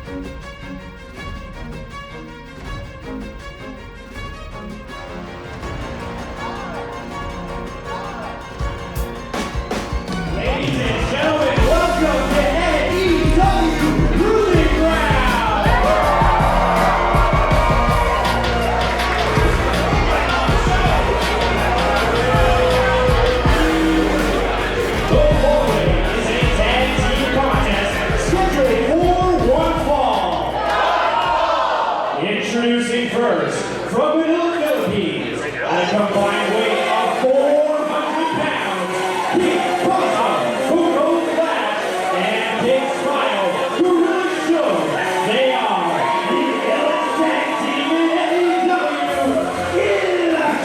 Ladies and gentlemen, welcome to Eddy Proving Ground! The following is a tag team contest scheduled for one fall. Introducing first, from Manila, Philippines, at a combined weight of 400 pounds, Big Papa, who goes flat, and Big Smile, who really shows. They are the Elite Tag Team in AEW, Intercity.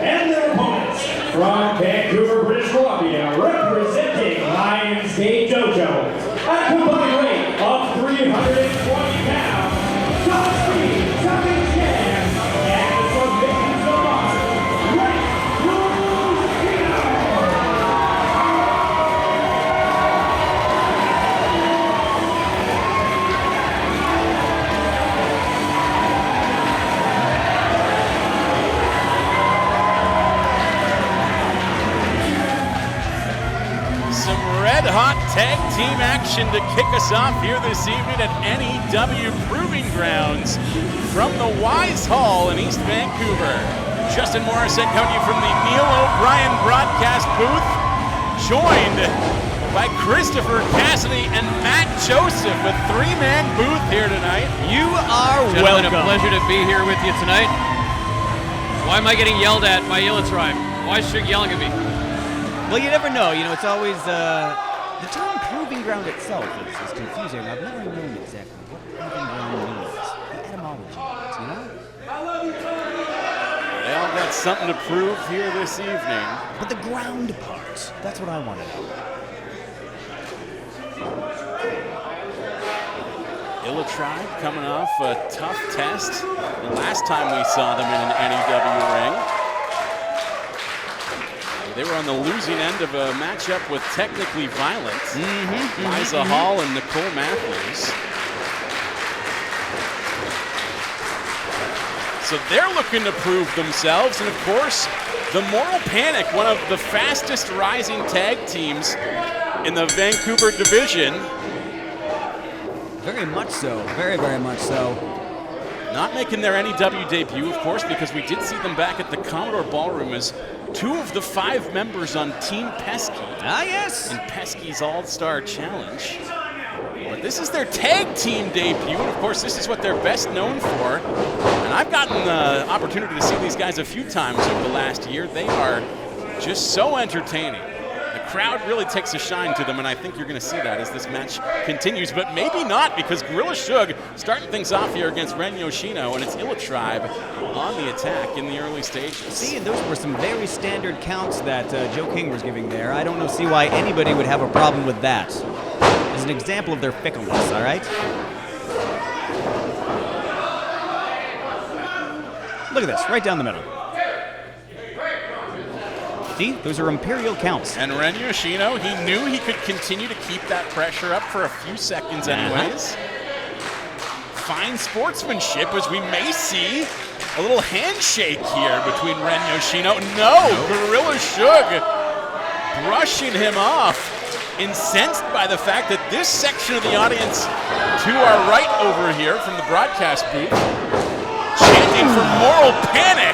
And their opponents from Vancouver, British Columbia, representing Lionsgate Dojo, at a combined weight of 320 pounds, top speed, jumping jam, and the submissions of monster, Rishi. Some red-hot tag team action to kick us off here this evening at NEW Proving Grounds from the Wise Hall in East Vancouver. Justin Morissette coming to you from the Neil O'Brien broadcast booth, joined by Christopher Cassidy and Matt Joseph with three-man booth here tonight. You are Gentlemen, welcome. a pleasure to be here with you tonight. Why am I getting yelled at by Illitribe? Why is Suge yelling at me? Well, you never know. You know, it's always the term proving ground itself is confusing. I've never known exactly what proving ground means. The etymology of it, you know? They all got something to prove here this evening. But the ground part, that's what I want to know. Illitribe coming off a tough test the last time we saw them in an NEW ring. They were on the losing end of a matchup with Technically Violent, Liiza Hall and Nicole Matthews. So they're looking to prove themselves, and of course, the Moral Panic, one of the fastest rising tag teams in the Vancouver division. Very much so. Very, very much so. Not making their NEW debut, of course, because we did see them back at the Commodore Ballroom as two of the 5 members on Team Pesky. Ah, yes. In Pesky's All-Star Challenge. But this is their tag team debut, and of course this is what they're best known for. And I've gotten the opportunity to see these guys a few times over the last year. They are just so entertaining. The crowd really takes a shine to them, and I think you're going to see that as this match continues. But maybe not, because Gorilla Suge starting things off here against Ren Yoshino, and it's Illitribe on the attack in the early stages. See, and those were some very standard counts that Joe King was giving there. I don't see why anybody would have a problem with that. As an example of their fickleness, all right? Look at this, right down the middle. See, those are imperial counts. And Ren Yoshino, he knew he could continue to keep that pressure up for a few seconds anyways. Fine sportsmanship, as we may see A little handshake here between Ren Yoshino. No, Gorilla Shug brushing him off, incensed by the fact that this section of the audience to our right over here from the broadcast booth chanting for moral panic.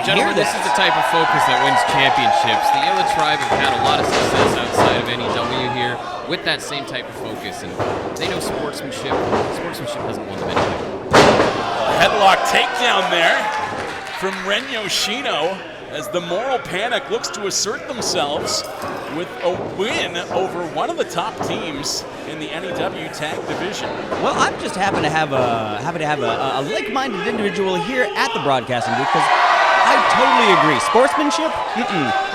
Gentlemen, this is the type of focus that wins championships. The Illa Tribe have had a lot of success outside of NEW here with that same type of focus, and they know sportsmanship. Sportsmanship hasn't won them anything. Headlock takedown there from Ren Yoshino as the Moral Panic looks to assert themselves with a win over one of the top teams in the NEW Tag Division. Well, I'm just happy to have a like-minded individual here at the broadcasting booth because I totally agree. Sportsmanship?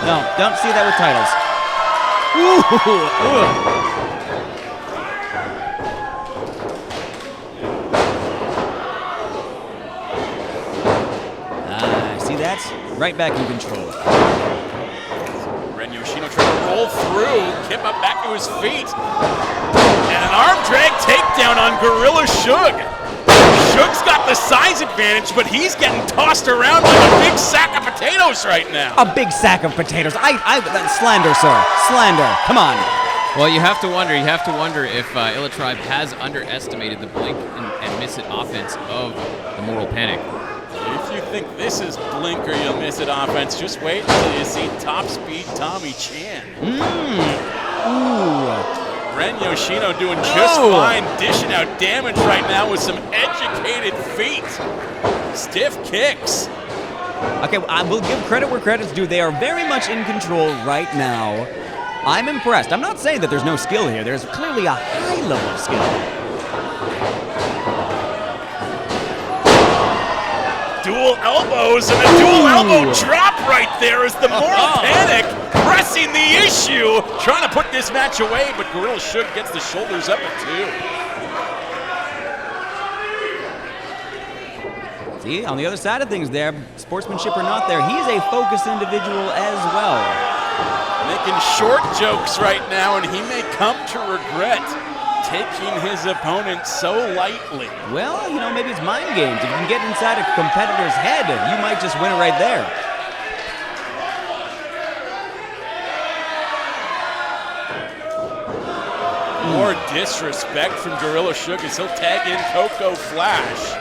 No, don't see that with titles. See that? Right back in control. Ren Yoshino trying to roll through, Kip up back to his feet. And an arm drag takedown on Gorilla Shug. Shug's got the size advantage, but he's getting tossed around like a big sack of potatoes right now. A big sack of potatoes. Slander, sir. Slander. Come on. Well, you have to wonder if Illa Tribe has underestimated the blink and miss it offense of the Moral Panic. If you think this is blink or you'll miss it offense, just wait until you see Top Speed Tommy Chan. Ren Yoshino doing just fine, dishing out damage right now with some educated feet. Stiff kicks. Okay, I will give credit where credit's due. They are very much in control right now. I'm impressed. I'm not saying that there's no skill here. There's clearly a high level of skill. Dual elbows and a dual elbow drop right there as the Moral Panic pressing the issue, trying to put this match away, but Gorilla Shug gets the shoulders up at 2. See, on the other side of things there, sportsmanship or not there, he's a focused individual as well. Making short jokes right now, and he may come to regret taking his opponent so lightly. Well, you know, maybe it's mind games. If you can get inside a competitor's head, you might just win it right there. More disrespect from Gorilla Shug as he'll tag in Coco Flash.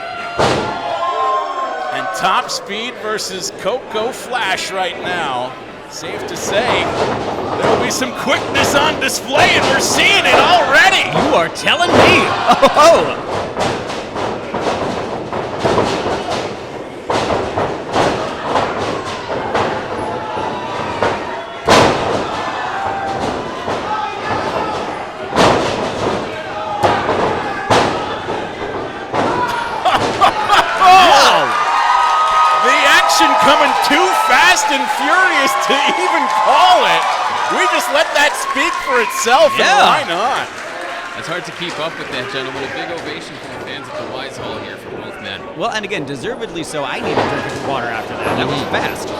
And Top Speed versus Coco Flash right now. Safe to say, there will be some quickness on display, and we're seeing it already. You are telling me. Oh. Coming too fast and furious to even call it. We just let that speak for itself, and why not? It's hard to keep up with that, gentlemen. A big ovation from the fans at the Wise Hall here for both men. Well, and again, deservedly so. I need a drink of water after that. That was fast.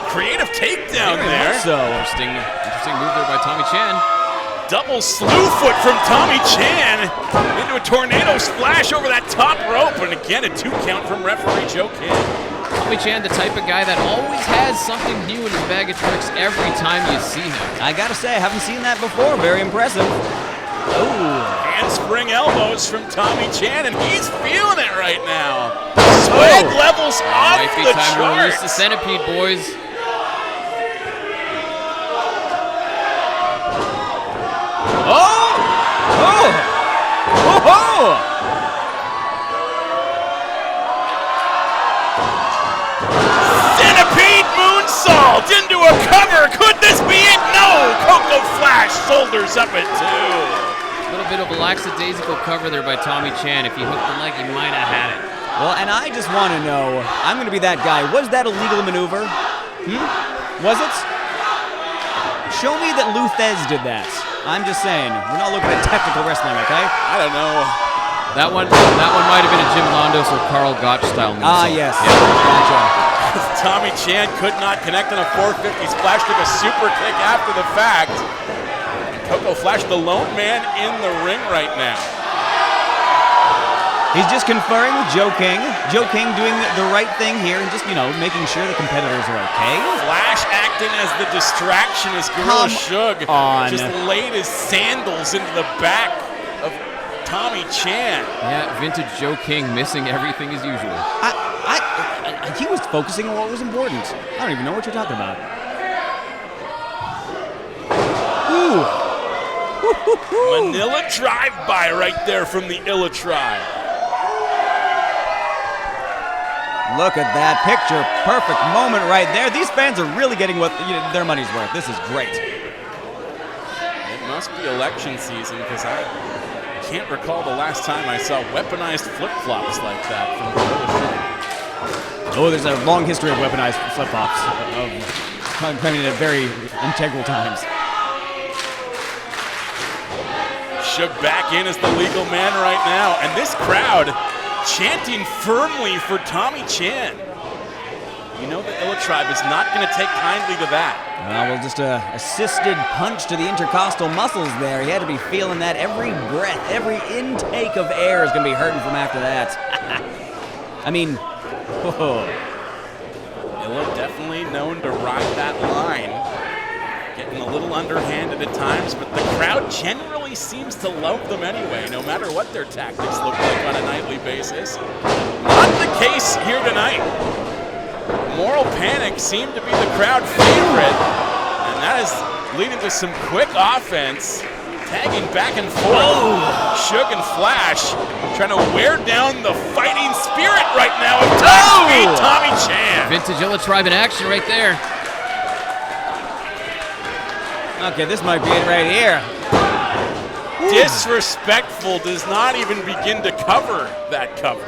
Creative takedown there. So interesting move there by Tommy Chan. Double slew foot from Tommy Chan into a tornado splash over that top rope, and again a 2 count from referee Joe Kidd. Tommy Chan, the type of guy that always has something new in his bag of tricks every time you see him. I gotta say, I haven't seen that before. Very impressive. Handspring elbows from Tommy Chan, and he's feeling it right now. Swag levels off Might be the time to release charts. the centipede, boys. Centipede moonsault into a cover. Could this be it? No. Coco Flash shoulders up at 2. A little bit of a lackadaisical cover there by Tommy Chan. If he hooked the leg, he might have had it. Well, and I just want to know, I'm going to be that guy. Was that a legal maneuver? Was it? Show me that Luthez did that. I'm just saying, we're not looking at technical wrestling, okay? I don't know. That one might have been a Jim Londos or Carl Gotch style moonsault. Ah, yes. Gotcha. Tommy Chan could not connect on a 450 splash, took a super kick after the fact. Coco Flash, the lone man in the ring right now. He's just conferring with Joe King. Joe King doing the right thing here and just, making sure the competitors are okay. Flash acting as the distraction as Gorilla Suge just laid his sandals into the back of Tommy Chan. Yeah, vintage Joe King missing everything as usual. He was focusing on what was important. I don't even know what you're talking about. Ooh. Manila drive-by right there from the Illa Tribe. Look at that picture. Perfect moment right there. These fans are really getting what their money's worth. This is great. It must be election season because I can't recall the last time I saw weaponized flip-flops like that from Gorilla Suge. Oh, there's a long history of weaponized flip-flops coming at very integral times. Suge back in as the legal man right now, and this crowd chanting firmly for Tommy Chan. You know the Illa Tribe is not going to take kindly to that. Well, just a assisted punch to the intercostal muscles there. He had to be feeling that every breath, every intake of air is going to be hurting from after that. I mean, whoa. Illa definitely known to ride that line. Getting a little underhanded at times, but the crowd generally seems to love them anyway, no matter what their tactics look like on a nightly basis. Not the case here tonight. Moral Panic seemed to be the crowd favorite, and that is leading to some quick offense. Tagging back and forth. Suge and Flash trying to wear down the fighting spirit right now of Tommy Chan. Vintage Illa Tribe in action right there. Okay, this might be it right here. Disrespectful does not even begin to cover that cover.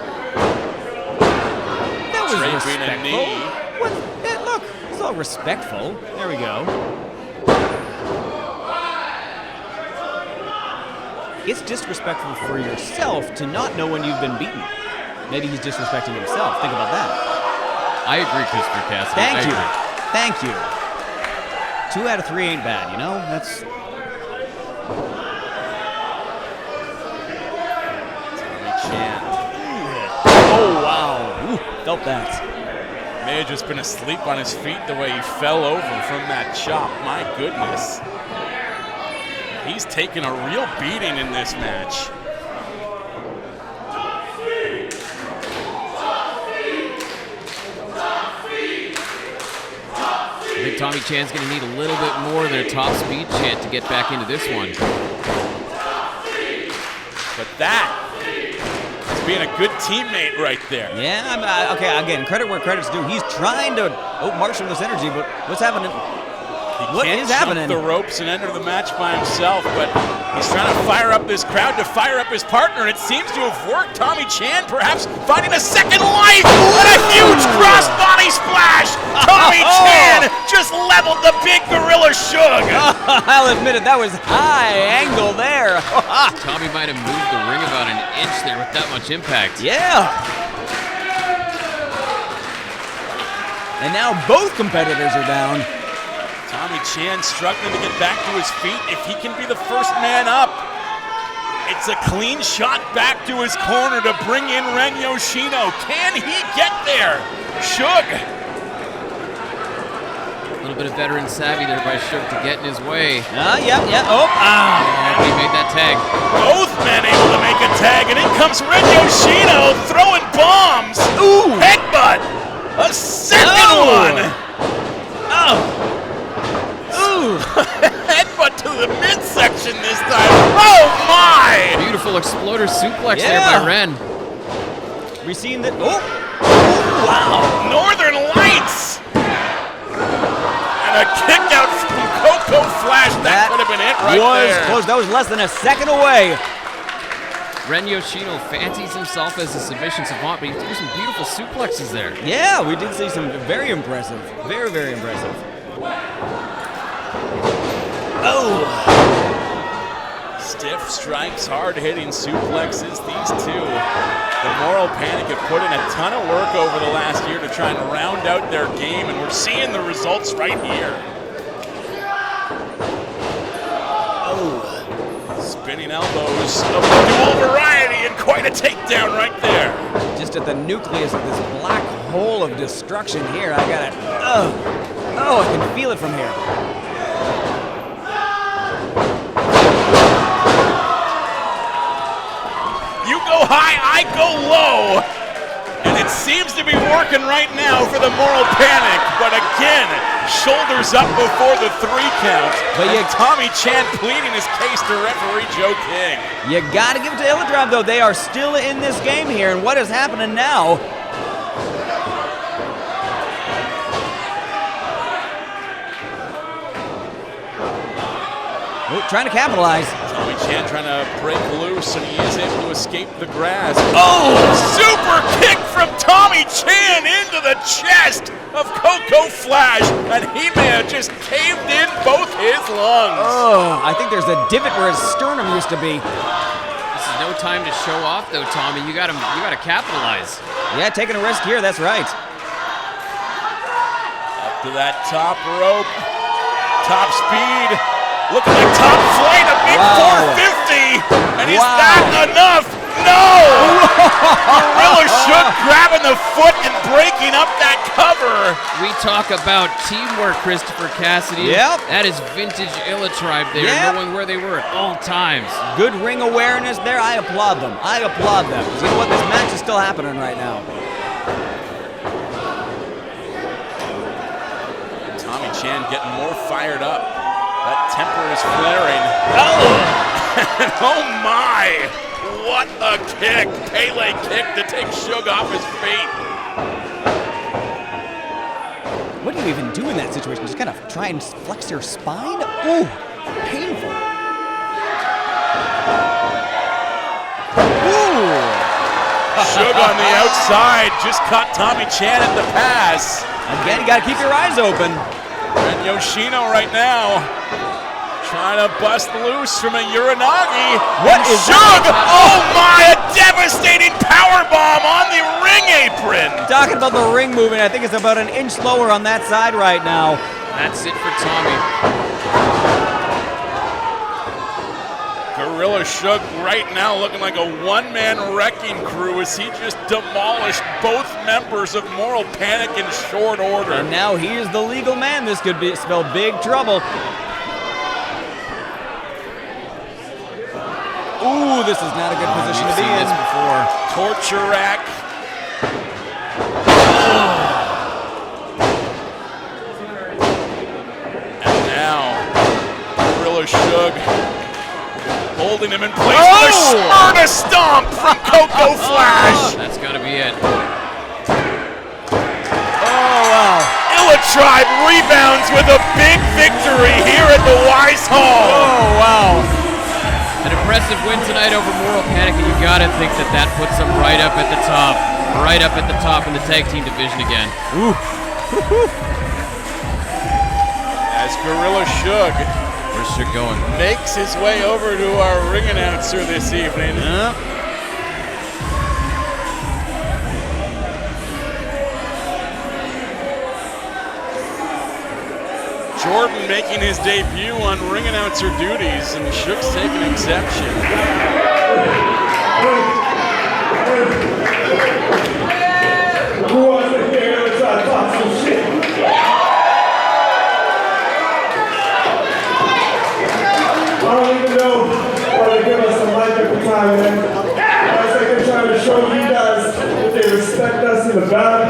That was Draping a respectful. knee. What? Look, it's all respectful. There we go. It's disrespectful for yourself to not know when you've been beaten. Maybe he's disrespecting himself. Think about that. I agree, Christopher Cassidy. Thank you. I agree. Thank you. 2 out of 3 ain't bad, That's... Tommy Chan. Oh, wow. Ooh, felt that. May have just been asleep on his feet the way he fell over from that chop. My goodness. He's taken a real beating in this match. I think Tommy Chan's going to need a little bit more of their top speed chant to get back into this one. But that is being a good teammate right there. Yeah, okay, again, credit where credit's due. He's trying to marshal this energy, but what's happening? What is happening? The ropes and enter the match by himself, but he's trying to fire up this crowd to fire up his partner, and it seems to have worked. Tommy Chan perhaps finding a second life, and a huge cross-body splash. Tommy Chan just leveled the big Gorilla Suge. I'll admit it, that was high angle there. Tommy might have moved the ring about an inch there with that much impact. Yeah. And now both competitors are down. Tommy Chan struggling to get back to his feet. If he can be the first man up, it's a clean shot back to his corner to bring in Ren Yoshino. Can he get there? Suge. A little bit of veteran savvy there by Suge to get in his way. Yeah. Oh, And he made that tag. Both men able to make a tag, and in comes Ren Yoshino throwing bombs. Ooh. Headbutt. A second one. Oh. Headbutt to the midsection this time. Oh my! Beautiful exploder suplex there by Ren. We seen that. Oh, wow. Northern Lights. And a kick out from Coco Flash. That could have been it right there. Close. That was less than a second away. Ren Yoshino fancies himself as a submission savant, but he threw some beautiful suplexes there. Yeah, we did see some very impressive. Very, very impressive. Oh! Stiff strikes, hard-hitting suplexes. These two, the Moral Panic, have put in a ton of work over the last year to try and round out their game, and we're seeing the results right here. Oh, spinning elbows of the dual variety, and quite a takedown right there. Just at the nucleus of this black hole of destruction here. I got it. Oh, I can feel it from here. You go high, I go low. And it seems to be working right now for the Moral Panic. But again, shoulders up before the 3 count. But Tommy Chan pleading his case to referee Joe King. You got to give it to Illitribe, though. They are still in this game here. And what is happening now? Oh, trying to capitalize. Tommy Chan trying to break loose, and he is able to escape the grasp. Oh, super kick from Tommy Chan into the chest of Coco Flash, and he may have just caved in both his lungs. Oh, I think there's a divot where his sternum used to be. This is no time to show off, though, Tommy. You gotta capitalize. Yeah, taking a risk here. That's right. Up to that top rope, top speed. Looking like top flight, a big 450, and is that enough? No! Gorilla Shook grabbing the foot and breaking up that cover. We talk about teamwork, Christopher Cassidy. Yep. That is vintage Illitribe there, knowing where they were at all times. Good ring awareness there. I applaud them. I applaud them. 'Cause you know what? This match is still happening right now. Tommy Chan getting more fired up. That temper is flaring. Oh! Oh my! What a kick! Pele kick to take Suge off his feet. What do you even do in that situation? Just kind of try and flex your spine? Ooh, painful. Ooh! Suge on the outside just caught Tommy Chan at the pass. Again, you gotta keep your eyes open. And Yoshino right now trying to bust loose from a Uranagi. What is Suge? that? Oh my! A devastating power bomb on the ring apron. Talking about the ring moving, I think it's about an inch lower on that side right now. That's it for Tommy. Gorilla Shook right now looking like a one-man wrecking crew as he just demolished both members of Moral Panic in short order. And now he is the legal man. This could spell big trouble. Ooh, this is not a good position to be in. This before. Torture rack. And now, Gorilla Shook holding him in place with a Smyrna stomp from Coco Flash. That's got to be it. Oh, wow. Illitribe rebounds with a big victory here at the Wise Hall. Oh, wow. An impressive win tonight over Moral Panic, and you gotta think that that puts them right up at the top. Right up at the top in the tag team division again. Ooh. As Gorilla Shook Where's Shook going? makes his way over to our ring announcer this evening. Jordan making his debut on ring announcer duties, and Shook's taking exception. Who wants to hear us talk some shit? I don't even know why they give us some life every time, man. It's like they're trying to show you guys that they respect us in the back.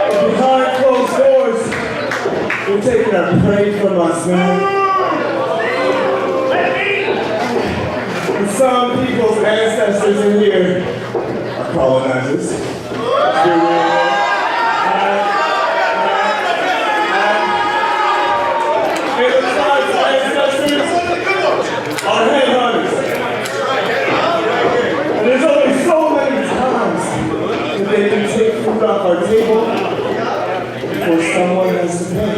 But behind closed doors, they're taking a break from us, man. And some people's ancestors in here are colonizers. Our headhunters. And there's only so many times that they can take food off our table before someone has to pay.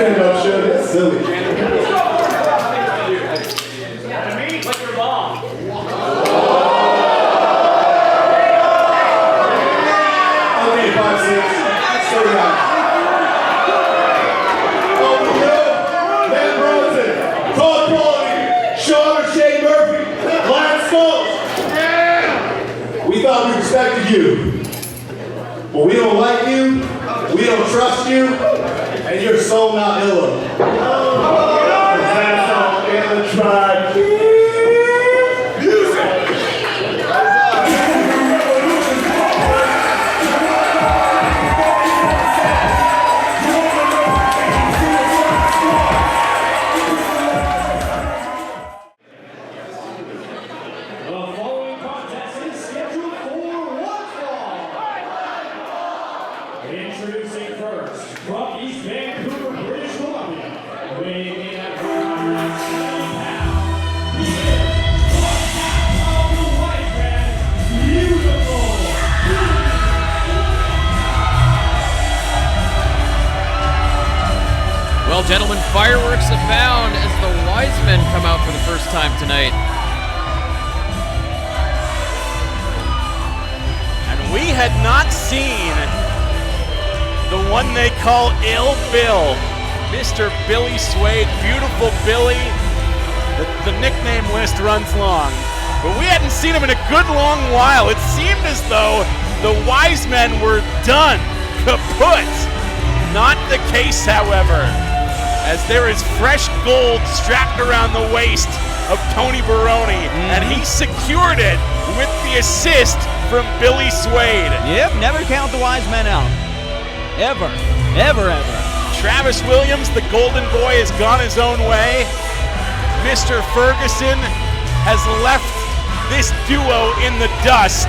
stand up, Suede. It's silly. Okay, 5'6". Stay down. Matt Bronson, Todd Quality, Sean or Shane Murphy, Lance Schultz. We thought we respected you, but we don't like you, we don't trust you, and you're so not Illa. That's all in the tribe. Music! The following contest is scheduled for one fall. Introducing first, from East Vancouver, British Columbia, weighing in at 170 pounds, he is one half of the white man, Beautiful. Well, gentlemen, fireworks abound as the wise men come out for the first time tonight. And we had not seen the one they call Ill Bill, Mr. Billy Suede, Beautiful Billy. The nickname list runs long, but we hadn't seen him in a good long while. It seemed as though the wise men were done, kaput. Not the case, however, as there is fresh gold strapped around the waist of Tony Baroni, and he secured it with the assist from Billy Suede. Yep, never count the wise men out. Ever. Ever, ever. Travis Williams, the golden boy, has gone his own way. Mr. Ferguson has left this duo in the dust.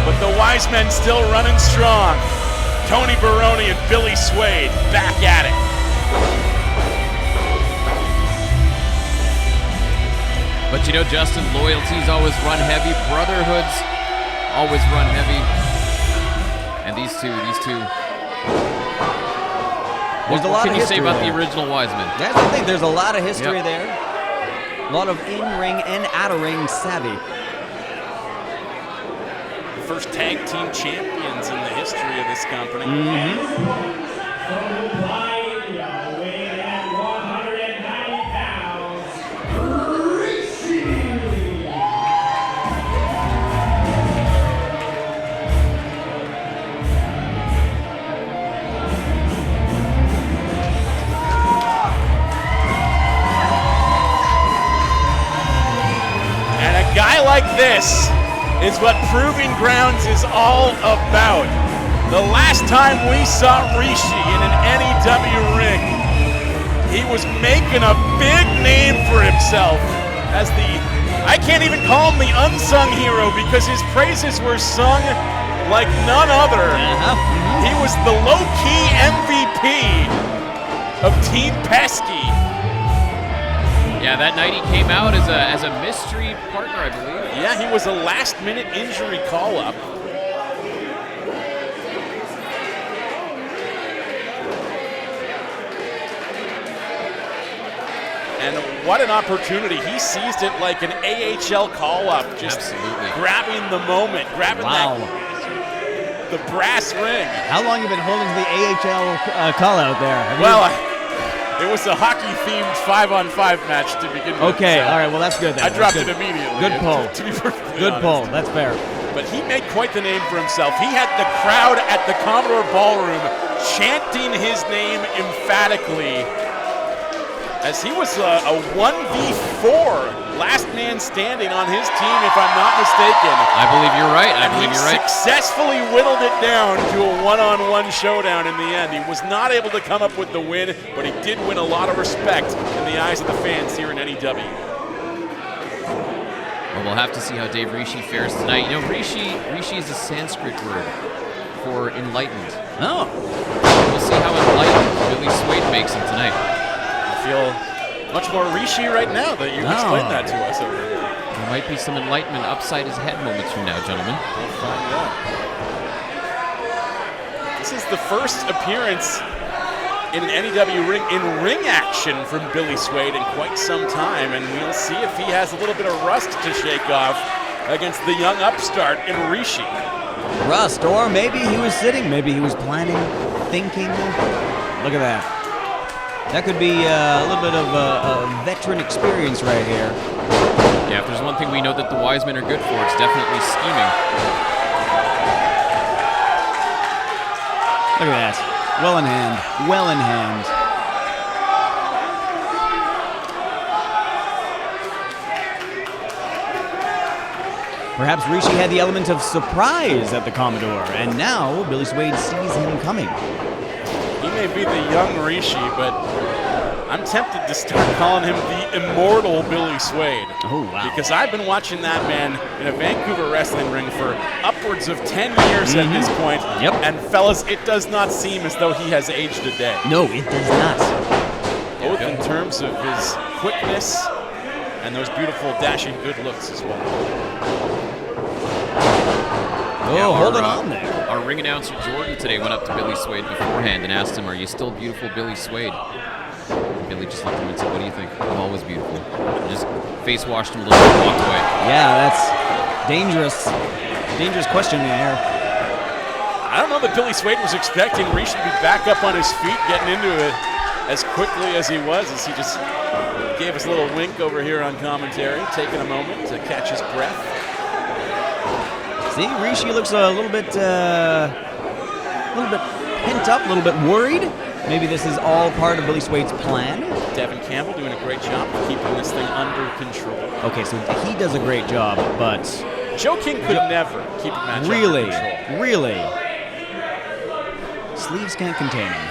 But the wise men still running strong. Tony Baroni and Billy Suede back at it. But you know, Justin, loyalties always run heavy. Brotherhoods always run heavy. And these two. There's a lot What can of you say history about there. the original wise men? That's the thing. There's a lot of history Yep. there. A lot of in-ring and out-of-ring savvy. The first tag team champions in the history of this company. From Liiza, weighing in at 190 pounds, Rishi. And a guy like this is what Proving Grounds is all about. The last time we saw Rishi in an NEW ring, he was making a big name for himself as I can't even call him the unsung hero because his praises were sung like none other. He was the low-key MVP of Team Pesky. Yeah, that night he came out as a mystery partner, I believe. Yeah, he was a last-minute injury call-up. And what an opportunity. He seized it like an AHL call-up. Just Absolutely. grabbing the moment, grabbing the brass ring. How long have you been holding the AHL call out there? Have you- Well, it was a hockey-themed 5-on-5 match to begin with. okay, so all right, well, that's good then. I dropped That's it good. immediately. Good pull. To be perfectly Good honest. pull, that's fair. But he made quite the name for himself. He had the crowd at the Commodore Ballroom chanting his name emphatically as he was a 1v4 last man standing on his team, if I'm not mistaken. I believe you're right. I And believe he you're right. successfully whittled it down to a one-on-one showdown in the end. He was not able to come up with the win, but he did win a lot of respect in the eyes of the fans here in NEW. Well, we'll have to see how Dave Rishi fares tonight. You know, Rishi is a Sanskrit word for enlightened. Oh. We'll see how enlightened Billy Suede makes him tonight. I feel much more Rishi right now that you explained that to us over here. There might be some enlightenment upside his head moments from now, gentlemen. We'll find out. This is the first appearance in an NEW ring in ring action from Billy Suede in quite some time, and we'll see if he has a little bit of rust to shake off against the young upstart in Rishi. Rust, or maybe he was sitting, maybe he was planning, thinking. Look at that. That could be a little bit of a veteran experience right here. Yeah, if there's one thing we know that the wise men are good for, it's definitely scheming. Look at that. Well in hand. Well in hand. Perhaps Rishi had the element of surprise at the Commodore, and now Billy Suede sees him coming. He may be the young Rishi, but I'm tempted to start calling him the immortal Billy Suede. Oh, wow. Because I've been watching that man in a Vancouver wrestling ring for upwards of 10 years at this point. Yep. And fellas, it does not seem as though he has aged a day. No, it does not. Both in terms of his quickness and those beautiful, dashing good looks as well. Oh, holding on there. Our ring announcer Jordan today went up to Billy Suede beforehand and asked him, "Are you still beautiful, Billy Suede?" And Billy just looked at him and said, "What do you think? I'm always beautiful." And just face washed him a little bit and walked away. Yeah, that's dangerous. Dangerous question there. I don't know that Billy Suede was expecting Rishi to be back up on his feet, getting into it as quickly as he was, as he just gave us a little wink over here on commentary, taking a moment to catch his breath. See, Rishi looks a little bit pent up, a little bit worried. Maybe this is all part of Billy Suede's plan. Devin Campbell doing a great job of keeping this thing under control. Okay, so he does a great job, but Joe King could never keep a match under really, control. really, sleeves can't contain him.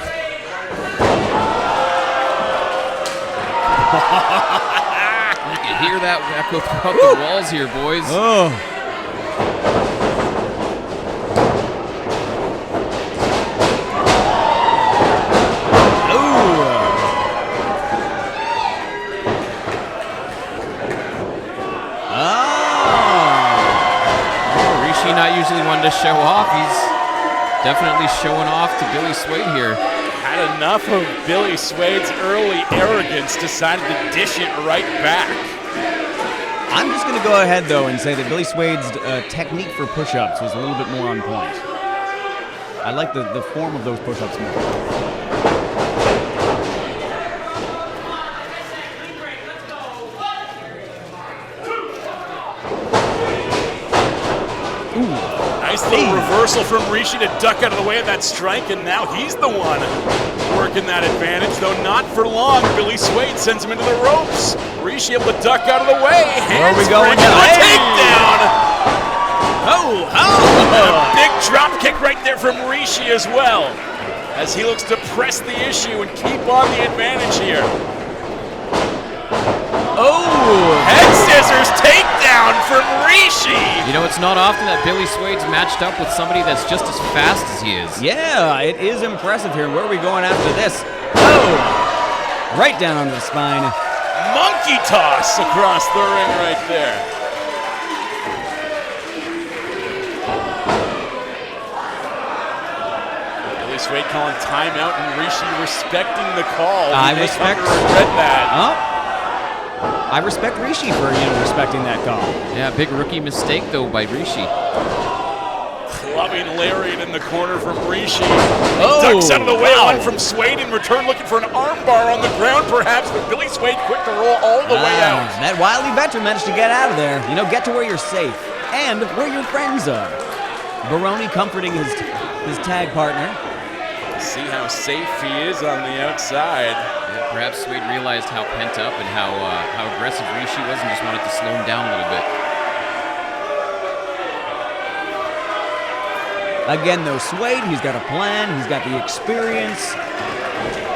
You can hear that echo throughout the walls here, boys. Oh. Not usually one to show off. He's definitely showing off to Billy Suede here. Had enough of Billy Suede's early arrogance, decided to dish it right back. I'm just going to go ahead, though, and say that Billy Suede's technique for push-ups was a little bit more on point. I like the form of those push-ups more. Nice little reversal from Rishi to duck out of the way of that strike, and now he's the one working that advantage, though not for long. Billy Suede sends him into the ropes. Rishi able to duck out of the way. Where are we going Handspring now? and a takedown. Oh, And a big drop kick right there from Rishi as well, as he looks to press the issue and keep on the advantage here. Oh! Head scissors takedown from Rishi. You know, it's not often that Billy Suede's matched up with somebody that's just as fast as he is. Yeah, it is impressive here. Where are we going after this? Oh! Right down on the spine. Monkey toss across the ring right there. Billy Suede calling timeout and Rishi respecting the call. I He may respect- come to regret that. Oh. I respect Rishi for, respecting that call. Yeah, big rookie mistake, though, by Rishi. Clubbing lariat in the corner from Rishi. Oh, Ducks out of the way, wow. one from Suede in return, looking for an armbar on the ground perhaps, but Billy Suede quick to roll all the way out. That wily veteran managed to get out of there. Get to where you're safe and where your friends are. Baroni comforting his tag partner. See how safe he is on the outside. Yeah, perhaps Suede realized how pent up and how aggressive Rishi was and just wanted to slow him down a little bit. Again, though, Suede, he's got a plan, he's got the experience.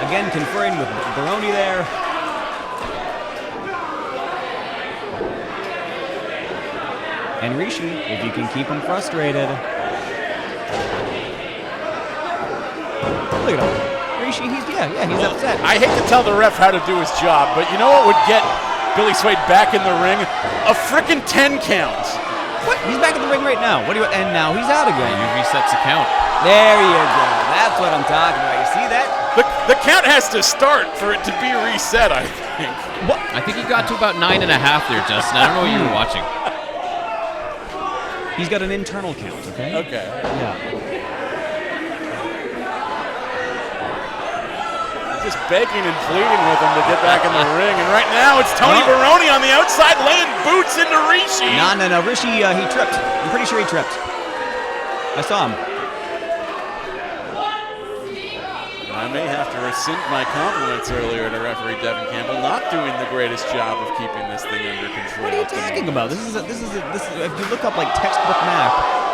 Again, conferring with Baroni there. And Rishi, if you can keep him frustrated. Look at him. Rishi, he's upset. I hate to tell the ref how to do his job, but you know what would get Billy Suede back in the ring? A frickin' 10 count. What? He's back in the ring right now. And now he's out again. He resets the count. There you go. That's what I'm talking about. You see that? The count has to start for it to be reset, I think. What? I think he got to about 9.5 there, Justin. I don't know what you were watching. He's got an internal count, okay? Okay. Yeah. Just begging and pleading with him to get back in the ring. And right now it's Tony Baroni on the outside laying boots into Rishi. No. Rishi, he tripped. I'm pretty sure he tripped. I saw him. I may have to rescind my compliments earlier to referee Devin Campbell, not doing the greatest job of keeping this thing under control. What are you talking about? This is if you look up like textbook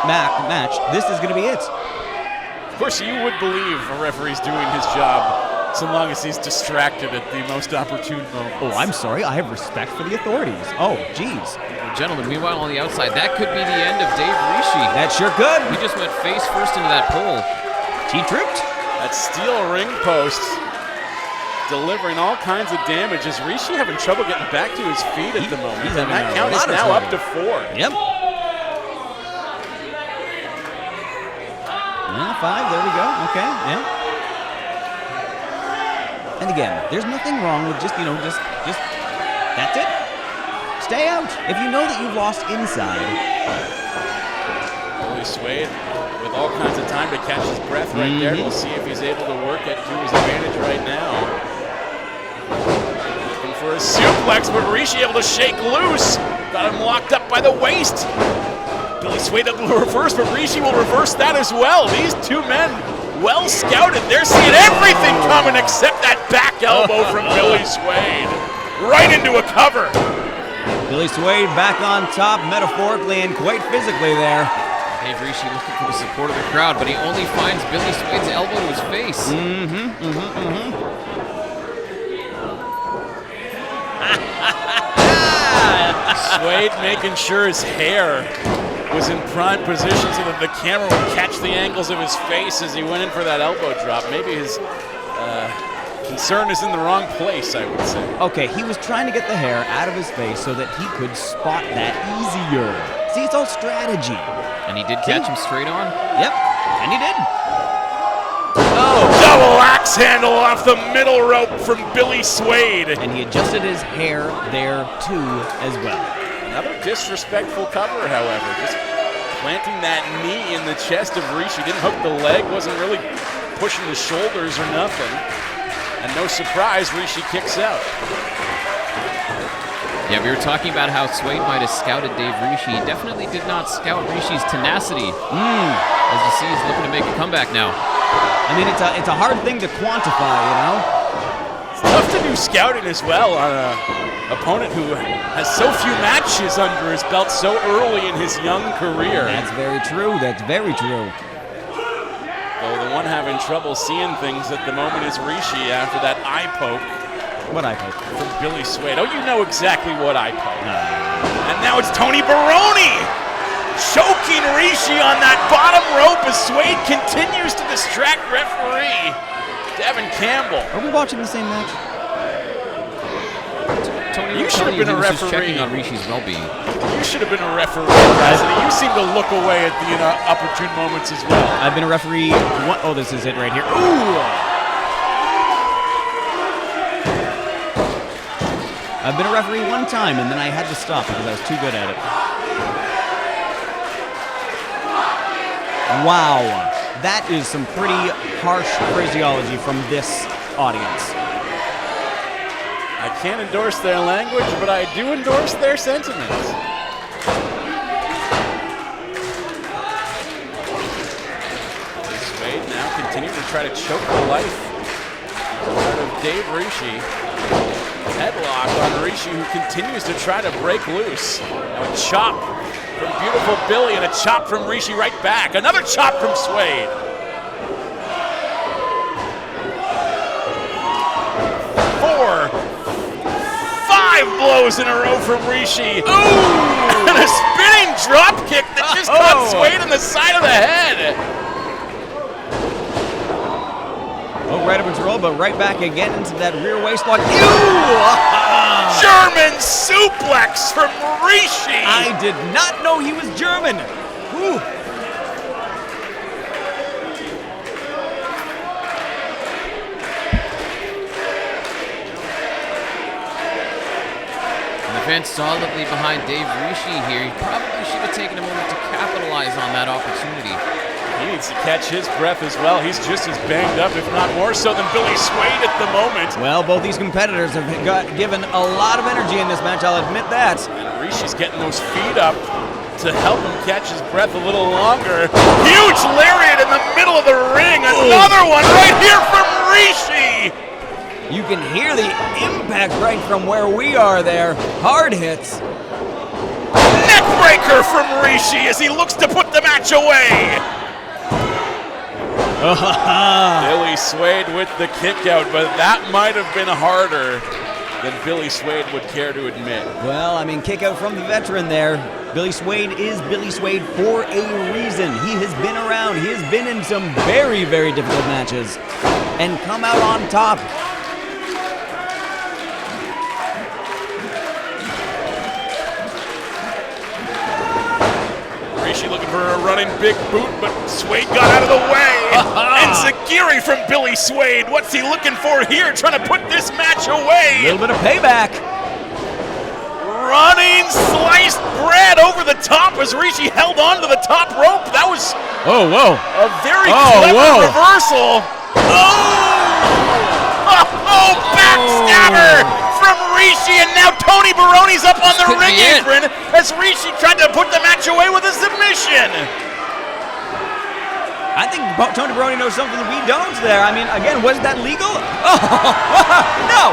match, this is going to be it. Of course, you would believe a referee's doing his job so long as he's distracted at the most opportune moment. Oh, I'm sorry. I have respect for the authorities. Oh, geez. Well, gentlemen, meanwhile on the outside, that could be the end of Dave Rishi. That sure could. He just went face first into that pole. He tripped. That steel ring post delivering all kinds of damage. Is Rishi having trouble getting back to his feet at the moment? He's And having that a count is lot of now up trouble. to 4. Yep. 5. There we go. Okay. Yeah. And again, there's nothing wrong with just that's it. Stay out. If you know that you've lost inside. Billy Suede with all kinds of time to catch his breath right there. We'll see if he's able to work it to his advantage right now. Looking for a suplex, but Rishi able to shake loose. Got him locked up by the waist. Billy Suede able to reverse, but Rishi will reverse that as well. These two men well scouted. They're seeing everything coming except that back elbow from Billy Suede. Right into a cover. Billy Suede back on top, metaphorically and quite physically there. Dave Rishi looking for the support of the crowd, but he only finds Billy Suede's elbow to his face. Suede making sure his hair was in prime position so that the camera would catch the angles of his face as he went in for that elbow drop. Maybe his concern is in the wrong place, I would say. Okay, he was trying to get the hair out of his face so that he could spot that easier. See, it's all strategy. And he did catch him straight on. Yep, and he did. Oh, double axe handle off the middle rope from Billy Suede. And he adjusted his hair there too as well. Another disrespectful cover, however. Just planting that knee in the chest of Rishi. Didn't hook the leg, wasn't really pushing the shoulders or nothing. And no surprise, Rishi kicks out. Yeah, we were talking about how Suede might have scouted Dave Rishi. He definitely did not scout Rishi's tenacity. As you see, he's looking to make a comeback now. I mean, it's a hard thing to quantify, you know? It's tough to do scouting as well on an opponent who has so few matches under his belt so early in his young career. That's very true. That's very true. Though the one having trouble seeing things at the moment is Rishi after that eye poke. What eye poke? From Billy Suede. Oh, you know exactly what eye poke. And now it's Tony Baroni choking Rishi on that bottom rope as Suede continues to distract referee Devin Campbell. Are we watching the same match? Tony, You should have been a was just referee. checking on Rishi's well-being. You should have been a referee, President. You seem to look away at the opportune moments as well. I've been a referee. Oh, this is it right here. Ooh! I've been a referee one time, and then I had to stop because I was too good at it. Wow. That is some pretty harsh phraseology from this audience. I can't endorse their language, but I do endorse their sentiments. Suede now continuing to try to choke the life out of Dave Rishi. Headlock on Rishi, who continues to try to break loose. Now a chop from beautiful Billy and a chop from Rishi right back. Another chop from Suede. 4, 5 blows in a row from Rishi. Ooh! And a spinning drop kick that just caught Suede in the side of the head. Oh, right up its roll, but right back again into that rear waist lock. German suplex from Rishi. I did not know he was German. Whew. went solidly behind Dave Rishi here. He probably should have taken a moment to capitalize on that opportunity. He needs to catch his breath as well. He's just as banged up, if not more so, than Billy Suede at the moment. Well, both these competitors have given a lot of energy in this match, I'll admit that. And Rishi's getting those feet up to help him catch his breath a little longer. Huge lariat in the middle of the ring. Another one right here from Rishi. You can hear the impact right from where we are there. Hard hits. Neckbreaker from Rishi as he looks to put the match away. Billy Suede with the kick out, but that might have been harder than Billy Suede would care to admit. Well, I mean, kick out from the veteran there. Billy Suede is Billy Suede for a reason. He has been around. He has been in some very, very difficult matches and come out on top. Rishi looking for a running big boot, but Suede got out of the way. And Zagiri from Billy Suede. What's he looking for here? Trying to put this match away. A little bit of payback. Running sliced bread over the top as Rishi held on to the top rope. That was a very clever reversal. Oh, backstabber from Rishi, and now Tony Baroni's up on the ring apron as Rishi tried to put the match away with a submission. I think Tony Baroni knows something that we don't there. I mean, again, was that legal? Oh, no.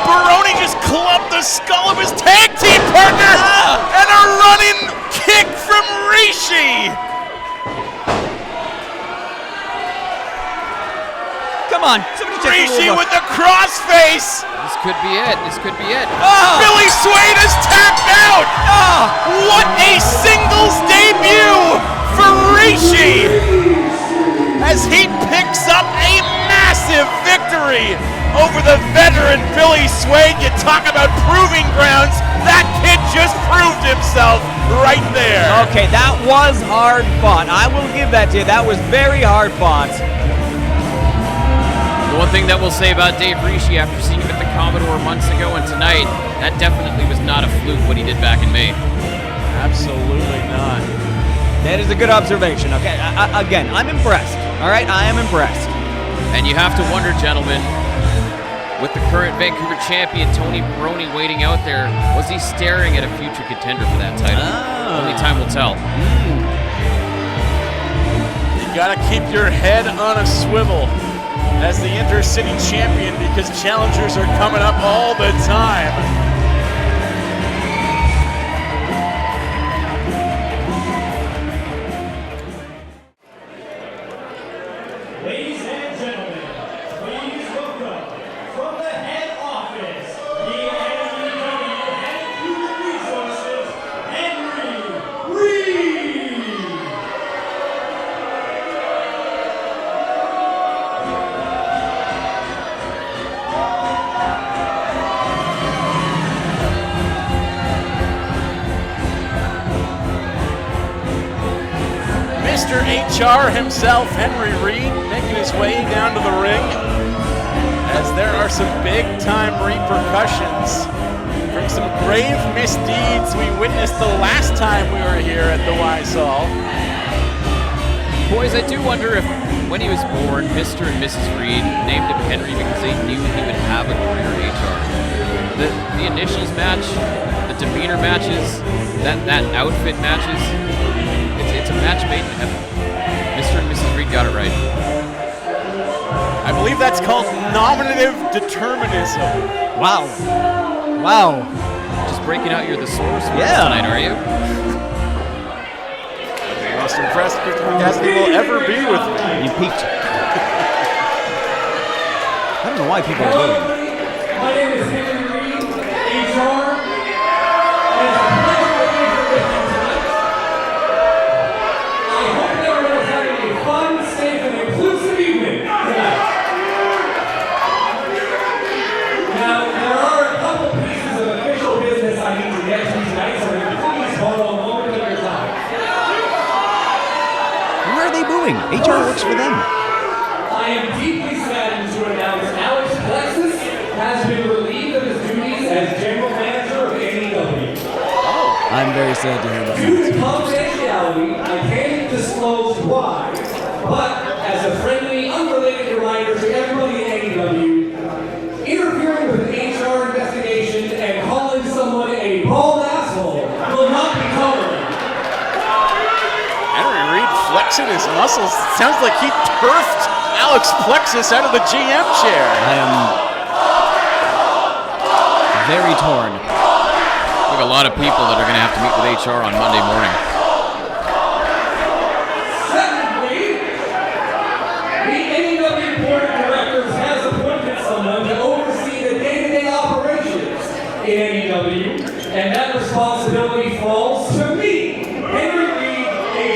Baroni just clubbed the skull of his tag team partner and a running kick from Rishi. Come on, somebody check the Rishi rule book. with the crossface. This could be it. Billy Suede is tapped out. What a singles debut for Rishi as he picks up a massive victory over the veteran Billy Suede. You talk about proving grounds. That kid just proved himself right there. Okay, that was hard fought. I will give that to you. That was very hard fought. The one thing that we'll say about Dave Rishi after seeing him at the Commodore months ago and tonight, that definitely was not a fluke what he did back in May. Absolutely not. That is a good observation, okay? Again, I'm impressed, all right? I am impressed. And you have to wonder, gentlemen, with the current Vancouver champion, Tony Baroni, waiting out there, was he staring at a future contender for that title? Only time will tell. You gotta keep your head on a swivel as the Intercity champion because challengers are coming up all the time. Ladies and gentlemen, please welcome from the head office, the NEW Head of Human Resources, Henry Reed. Mr. HR himself, Henry Reed, making his way down to the ring as there are some big-time repercussions from some grave misdeeds we witnessed the last time we were here at the Hall. Boys, I do wonder if when he was born, Mr. and Mrs. Reed named him Henry because they knew he would have a career in HR. The initials match, the demeanor matches, that outfit matches. It's a match made in heaven. Mr. and Mrs. Reed got it right. I believe that's called nominative determinism. Wow. Just breaking out your thesaurus words Yeah. tonight, are you? The most impressed Christopher Cassidy will ever be with me. You peaked. I don't know why people are voting. My name is Henry Reed, HR. And it's a pleasure to be here with you tonight. I hope everyone is having a fun, safe, and inclusive evening tonight. Now, there are a couple pieces of official business I need to get to tonight, so please hold on a moment of your time. Why are they booing? HR works for them. I am deeply saddened to announce Alex Plexus has been relieved of his duties as general manager of AEW. I'm very sad to hear about Due to that. confidentiality, I can't disclose why, but as a friendly, unrelated reminder to everybody in AEW, interfering with an HR investigation and calling someone a bald asshole will not be tolerated. Henry Reed flexing his muscles. Sounds like he turfed Alex Plexus out of the GM chair. I am very torn. We have a lot of people that are going to have to meet with HR on Monday morning. Secondly, the AEW Board of Directors has appointed someone to oversee the day-to-day operations in AEW, and that responsibility falls to me, Henry Reed,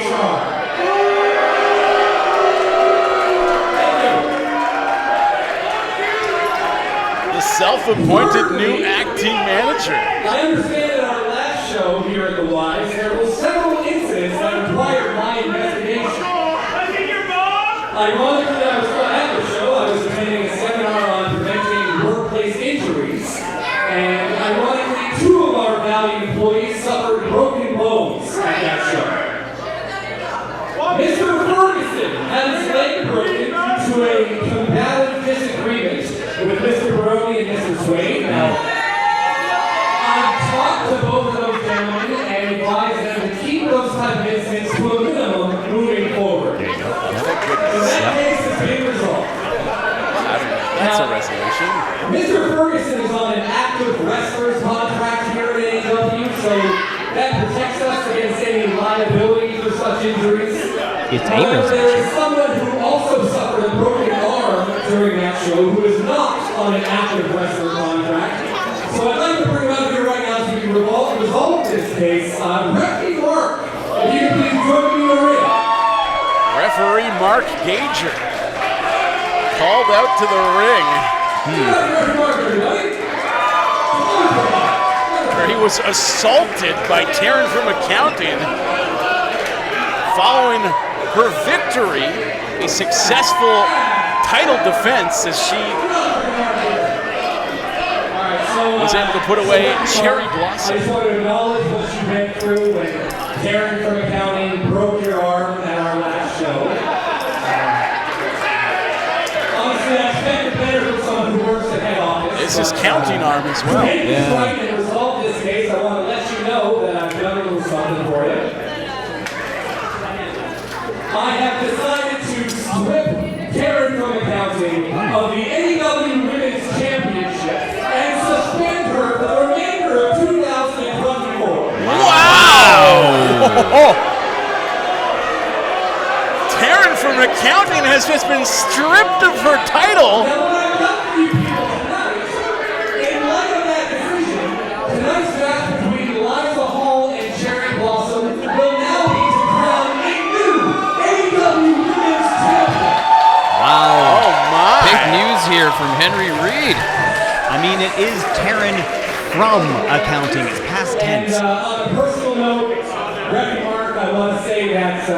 HR. The self-appointed new acting manager. I understand in our last show here at the Wise, there were several incidents that required my investigation. Ironically, I was not at the show. I was attending a seminar on preventing workplace injuries. And ironically, 2 of our valued employees suffered broken bones at that show. Mr. Ferguson had his leg broken due to a combative disagreement with Mr. Baroni and Mr. Suede. Now, I've talked to both of those gentlemen and advised them to keep those type of incidents to a minimum moving forward. Thank So goodness. that case has been resolved. That's a resolution. Mr. Ferguson is on an active wrestler's contract here at AEW, so that protects us against any liability for such injuries. It's a However, there is resolution. someone who also suffered a broken arm during that show who is not on an active wrestler contract. So I'd like to bring him out here right now so we can resolve this case. Referee Mark, if you can please join me in the ring. Referee Mark Gager called out to the ring Referee Mark, everybody. where he was assaulted by Taryn from accounting. Following her victory, a successful title defense as she was able to put away Cherry Blossom. I just want to acknowledge what you went through when Taryn from accounting broke your arm at our last show. Honestly, I expected better from someone who works at head office. It's his counting arm as well. To make this right and resolve this case, I want to let you know that I've done a little something for you. I have decided to strip Taryn from accounting of the AEW Women's Championship and suspend her for the remainder of 2024. Wow! Taryn from accounting has just been stripped of her title. Now, what I've done for you people tonight, in light of that decision, tonight's draft between Liiza Hall and Cherry Blossom will now be to crown a new AEW Women's Champion. Wow. Oh my! Big news here from Henry Reed. I mean, it is Taryn from accounting. It's past And tense. on a personal note, Reverend Mark, I want to say that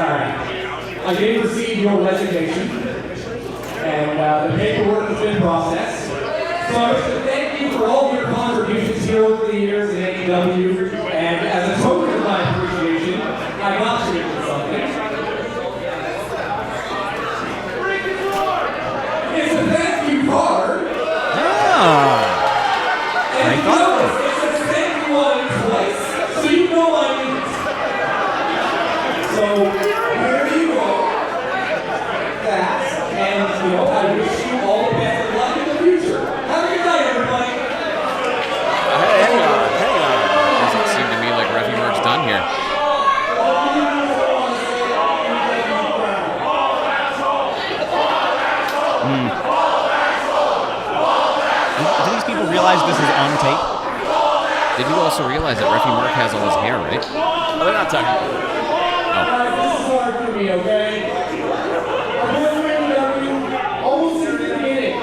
I did receive your resignation, and the paperwork has been processed. So I wish to thank you for all of your contributions here over the years in AEW, and as a token of my appreciation, I got you into something. It's a thank you card. Ah. And Thank you God. notice it says thank you on it twice, so you know I mean it. So here you go. That, and I wish you all the best of luck in the future. Have a good night, everybody. Hang on. Doesn't seem to me like Reffy Mark's done here. Do these people realize this is on tape? Did you also realize that Reffy Mark has all his hair, right? Oh, they're not talking about it. This is hard for me, okay? I've been with AEW almost since the beginning.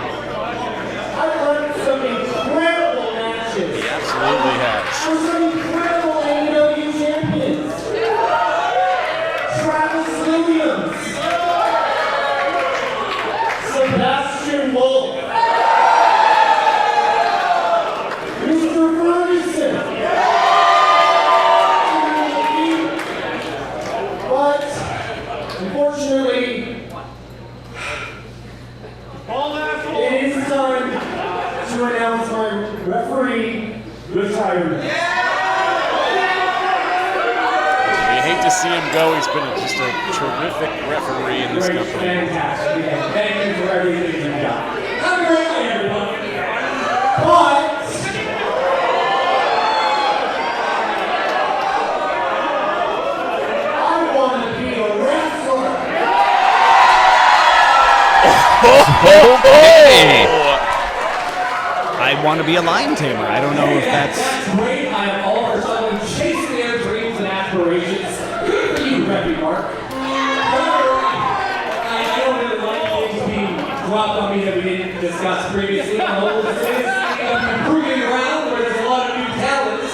I've learned some incredible matches. He absolutely has. There's some incredible AEW champions. Travis Williams. Sebastian Wolf. Mr. Ferguson. to announce our referee retirement. You hate to see him go. He's been just a terrific referee in this company. Fantastic. Yeah, thank you for everything you've done. Have a great night, everyone. But I want to be a wrestler. I want to be a lion tamer. I don't know if that's... That's great. I am all for someone chasing their dreams and aspirations. Good for you, Peppy Mark. However, I don't really like things being dropped on me that we didn't discuss previously. The whole thing is improving around where there's a lot of new talents.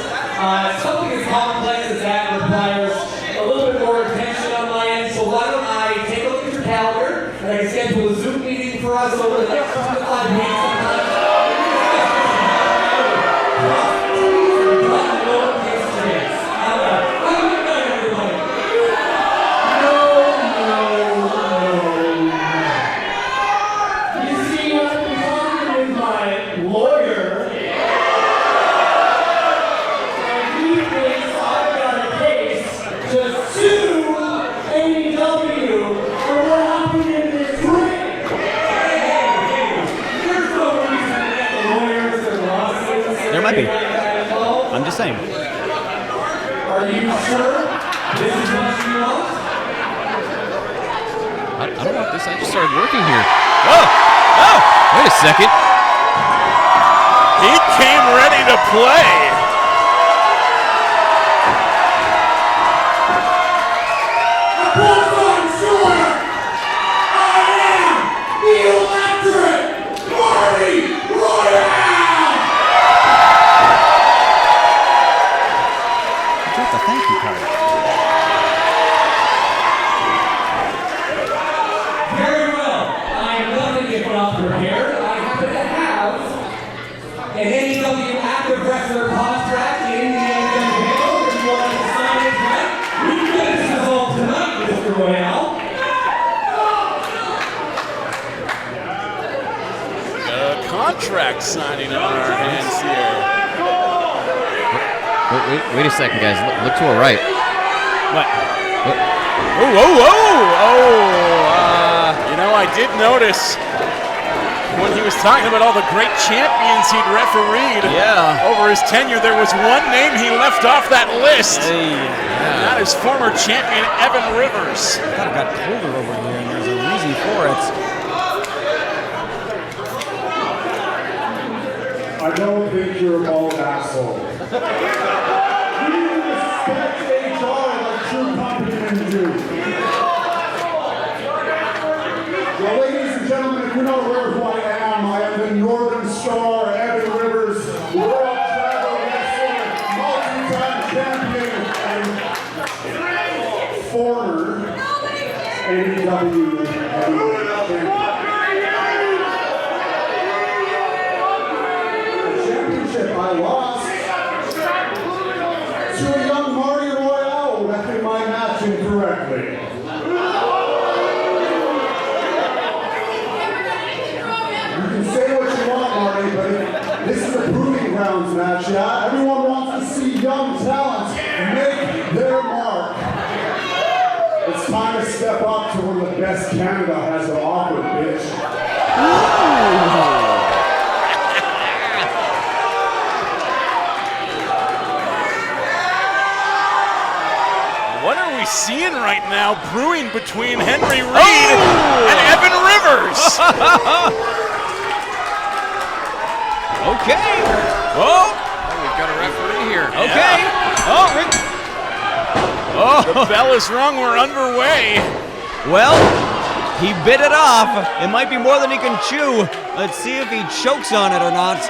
Something as complex as that requires a little bit more attention on my end. So why don't I take a look at your calendar and I can schedule a Zoom meeting for us over the next 2 to 5 weeks sometime. There might be. I'm just saying. Are you sure this is what you want? I don't want this. I just started working here. Oh! Wait a second. He came ready to play. I'm sure I am the electric Marty Royale! That's a thank you card. Very well. I am nothing if not prepared. I happen to have an AEW active wrestler contract in the AEW. If you want to sign it, right? We can finish this all tonight, Mr. Royale. Got a contract signing on our hands here. Wait a second, guys. Look to our right. What? You know, I did notice when he was talking about all the great champions he'd refereed over his tenure, there was one name he left off that list. And that is former champion Evan Rivers. I thought it got colder over here, and there's a reason for it. I don't think you're a bald asshole. You respect HR like true company do. Well, ladies and gentlemen, if you're not aware of who I am the Northern Star, Evan Rivers, World Travel Wrestler, multi-time champion, and former AEW heavyweight champion. I lost to a young Marty Royale repping my match incorrectly. You can say what you want, Marty, but this is a proving grounds match, yeah? Everyone wants to see young talents make their mark. It's time to step up to one of the best Canada has to offer, bitch. What are we seeing right now brewing between Henry Reed and Evan Rivers? Okay. Oh, we've got a referee here. Okay. The bell is rung. We're underway. Well, he bit it off. It might be more than he can chew. Let's see if he chokes on it or not.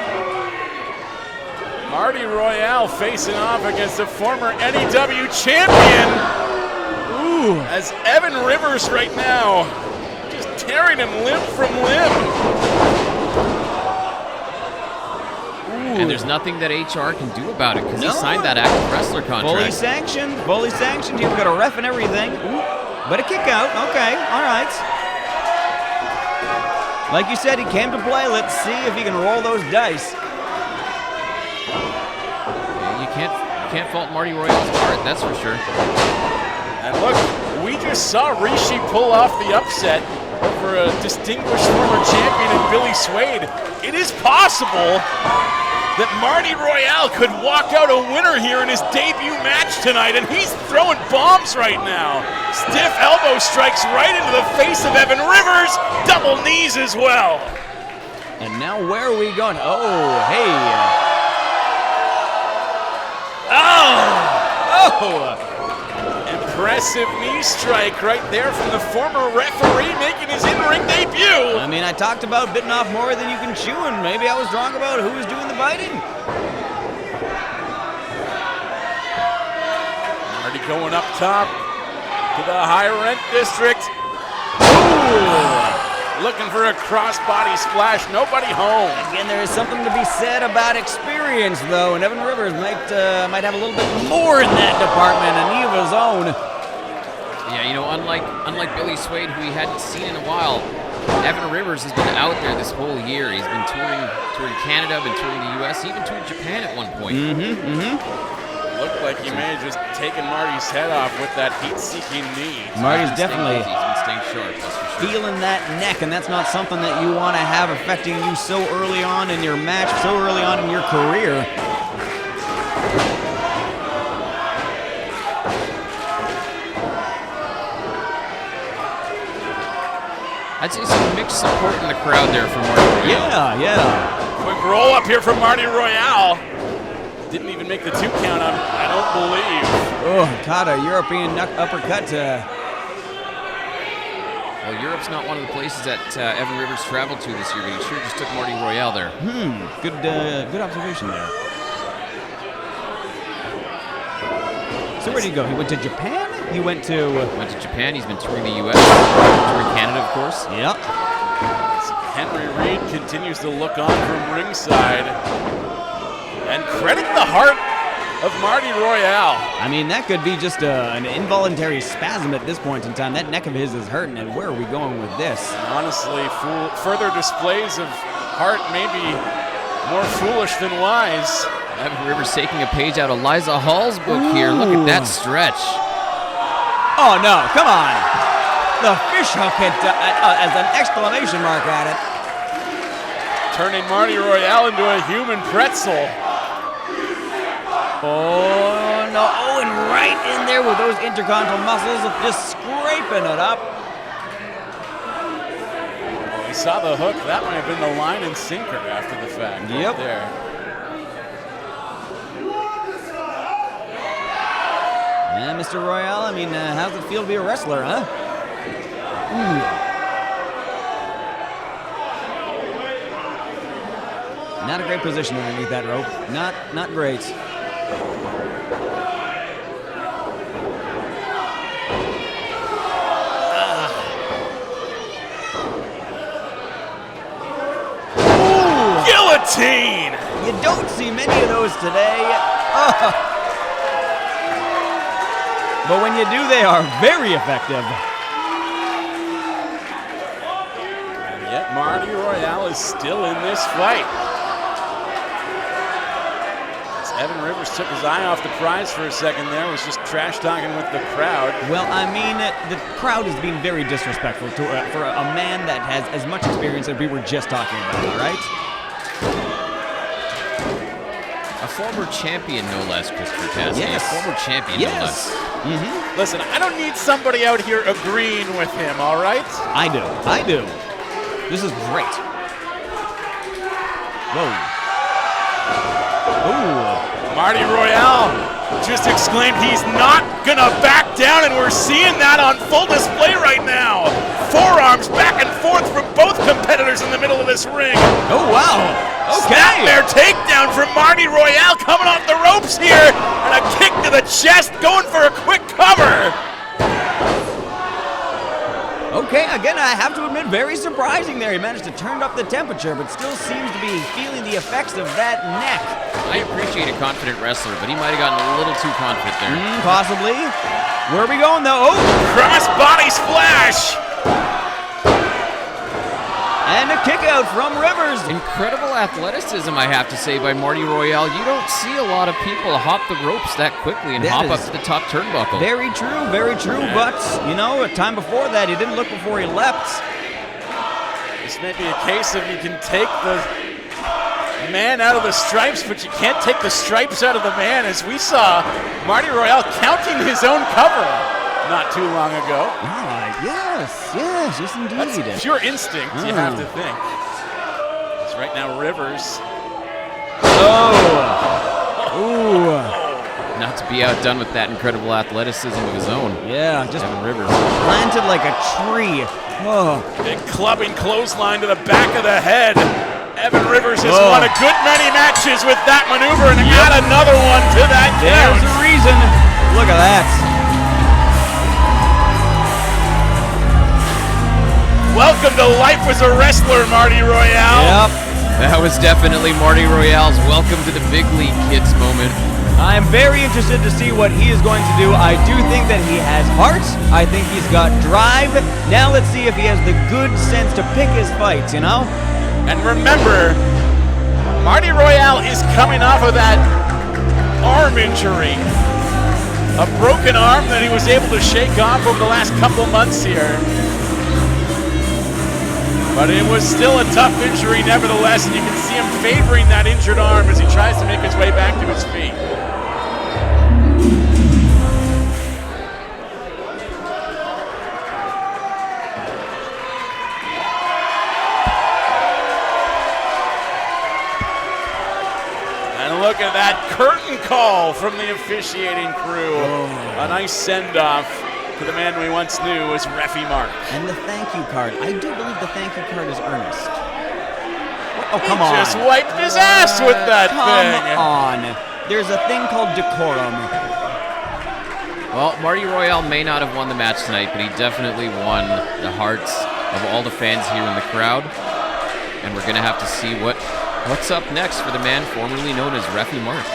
Marty Royale facing off against the former NEW champion. As Evan Rivers right now just tearing him limb from limb. And there's nothing that HR can do about it because he signed that active wrestler contract. Fully sanctioned. You've got a ref and everything. But a kick out. Okay, all right. Like you said, he came to play. Let's see if he can roll those dice. Yeah, you can't fault Marty Royale's part, that's for sure. And look, we just saw Rishi pull off the upset over a distinguished former champion in Billy Suede. It is possible that Marty Royale could walk out a winner here in his debut match tonight, and he's throwing bombs right now. Stiff elbow strikes right into the face of Evan Rivers, double knees as well. And now where are we going? Oh, hey. Oh! Impressive knee strike right there from the former referee making his in-ring debut. I mean, I talked about biting off more than you can chew, and maybe I was wrong about who was doing the biting. Marty going up top to the high rent district. Ooh. Looking for a crossbody splash, nobody home. Again, there is something to be said about experience, though, and Evan Rivers might have a little bit more in that department, a knee of his own. Yeah, you know, unlike Billy Suede, who we hadn't seen in a while, Evan Rivers has been out there this whole year. He's been touring Canada, been touring the U.S., even toured Japan at one point. Looked like he may have just taken Marty's head off with that heat-seeking knee. Marty's definitely He's been staying sharp, that's for sure. feeling that neck, and that's not something that you want to have affecting you so early on in your match, so early on in your career. I'd say some mixed support in the crowd there for Marty Royale. Yeah. Quick roll up here from Marty Royale. Didn't even make the 2 count on, I don't believe. Oh, caught a European uppercut. Well, Europe's not one of the places that Evan Rivers traveled to this year, but he sure just took Marty Royale there. Good observation there. So where did he go? He went to Japan? He went to Japan. He's been touring the U.S., touring Canada, of course. Yep. Henry Reed continues to look on from ringside. And credit the heart of Marty Royale. I mean, that could be just an involuntary spasm at this point in time. That neck of his is hurting, and where are we going with this? Honestly, further displays of heart may be more foolish than wise. Evan Rivers taking a page out of Liiza Hall's book here. Look at that stretch. Oh, no, come on. The fish hook as an exclamation mark at it. Turning Marty Royale into a human pretzel. Oh, no. Oh, and right in there with those intercontinental muscles, just scraping it up. Oh, he saw the hook. That might have been the line and sinker after the fact. Yep. Right there. Yeah, Mr. Royale, I mean, how's it feel to be a wrestler, huh? Not a great position underneath that rope. Not great. Guillotine! You don't see many of those today. But when you do, they are very effective. And yet Marty Royale is still in this fight. As Evan Rivers took his eye off the prize for a second there, was just trash talking with the crowd. Well, I mean, the crowd is being very disrespectful to for a man that has as much experience as we were just talking about, all right? A former champion, no less, Christopher Pesky. Yes. A former champion, no less. Listen, I don't need somebody out here agreeing with him, all right? I do. This is great. Whoa. Ooh. Marty Royale just exclaimed he's not gonna back down, and we're seeing that on full display right now. Forearms back and forth from both competitors in the middle of this ring. Oh, wow. Okay. Snapmare takedown from Marty Royale coming off the ropes here, and a kick to the chest, going for a quick cover. Okay, again, I have to admit, very surprising there. He managed to turn up the temperature, but still seems to be feeling the effects of that neck. I appreciate a confident wrestler, but he might have gotten a little too confident there. Possibly. Where are we going, though? Oh! Cross body splash. And a kick out from Rivers. Incredible athleticism, I have to say, by Marty Royale. You don't see a lot of people hop the ropes that quickly and hop up to the top turnbuckle. Very true, very true. But, you know, a time before that, he didn't look before he leapt. This may be a case of you can take the man out of the stripes, but you can't take the stripes out of the man, as we saw Marty Royale counting his own cover not too long ago. Yes, indeed. That's pure instinct, you have to think. It's right now Rivers. Not to be outdone with that incredible athleticism of his own. Yeah, just Evan Rivers. planted like a tree. Big clubbing clothesline to the back of the head. Evan Rivers has won a good many matches with that maneuver, and add another one to that count. There's a reason. Look at that. Welcome to life as a wrestler, Marty Royale. Yep. That was definitely Marty Royale's welcome to the big league kids moment. I'm very interested to see what he is going to do. I do think that he has heart. I think he's got drive. Now let's see if he has the good sense to pick his fights, you know? And remember, Marty Royale is coming off of that arm injury. A broken arm that he was able to shake off over the last couple months here. But it was still a tough injury nevertheless, and you can see him favoring that injured arm as he tries to make his way back to his feet. And look at that curtain call from the officiating crew. A nice send-off to the man we once knew as Refi Mark. And the thank you card. I do believe the thank you card is earnest. Oh, come on. Just wiped his ass with that thing. Come on. There's a thing called decorum. Well, Marty Royale may not have won the match tonight, but he definitely won the hearts of all the fans here in the crowd. And we're going to have to see what's up next for the man formerly known as Refi Mark.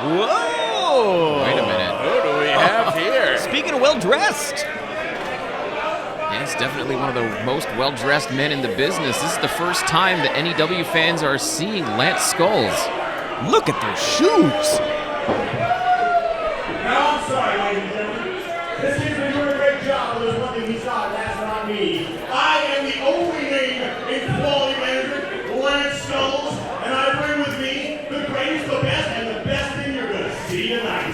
Whoa! Wait a minute. Who do we have here? Speaking of well-dressed. Yeah, it's definitely one of the most well-dressed men in the business. This is the first time that NEW fans are seeing Lance Skulls. Look at those shoes. Now, I'm sorry, ladies and gentlemen. This kid's been doing a great job, but there's one thing he's not, and that's not me. I am the only name in quality management, Lance Skulls, and I bring with me the greatest, the best, and the best thing you're going to see tonight.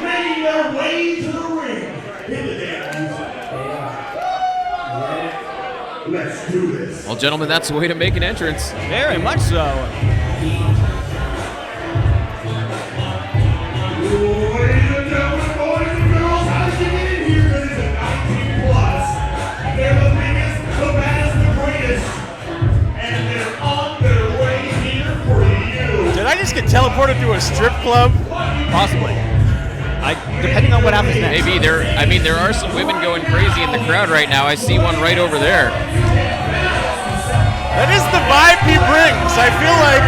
Making their way to the ring. Hit the damn music. Let's do this. Well, gentlemen, that's the way to make an entrance. Very much so. Ladies and gentlemen, boys and girls, how did you get in here? This is a 19 plus. They're the biggest, the baddest, the greatest. And they're on their way here for you. Did I just get teleported to a strip club? Possibly. Depending on what happens next. Maybe there are some women going crazy in the crowd right now. I see one right over there. That is the vibe he brings. I feel like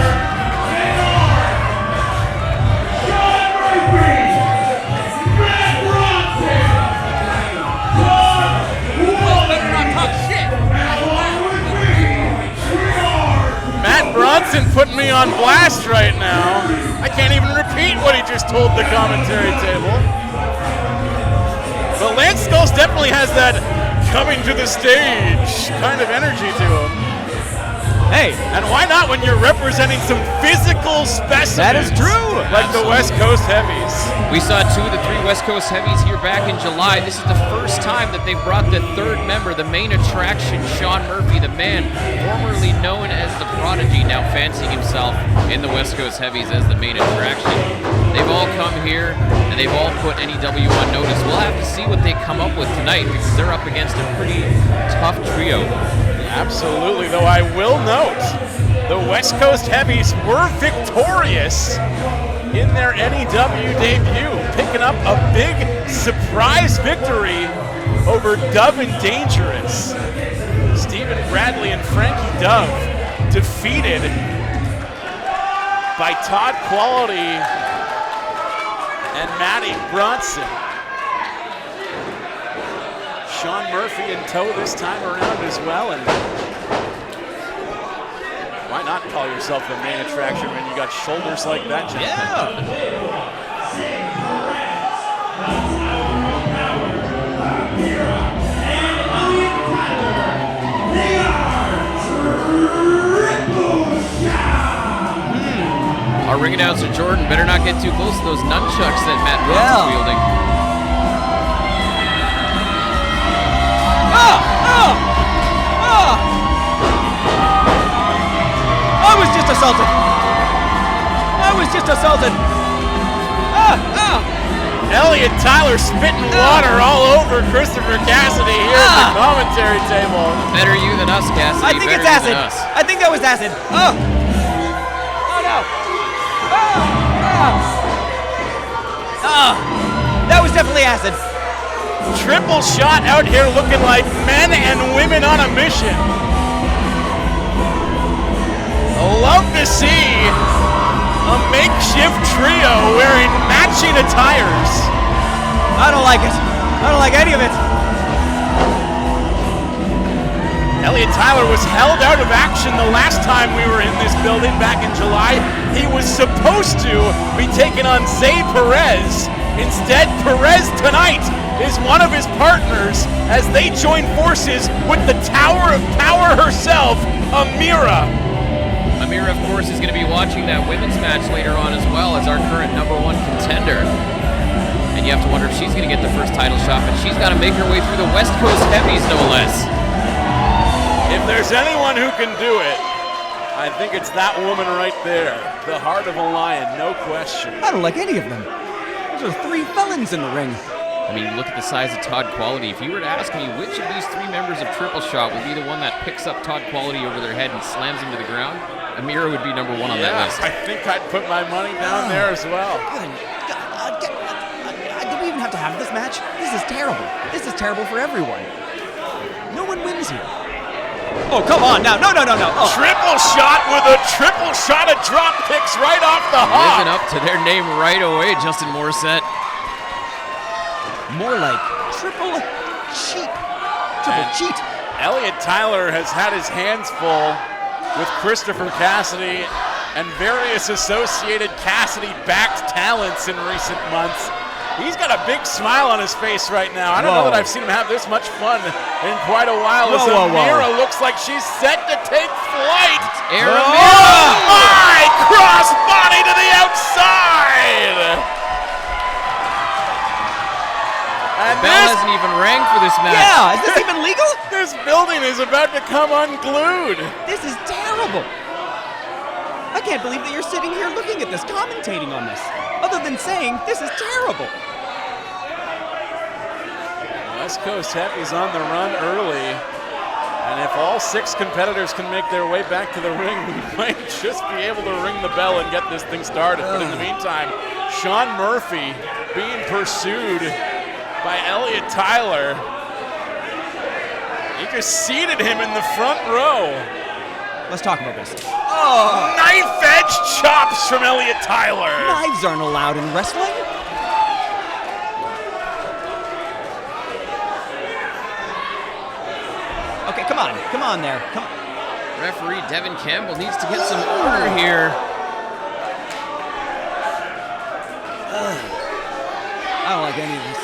Matt Bronson putting me on blast right now. I can't even repeat what he just told the commentary table. But Lance Skulls definitely has that coming to the stage kind of energy to him. Hey, And why not when you're representing some physical specimens? that is true. Like the West Coast Heavies. We saw 2 of the 3 West Coast Heavies here back in July. This is the first time that they've brought the third member, the main attraction, Sean Murphy, the man formerly known as the Prodigy, now fancying himself in the West Coast Heavies as the main attraction. They've all come here, and they've all put NEW on notice. We'll have to see what they come up with tonight, because they're up against a pretty tough trio. Absolutely, though I will note, the West Coast Heavies were victorious in their NEW debut, picking up a big surprise victory over Dove and Dangerous. Stephen Bradley and Frankie Dove defeated by Todd Quality and Matty Bronson. Sean Murphy in tow this time around as well, and why not call yourself the main attraction when you got shoulders like that, gentlemen? Our ring announcer Jordan better not get too close to those nunchucks that Matt Bronson's wielding. I was just assaulted. Elliot Tyler spitting water all over Christopher Cassidy here at the commentary table. Better you than us, Cassidy. I think Better it's you acid. than us. I think that was acid. Oh no. That was definitely acid. Triple shot out here looking like men and women on a mission. Love to see a makeshift trio wearing matching attires. I don't like it. I don't like any of it. Elliot Tyler was held out of action the last time we were in this building back in July. He was supposed to be taking on Zay Perez. Instead, Perez tonight is one of his partners as they join forces with the Tower of Power herself, Amira. Amira, of course, is going to be watching that women's match later on as well as our current #1 contender. And you have to wonder if she's going to get the first title shot, but she's got to make her way through the West Coast Heavies, no less. If there's anyone who can do it, I think it's that woman right there. The heart of a lion, no question. I don't like any of them. Those are 3 felons in the ring. I mean, look at the size of Todd Quality. If you were to ask me which of these 3 members of Triple Shot would be the one that picks up Todd Quality over their head and slams him to the ground, Amira would be #1 on that list. I think I'd put my money down there as well. Do we even have to have this match? This is terrible. This is terrible for everyone. No one wins here. Oh, come on now. No. Oh. Triple shot with a triple shot of drop kicks right off the hop. Living up to their name right away, Justin Morissette. More like triple cheat. Triple cheat. Elliot Tyler has had his hands full with Christopher Cassidy and various associated Cassidy-backed talents in recent months. He's got a big smile on his face right now. I don't know that I've seen him have this much fun in quite a while. As Amira looks like she's set to take flight. Amira! Oh my! Cross body to the outside! And Bell hasn't even rang for this match. Yeah, is this even legal? This building is about to come unglued. This is terrible. I can't believe that you're sitting here looking at this, commentating on this. Other than saying, this is terrible. West Coast Heavies on the run early. And if all 6 competitors can make their way back to the ring, we might just be able to ring the bell and get this thing started. But in the meantime, Sean Murphy being pursued by Elliot Tyler. He just seated him in the front row. Let's talk about this. Knife edge chops from Elliot Tyler. Knives aren't allowed in wrestling. Okay, come on there. Come on. Referee Devin Campbell needs to get some order here. I don't like any of this.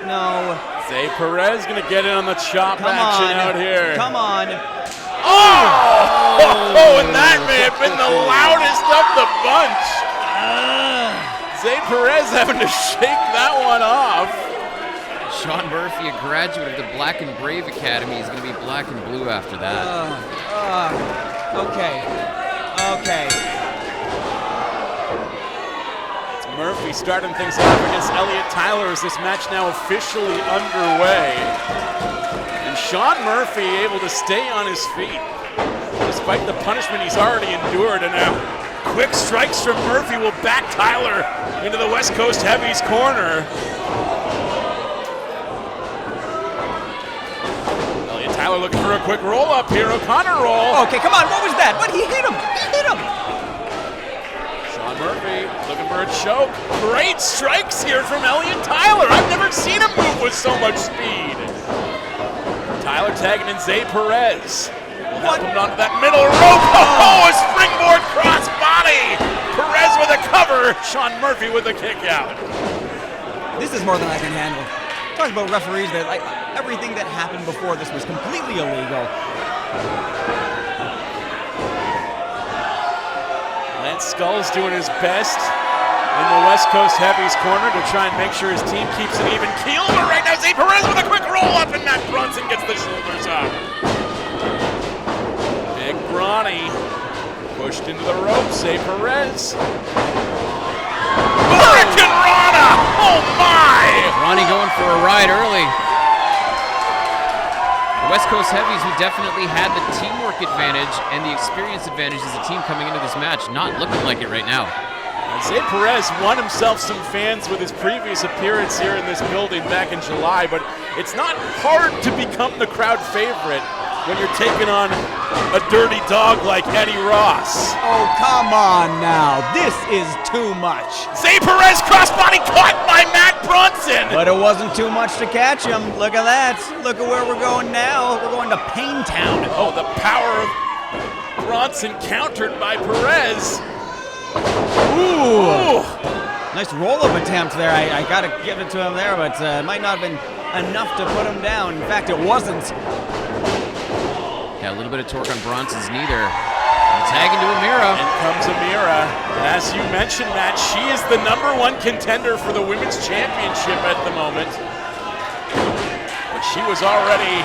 No. Zay Perez gonna get in on the chop action out here. Come on. Oh, and that may have been the loudest of the bunch. Zay Perez having to shake that one off. Sean Murphy, a graduate of the Black and Brave Academy, is going to be black and blue after that. Okay. It's Murphy starting things off against Elliot Tyler as this match now officially underway. And Sean Murphy able to stay on his feet despite the punishment he's already endured. And now quick strikes from Murphy will back Tyler into the West Coast Heavies corner. Tyler looking for a quick roll up here. O'Connor roll. Okay, come on. What was that? What? He hit him. He hit him. Sean Murphy looking for a choke. Great strikes here from Elliott Tyler. I've never seen him move with so much speed. Tyler tagging in Zay Perez. Help him onto that middle rope. Oh, a springboard cross body. Perez with a cover. Sean Murphy with a kick out. This is more than I can handle. Talk about referees that everything that happened before this was completely illegal. Lance Skull's doing his best in the West Coast Heavies corner to try and make sure his team keeps an even keel. But right now, Zay Perez with a quick roll up, and Matt Brunson gets the shoulders up. Big Baroni pushed into the rope. Zay Perez. Hurricane Rana! Oh my! Ronnie going for a ride early. The West Coast Heavies, who definitely had the teamwork advantage and the experience advantage as a team coming into this match, not looking like it right now. Zay Perez won himself some fans with his previous appearance here in this building back in July, but it's not hard to become the crowd favorite when you're taking on a dirty dog like Eddie Ross. Oh, come on now. This is too much. Zay Perez crossbody caught by Matt Brunson. But it wasn't too much to catch him. Look at that. Look at where we're going now. We're going to Pain Town. Oh, the power of Brunson countered by Perez. Ooh. Nice roll-up attempt there. I got to give it to him there, but it might not have been enough to put him down. In fact, it wasn't. Yeah, a little bit of torque on Bronson's knee there. Tag into Amira. In comes Amira. And as you mentioned, Matt, she is the #1 contender for the Women's Championship at the moment. But she was already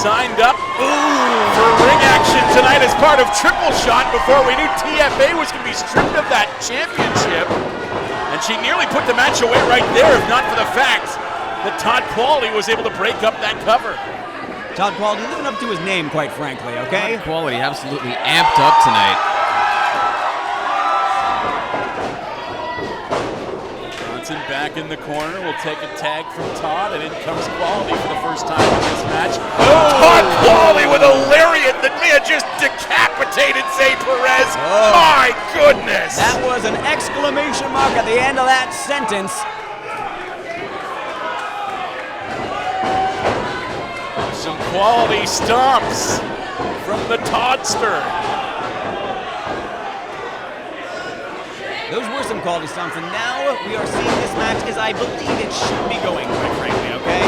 signed up for ring action tonight as part of Triple Shot before we knew TFA was going to be stripped of that championship. And she nearly put the match away right there, if not for the fact that Todd Qualley was able to break up that cover. Todd Quality living up to his name, quite frankly, okay? Quality absolutely amped up tonight. Brunson back in the corner will take a tag from Todd, and in comes Quality for the first time in this match. Oh. Todd Quality with a lariat that may have just decapitated Zay Perez. Oh. My goodness! That was an exclamation mark at the end of that sentence. Some quality stomps from the Toddster. Those were some quality stomps, and now we are seeing this match as I believe it should be going, quite frankly, okay?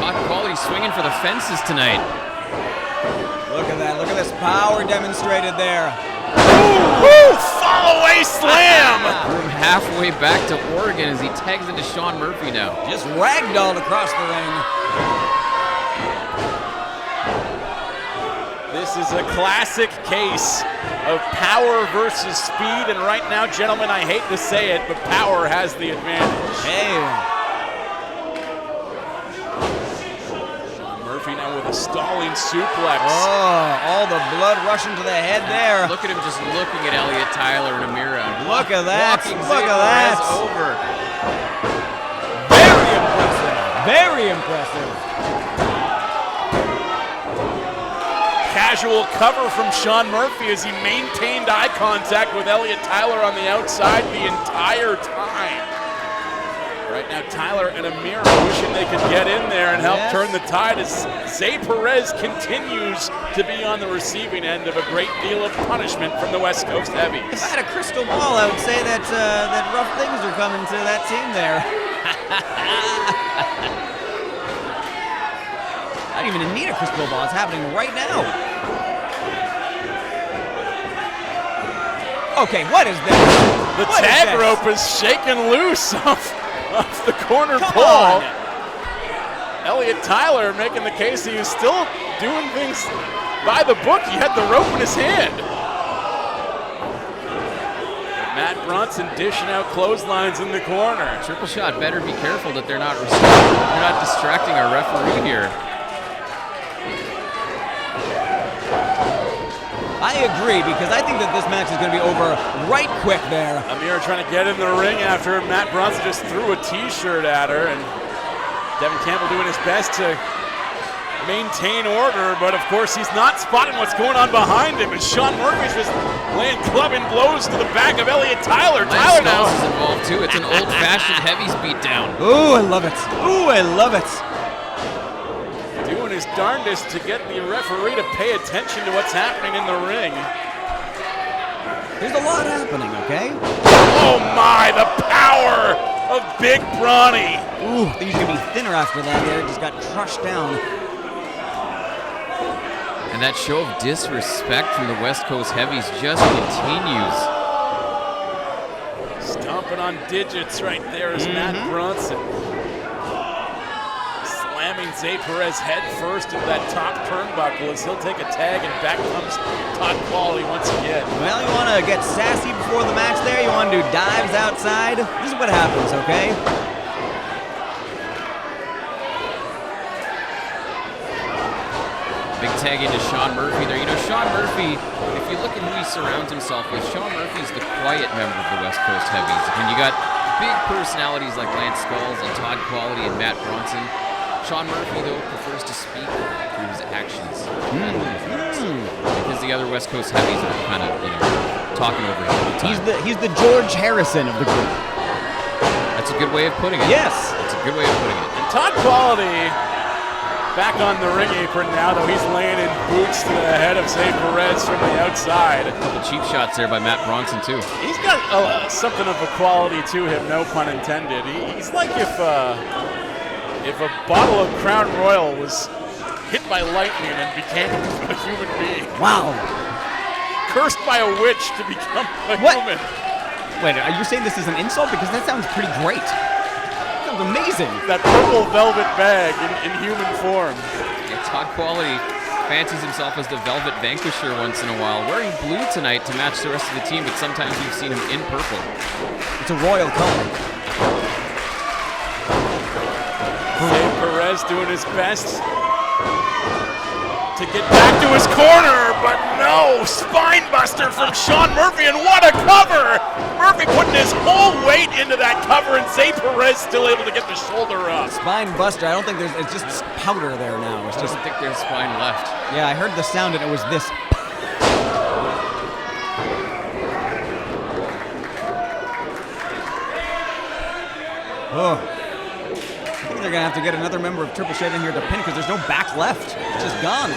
Todd Quality swinging for the fences tonight. Look at that. Look at this power demonstrated there. Ooh, woo, fall away slam! From halfway back to Oregon as he tags into Sean Murphy now. Just ragdolled across the ring. This is a classic case of power versus speed, and right now, gentlemen, I hate to say it, but power has the advantage. Hey. Sean Murphy now with a stalling suplex. Oh, all the blood rushing to the head there. Look at him just looking at Elliott Tyler and Amira. Look at that. Walking Look at that. over. Very impressive. Very impressive. Casual cover from Sean Murphy as he maintained eye contact with Elliott Tyler on the outside the entire time. Right now, Tyler and Amira wishing they could get in there and help turn the tide as Zay Perez continues to be on the receiving end of a great deal of punishment from the West Coast Heavies. If I had a crystal ball, I would say that that rough things are coming to that team there. I don't even need a crystal ball. It's happening right now. Okay, what is this? The tag rope is shaken loose off the corner Come pole. on. Elliott Tyler making the case he was still doing things by the book. He had the rope in his hand. Matt Brunson dishing out clotheslines in the corner. Triple Shot better be careful that they're not distracting our referee here. I agree, because I think that this match is going to be over right quick there. Amira trying to get in the ring after Matt Bronson just threw a T-shirt at her, and Devin Campbell doing his best to maintain order, but of course he's not spotting what's going on behind him, and Sean Murphy's just laying clubbing blows to the back of Elliot Tyler. Tyler now is involved too. It's an old-fashioned Heavies beatdown. Ooh, I love it. Ooh, I love it. Doing his darndest to get the referee to pay attention to what's happening in the ring. There's a lot happening, okay? Oh my, the power of Big Bronny. Ooh, I think he's going to be thinner after that there. Just got crushed down. And that show of disrespect from the West Coast Heavies just continues. Stomping on digits right there is Matt Bronson. Slamming Zay Perez head first into that top turnbuckle as he'll take a tag, and back comes Todd Quality once again. Well, you want to get sassy before the match there? You want to do dives outside? This is what happens, okay? Big tag into Sean Murphy there. You know, Sean Murphy, if you look at who he surrounds himself with, Sean Murphy's the quiet member of the West Coast Heavies. And you got big personalities like Lance Skulls and Todd Quality and Matt Bronson. Sean Murphy, though, prefers to speak through his actions. Because the other West Coast Heavies are kind of, you know, talking over him all the time. He's the George Harrison of the group. That's a good way of putting it. Yes. That's a good way of putting it. And Todd Quality back on the ring apron now, though he's laying in boots to the head of Zay Perez from the outside. A couple cheap shots there by Matt Bronson, too. He's got something of a quality to him, no pun intended. He's like if a bottle of Crown Royal was hit by lightning and became a human being. Wow. Cursed by a witch to become a human. Wait, are you saying this is an insult? Because that sounds pretty great. That sounds amazing. That purple velvet bag in human form. Yeah, Todd Quality fancies himself as the Velvet Vanquisher once in a while. Wearing blue tonight to match the rest of the team, but sometimes you've seen him in purple. It's a royal color. Zay Perez doing his best to get back to his corner, but no, spine buster from Sean Murphy, and what a cover! Murphy putting his whole weight into that cover, and Zay Perez still able to get the shoulder up. Spine buster, I don't think it's just powder there now. It's I just, don't think there's spine left. yeah, I heard the sound and it was this. Oh. I think they're going to have to get another member of Triple Shed in here to pin because there's no back left. It's just gone.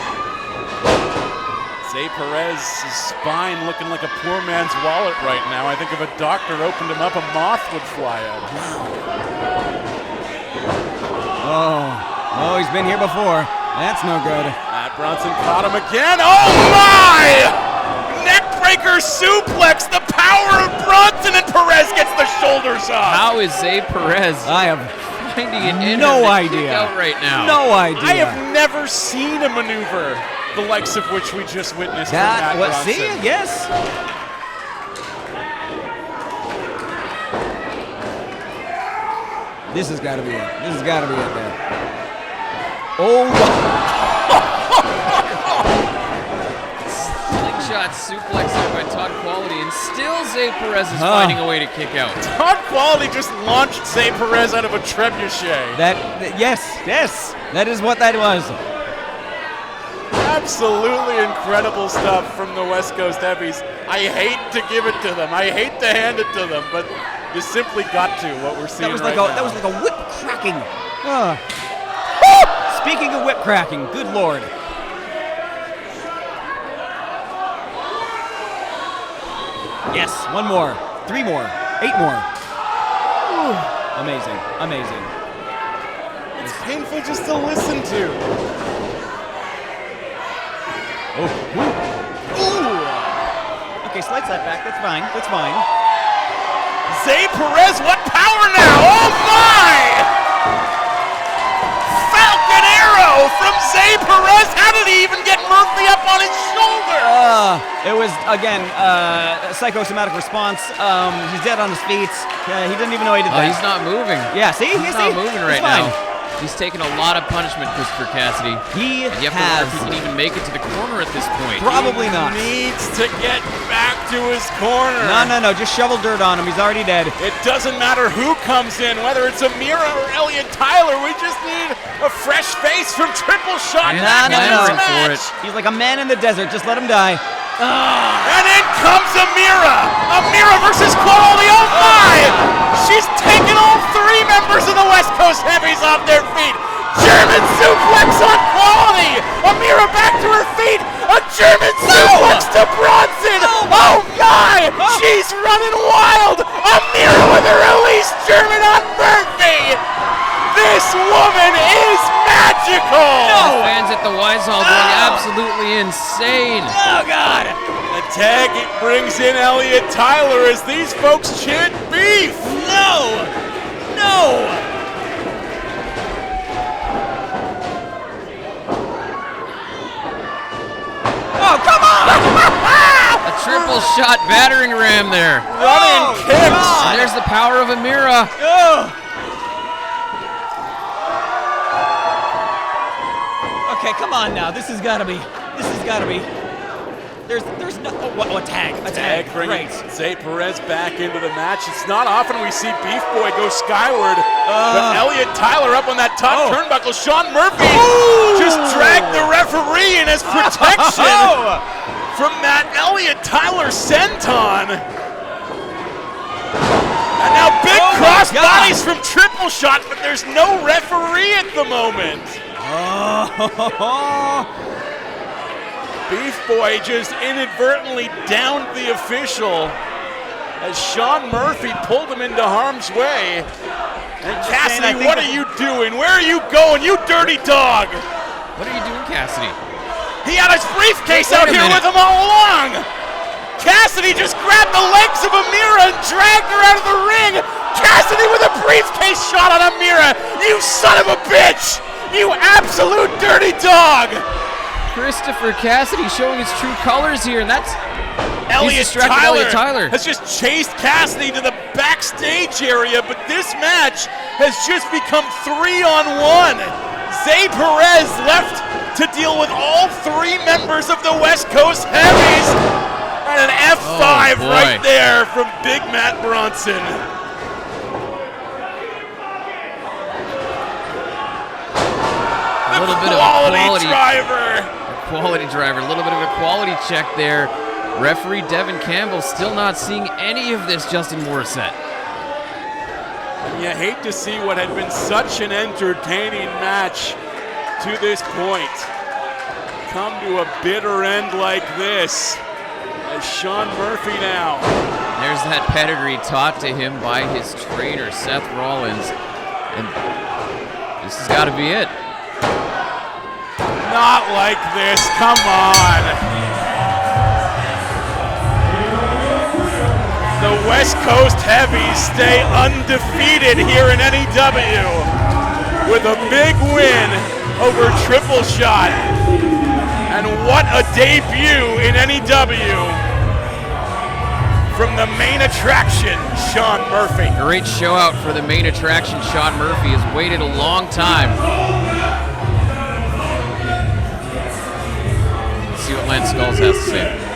Zay Perez's spine looking like a poor man's wallet right now. I think if a doctor opened him up, a moth would fly out. Oh, he's been here before. That's no good. Matt Bronson caught him again. Oh my! Neckbreaker suplex. The power of Bronson, and Perez gets the shoulders up. How is Zay Perez I have finding it in no him to idea. kick out right now? No idea. I have never seen a maneuver the likes of which we just witnessed from Matt Bronson. See? Yes. This has got to be it. This has got to be it there. Oh. Slingshot suplex there by Todd Quality, and still Zay Perez is finding a way to kick out. Todd Quality just launched Zay Perez out of a trebuchet. Yes. That is what that was. Absolutely incredible stuff from the West Coast Heavies. I hate to give it to them. I hate to hand it to them, but you simply got to what we're seeing That was right like now. that was like a whip cracking. Speaking of whip cracking, good lord. Yes, one more, 3 more, 8 more. Ooh. Amazing. It's painful just to listen to. Okay, slight setback. That's fine. Zay Perez, what power now? Oh my! Falcon arrow from Zay Perez. How did he even get Murphy up on his shoulder? It was again psychosomatic response. He's dead on his feet. He didn't even know he did that. He's not moving. Yeah, see? He's not moving right now. He's taken a lot of punishment, Christopher Cassidy. He You have to wonder if he can even make it to the corner at this point. Probably not. Needs to get back to his corner. No. Just shovel dirt on him. He's already dead. It doesn't matter who comes in, whether it's Amira or Elliot Tyler. We just need a fresh face from Triple Shot. For it. He's like a man in the desert. Just let him die. And in comes Amira. Amira versus Quality. Oh my! She's taken all 3 members of the West Coast Heavies off their feet. German suplex on Quality. Amira back to her feet. A German suplex to Bronson. Oh my! She's running wild. Amira with a release German on Murphy. This woman is magical. The fans at the Wise Hall going absolutely insane. Oh, God. The tag brings in Elliot Tyler as these folks chant beef. No. Oh, come on. A triple shot battering ram there. Running kicks. And there's the power of Amira. Okay, come on now. This has got to be. There's no. Oh, a tag. A tag. Bringing Great. Zay Perez back into the match. It's not often we see Beef Boy go skyward, but Elliot Tyler up on that top turnbuckle. Sean Murphy just dragged the referee in as protection from that Elliot Tyler senton. And now big cross bodies from Triple Shot, but there's no referee at the moment. Beef Boy just inadvertently downed the official as Sean Murphy pulled him into harm's way. And Cassidy, what are you doing? Where are you going, you dirty dog? What are you doing, Cassidy? He had his briefcase Wait out a here minute. with him all along. Cassidy just grabbed the legs of Amira and dragged her out of the ring. Cassidy with a briefcase shot on Amira. You son of a bitch! You absolute dirty dog! Christopher Cassidy showing his true colors here, and that's Elliot Elliot Tyler has just chased Cassidy to the backstage area, but this match has just become 3-on-1. Zay Perez left to deal with all 3 members of the West Coast Heavies, and an F5 right there from Big Matt Bronson. a little bit of a Quality driver. Quality driver, a little bit of a quality check there. Referee Devin Campbell still not seeing any of this Justin Morissette. And you hate to see what had been such an entertaining match to this point come to a bitter end like this. As Sean Murphy now. There's that pedigree taught to him by his trainer, Seth Rollins. And this has got to be it. Not like this, come on. The West Coast Heavies stay undefeated here in NEW with a big win over Triple Shot. And what a debut in NEW from the main attraction, Sean Murphy. Great show out for the main attraction. Sean Murphy has waited a long time. Let's see what Lance Skulls has to say.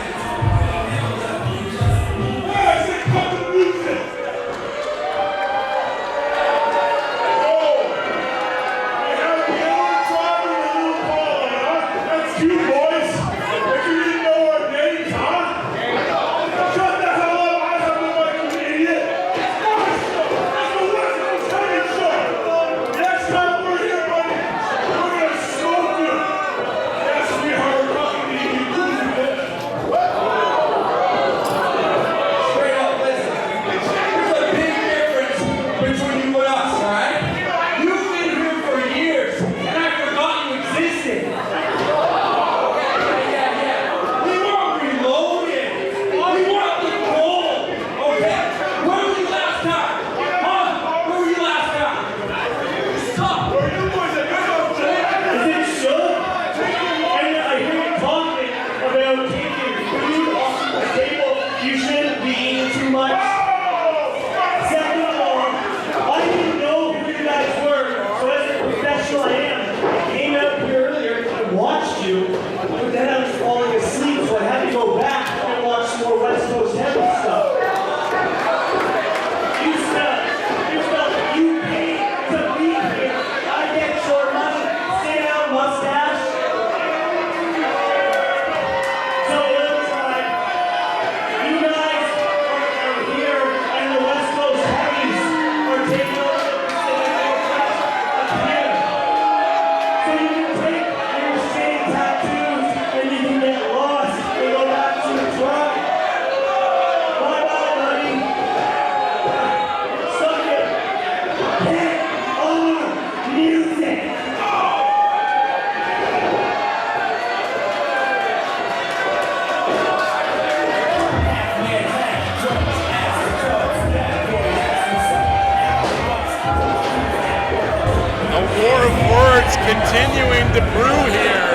war of words continuing to brew here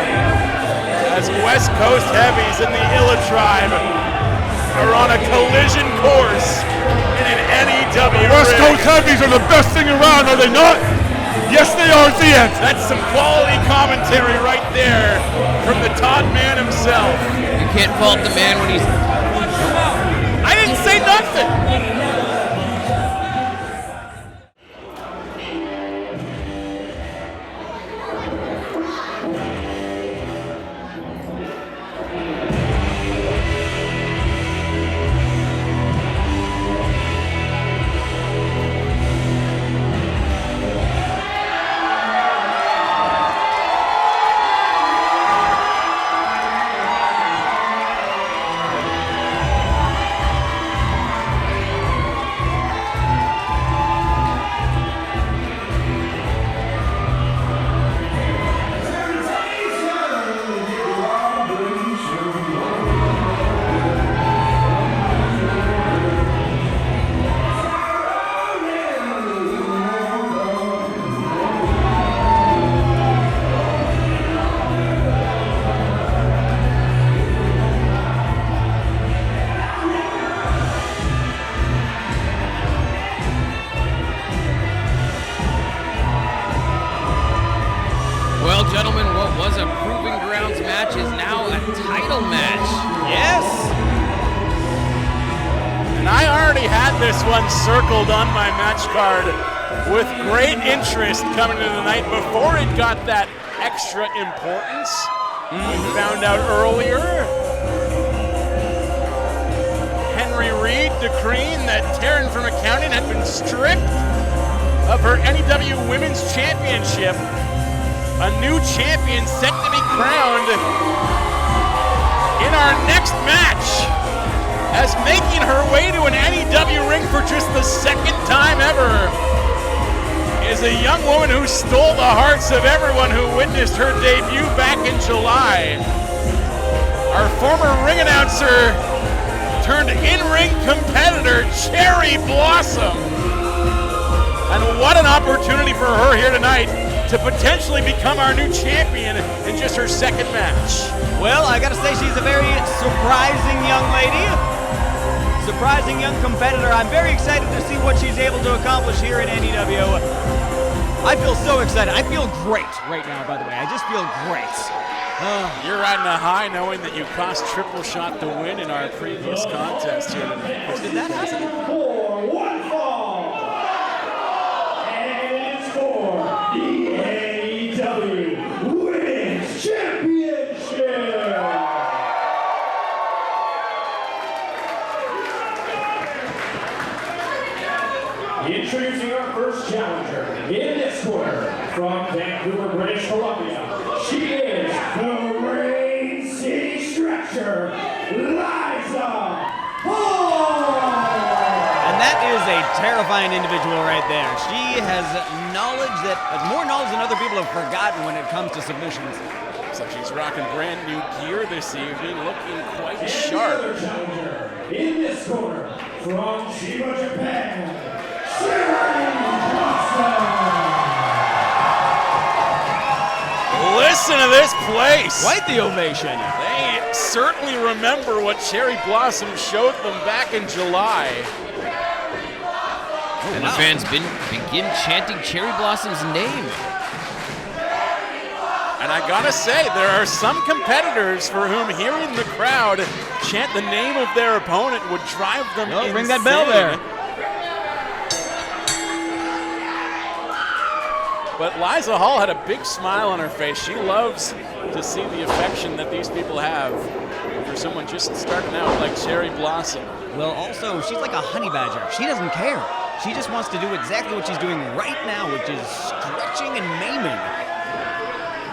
as West Coast Heavies and the Illa Tribe are on a collision course in an NEW West rig. Coast Heavies are the best thing around, are they not? Yes, they are at the end. That's some quality commentary right there from the Todd man himself. You can't fault the man when he's... I didn't say nothing. Well, gentlemen, what was a Proving Grounds match is now a title match. Yes. And I already had this one circled on my match card with great interest coming into the night before it got that extra importance. We found out earlier, Henry Reed decreeing that Taryn from accounting had been stripped of her NEW Women's Championship. A new champion set to be crowned in our next match, as making her way to an NEW ring for just the second time ever is a young woman who stole the hearts of everyone who witnessed her debut back in July. Our former ring announcer turned in-ring competitor, Cherry Blossom. And what an opportunity for her here tonight to potentially become our new champion in just her second match. Well, I gotta say she's a very surprising young lady. Surprising young competitor. I'm very excited to see what she's able to accomplish here in NEW. I feel so excited. I feel great right now, by the way. I just feel great. You're riding a high knowing that you cost triple shot to win in our previous contest here tonight. Did that happen? For one fall. And it's for the AEW Women's Championship. Introducing our first challenger in this corner from Vancouver, British Columbia. She is the Rain City Stretcher, Liiza. And that is a terrifying individual right there. She has knowledge that, more knowledge than other people have forgotten when it comes to submissions. Looks like she's rocking brand new gear this evening, looking quite And the sharp. other challenger in this corner from Chiba, Japan, Cherry Blossom. Listen to this place. Quite the ovation. They certainly remember what Cherry Blossom showed them back in July. And the fans begin chanting Cherry Blossom's name. And I gotta say, there are some competitors for whom hearing the crowd chant the name of their opponent would drive them insane. Ring that bell there. But Liiza Hall had a big smile on her face. She loves to see the affection that these people have for someone just starting out like Cherry Blossom. Well, also, she's like a honey badger. She doesn't care. She just wants to do exactly what she's doing right now, which is stretching and maiming.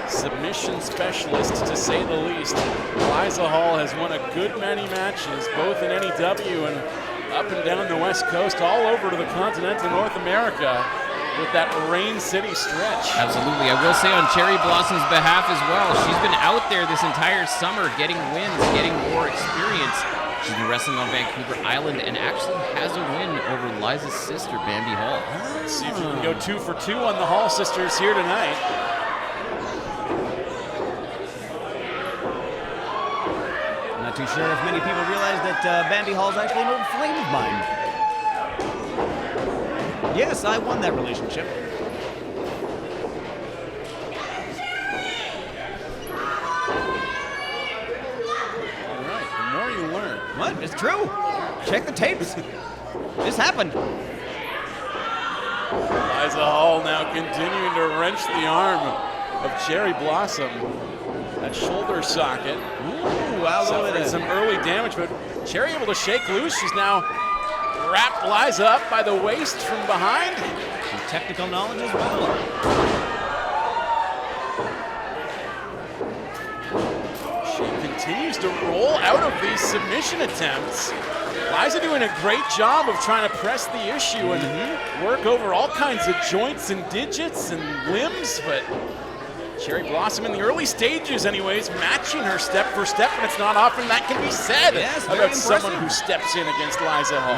Submission specialist, to say the least. Liiza Hall has won a good many matches, both in NEW and up and down the West Coast, all over to the continental North America with that Rain City stretch. Absolutely. I will say on Cherry Blossom's behalf as well, she's been out there this entire summer getting wins, getting more experience. She's been wrestling on Vancouver Island and actually has a win over Liiza's sister, Bambi Hall. Let's see if we can go 2 for 2 on the Hall sisters here tonight. Not too sure if many people realize that Bambi Hall's actually an old flame of mine. Yes, I won that relationship. All right, the more you learn. What? It's true. Check the tapes. This happened. Liiza Hall now continuing to wrench the arm of Cherry Blossom. That shoulder socket. Ooh, wow, Suffering some early damage, but Cherry able to shake loose. She's now wrapped Liiza up by the waist from behind. Some technical knowledge as well. She continues to roll out of these submission attempts. Liiza doing a great job of trying to press the issue and work over all kinds of joints and digits and limbs, but Cherry Blossom in the early stages anyways, matching her step for step, and it's not often that can be said about someone who steps in against Liiza Hall.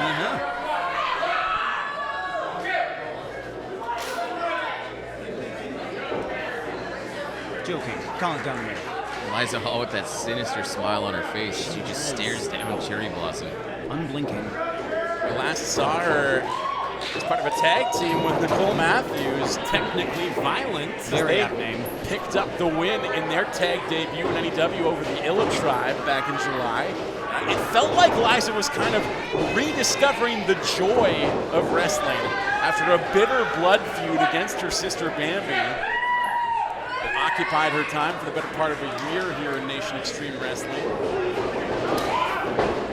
Joking. Calm it down a minute. Liiza Hall with that sinister smile on her face. She just stares down Cherry Blossom. Unblinking. We last saw her as part of a tag team with Nicole Matthews, Technically Violent. Very apt name. Picked up the win in their tag debut in NEW over the Illa Tribe back in July. It felt like Liiza was kind of rediscovering the joy of wrestling after a bitter blood feud against her sister Bambi. It occupied her time for the better part of a year here in Nation Extreme Wrestling.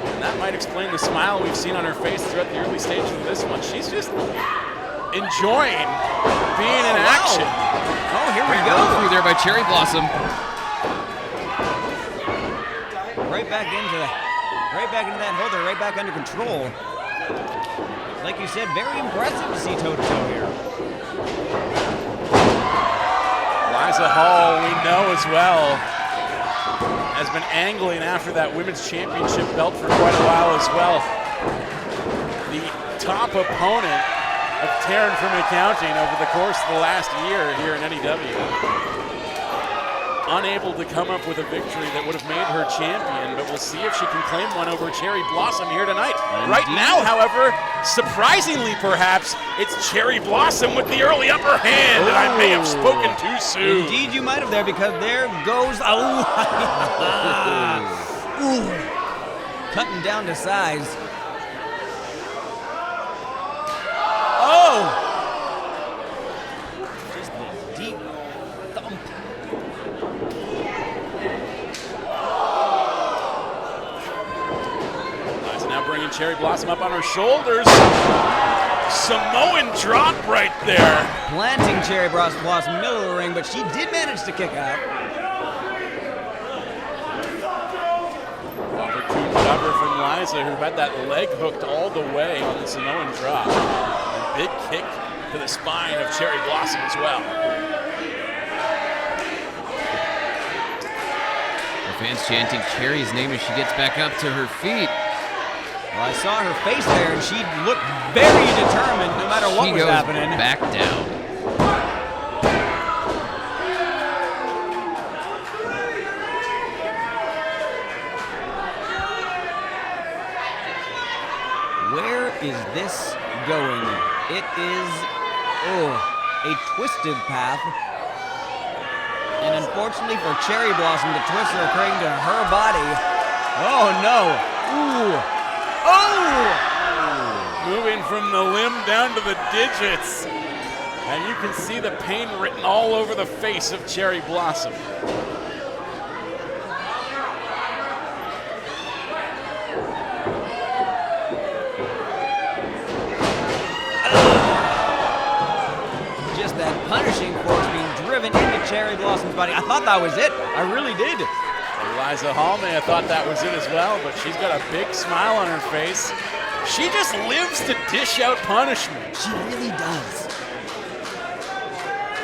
And that might explain the smile we've seen on her face throughout the early stages of this one. She's just enjoying being in action. Oh, here we Great go. roll through there by Cherry Blossom. Right back into that holder, right back under control. Like you said, very impressive to see toe-to-toe here. Liiza Hall, we know as well, has been angling after that women's championship belt for quite a while as well. The top opponent of Taryn from Accounting over the course of the last year here in NEW. Unable to come up with a victory that would have made her champion, but we'll see if she can claim one over Cherry Blossom here tonight. Indeed. Right now, however, surprisingly perhaps, it's Cherry Blossom with the early upper hand, and I may have spoken too soon. Indeed, you might have there, because there goes. Oh, ooh. Cutting down to size. Oh! Just a deep thump. Liiza now bringing Cherry Blossom up on her shoulders. Samoan drop right there. Planting Cherry Blossom middle of the ring, but she did manage to kick out. Opportune cover from Liiza, who had that leg hooked all the way on the Samoan drop. A big kick to the spine of Cherry Blossom as well. The fans chanting Cherry's name as she gets back up to her feet. Well, I saw her face there, and she looked very determined no matter what was happening. Back down. Where is this going? It is, a twisted path. And unfortunately for Cherry Blossom, the twists are occurring to her body. Oh, no. Ooh. Oh! Moving from the limb down to the digits. And you can see the pain written all over the face of Cherry Blossom. Just that punishing force being driven into Cherry Blossom's body. I thought that was it. I really did. Liiza Hall may have thought that was it as well, but she's got a big smile on her face. She just lives to dish out punishment. She really does.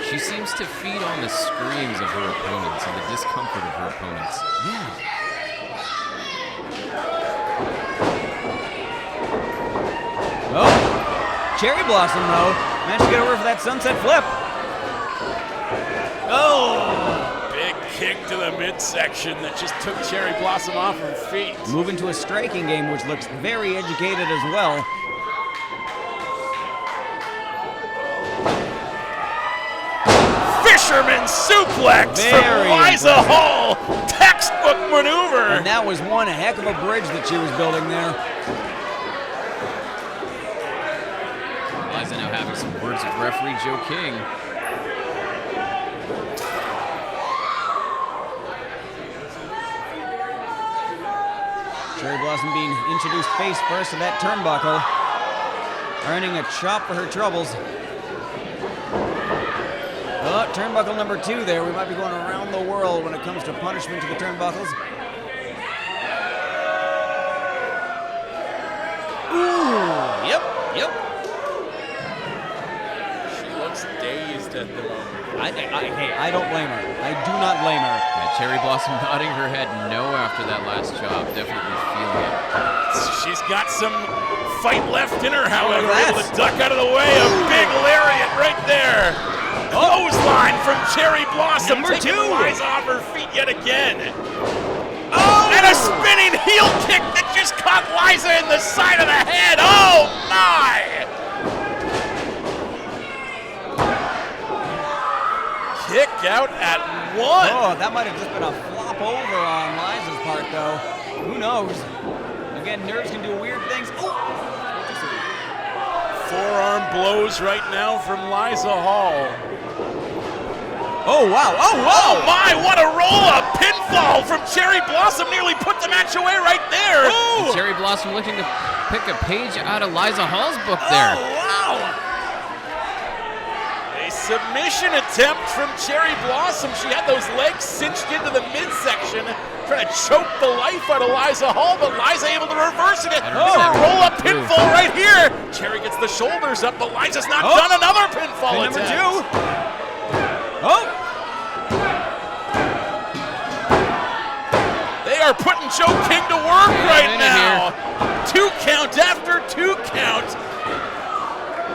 She seems to feed on the screams of her opponents and the discomfort of her opponents. Yeah. Cherry Blossom, though, managed to get over for that sunset flip. Oh! Big kick to the midsection that just took Cherry Blossom off her feet. Moving to a striking game, which looks very educated as well. Fisherman suplex from Liiza Hall. Textbook maneuver. And that was one heck of a bridge that she was building there. Liiza now having some words with referee Joe King. Cherry Blossom being introduced face first to that turnbuckle, earning a chop for her troubles. Oh, turnbuckle number 2 there. We might be going around the world when it comes to punishment to the turnbuckles. Ooh, yep. She looks dazed at the moment. I don't blame her. I do not blame her. Yeah, Cherry Blossom nodding her head no after that last chop. Definitely feeling it. She's got some fight left in her, however, Look at able that. to duck out of the way. A big lariat right there. Clothesline from Cherry Blossom. Number taking 2. Liiza off her feet yet again. Oh! And a spinning heel kick that just caught Liiza in the side of the head. Oh my! Kick out at 1. Oh, that might have just been a flop over on Liza's part, though. Who knows? Again, nerves can do weird things. Oh! Forearm blows right now from Liiza Hall. Oh, wow. Oh, Oh wow. my, what a roll-up! Pinfall from Cherry Blossom nearly put the match away right there. Oh, Cherry Blossom looking to pick a page out of Liiza Hall's book there. wow. A submission attempt from Cherry Blossom. She had those legs cinched into the midsection, trying to choke the life out of Liiza Hall, but Liiza able to reverse it. Oh. A roll-up pinfall right here. Cherry gets the shoulders up, but Liza's not done. Another pinfall Number attempt. 2. Oh! They are putting Joe King to work right in now. 2 count after 2 count.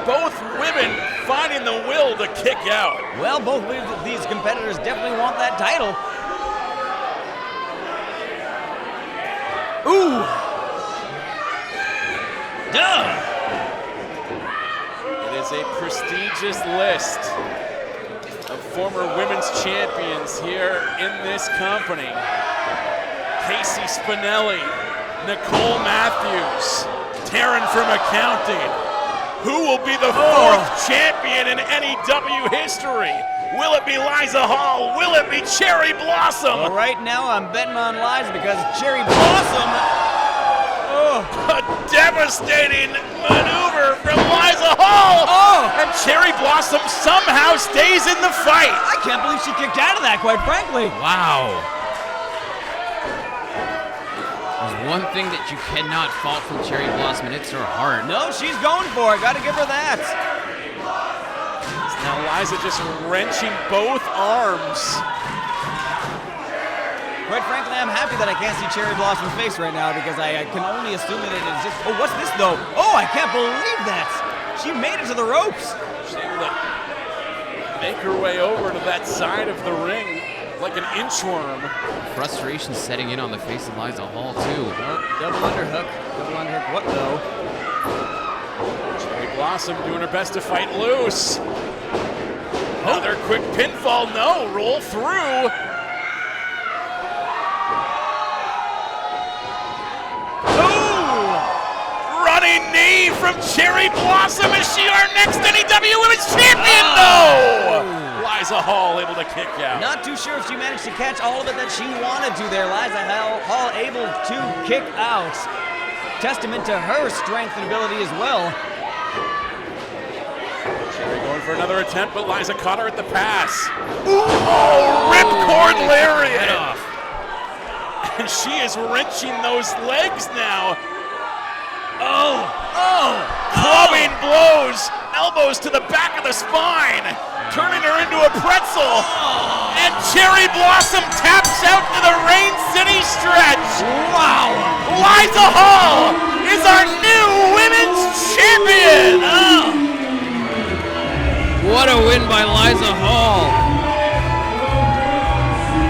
Both women finding the will to kick out. Well, both of these competitors definitely want that title. Ooh! Duh! It is a prestigious list of former women's champions here in this company. Casey Spinelli, Nicole Matthews, Taryn from accounting. Who will be the 4th champion in NEW history? Will it be Liiza Hall? Will it be Cherry Blossom? Well, right now I'm betting on Liza because Cherry Blossom. A devastating maneuver from Liiza Hall. And Cherry Blossom somehow stays in the fight. I can't believe she kicked out of that, quite frankly. Wow. There's one thing that you cannot fault from Cherry Blossom, and it's her heart. No, she's going for it. Gotta give her that. Now Liiza just wrenching both arms. Quite frankly, I'm happy that I can't see Cherry Blossom's face right now because I can only assume that it is just. Oh, what's this though? Oh, I can't believe that. She made it to the ropes. She's able to make her way over to that side of the ring like an inchworm. Frustration setting in on the face of Liiza Hall, too. Oh, double underhook. Double underhook. What though? Cherry Blossom doing her best to fight loose. Another quick pinfall. No, roll through. Running knee from Cherry Blossom. Is she our next NEW Women's Champion? No! Liiza Hall able to kick out. Not too sure if she managed to catch all of it that she wanted to there. Liiza Hall able to kick out. Testament to her strength and ability as well. Cherry going for another attempt, but Liiza caught her at the pass. Oh, ripcord lariat! And she is wrenching those legs now. Clubbing blows, elbows to the back of the spine, turning her into a pretzel. And Cherry Blossom taps out to the Rain City stretch. Wow! Liiza Hall is our new women's champion. What a win by Liiza Hall.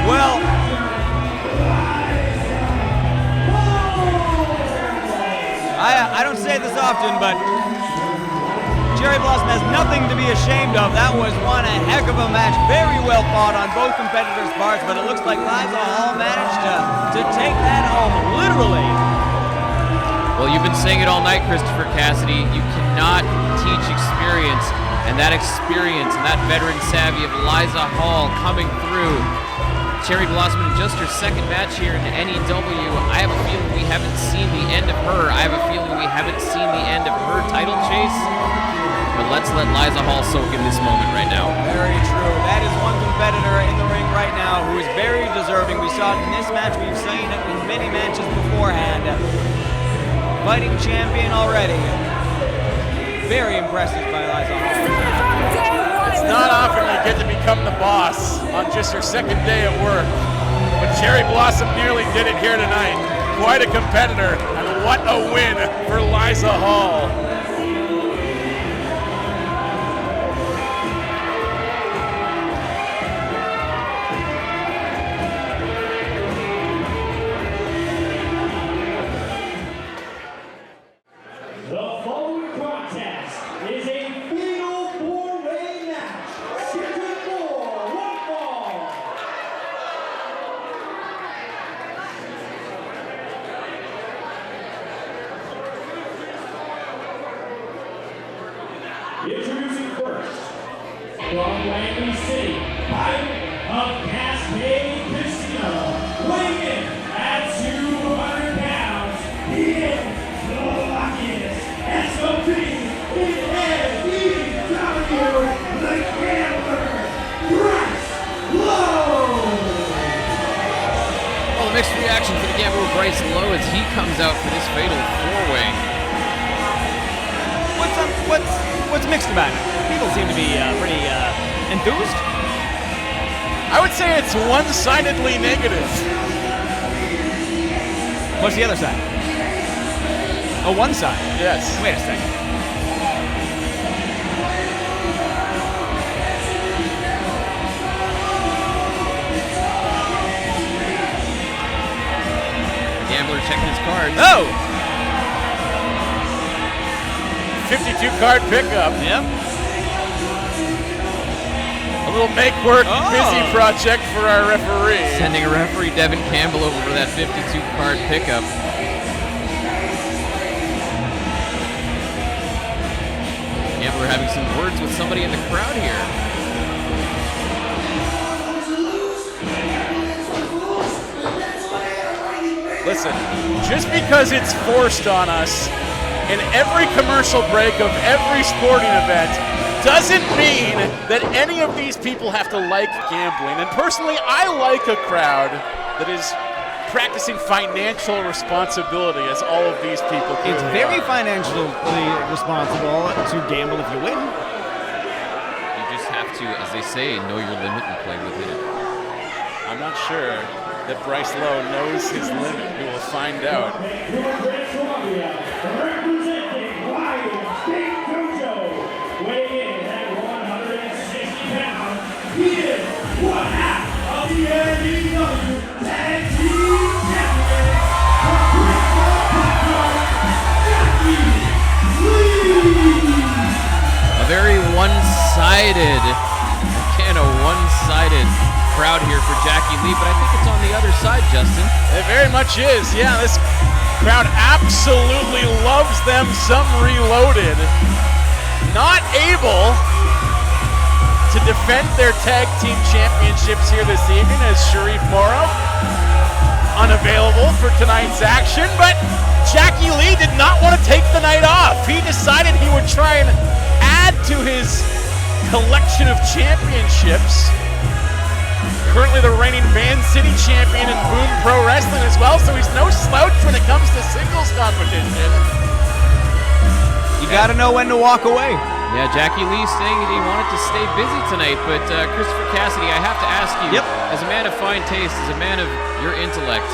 Well, I don't say this often, but Cherry Blossom has nothing to be ashamed of. That was one heck of a match. Very well fought on both competitors' parts, but it looks like Liiza Hall managed to take that home, literally. Well, you've been saying it all night, Christopher Cassidy. You cannot teach experience, and that experience and that veteran savvy of Liiza Hall coming through. Cherry Blossom in just her second match here in NEW. I have a feeling we haven't seen the end of her. I have a feeling we haven't seen the end of her title chase. But let's let Liiza Hall soak in this moment right now. Very true. That is one competitor in the ring right now who is very deserving. We saw it in this match. We've seen it in many matches beforehand. Fighting champion already. Very impressive by Liiza Hall. It's not often you get to become the boss on just your second day at work. But Cherry Blossom nearly did it here tonight. Quite a competitor, and what a win for Liiza Hall. The following contest is a fatal four-way match. Scheduled for one fall. Introducing first, from Langley City, pilot of Cascade Casino, weighing in at 200 pounds, he is the luckiest SOB in NEW, the gambler, Bryce Lowe. Well, a mixed reaction for the gambler Bryce Lowe as he comes out for this fatal four-way. What's mixed about it? People seem to be pretty enthused. I would say it's one-sidedly negative. What's the other side? Oh, one side. Yes. Wait a second. Gambler checking his cards. Oh! 52 card pickup. Yep. A little make work Oh. busy project for our referee. Sending a referee Devin Campbell over for that 52 card pickup. Gambler having some words with somebody in the crowd here. Listen, just because it's forced on us in every commercial break of every sporting event doesn't mean that any of these people have to like gambling. And personally, I like a crowd that is practicing financial responsibility, as all of these people do. It's very financially responsible to gamble if you win. You just have to, as they say, know your limit and play within it. I'm not sure that Bryce Lowe knows his limit. We will find out. Representing Lions State Dojo, weighing in at 160 pounds, he is one half of the NEW Tag Team Champions, Jacky, A very one-sided, again, a one-sided crowd here for Jacky Lee, but I think it's on the other side, Justin. It very much is. Yeah, this crowd absolutely loves them some Reloaded. Not able to defend their tag team championships here this evening as Sharif Morrow unavailable for tonight's action, but Jacky Lee did not want to take the night off. He decided he would try and add to his collection of championships. Currently the reigning Van City champion in Boom Pro Wrestling as well, so he's no slouch when it comes to singles competition. You gotta know when to walk away. Yeah, Jacky Lee saying that he wanted to stay busy tonight, but Christopher Cassidy, I have to ask you, Yep. as a man of fine taste, as a man of your intellect,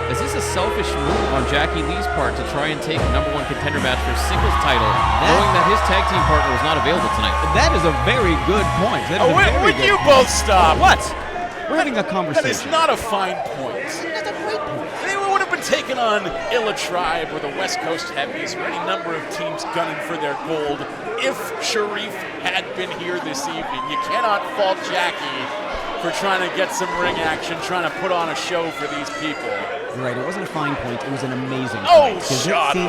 Is this a selfish move on Jacky Lee's part to try and take a #1 contender match for singles title, knowing that his tag team partner was not available tonight? That is a very good point. That is a very Would good you point. both stop? What? We're having a That conversation. is not a fine point. That's a great point. They would have been taking on Illa Tribe or the West Coast Heavies or any number of teams gunning for their gold if Sharif had been here this evening. You cannot fault Jacky for trying to get some ring action, trying to put on a show for these people. You're right. It wasn't a fine point. It was an amazing Oh, point. 'Cause shut it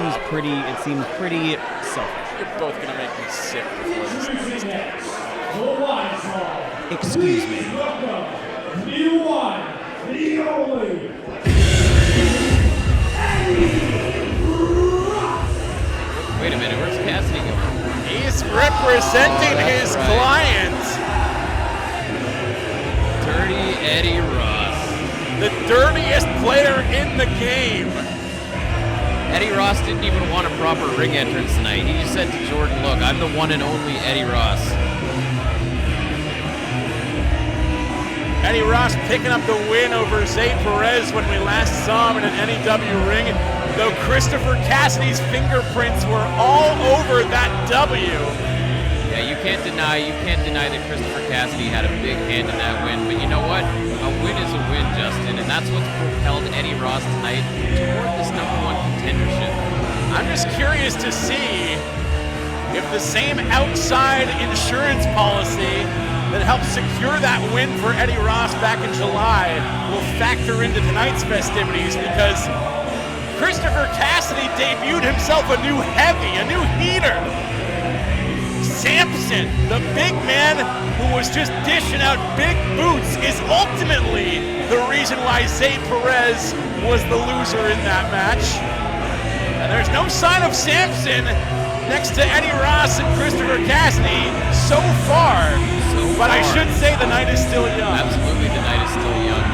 seems pretty selfish. You're both gonna make me sick before this goes down. Excuse me. The one, the only. Wait a minute, where's Cassidy going? He's representing his right. client, Dirty Eddie Ross. the dirtiest player in the game. Eddie Ross didn't even want a proper ring entrance tonight. He just said to Jordan, look, I'm the one and only Eddie Ross. Eddie Ross picking up the win over Zay Perez when we last saw him in an NEW ring, though Christopher Cassidy's fingerprints were all over that W. Yeah, you can't deny that Christopher Cassidy had a big hand in that win, but you know what? A win is a win, Justin, and that's what's propelled Eddie Ross tonight toward this #1 contendership. I'm just curious to see if the same outside insurance policy that helped secure that win for Eddie Ross back in July will factor into tonight's festivities, because Christopher Cassidy debuted himself a new heavy, a new heater. Samson, the big man who was just dishing out big boots, is ultimately the reason why Zay Perez was the loser in that match. And there's no sign of Samson next to Eddie Ross and Christopher Cassidy so far. But I should say the night is still young. Absolutely, the night is still young.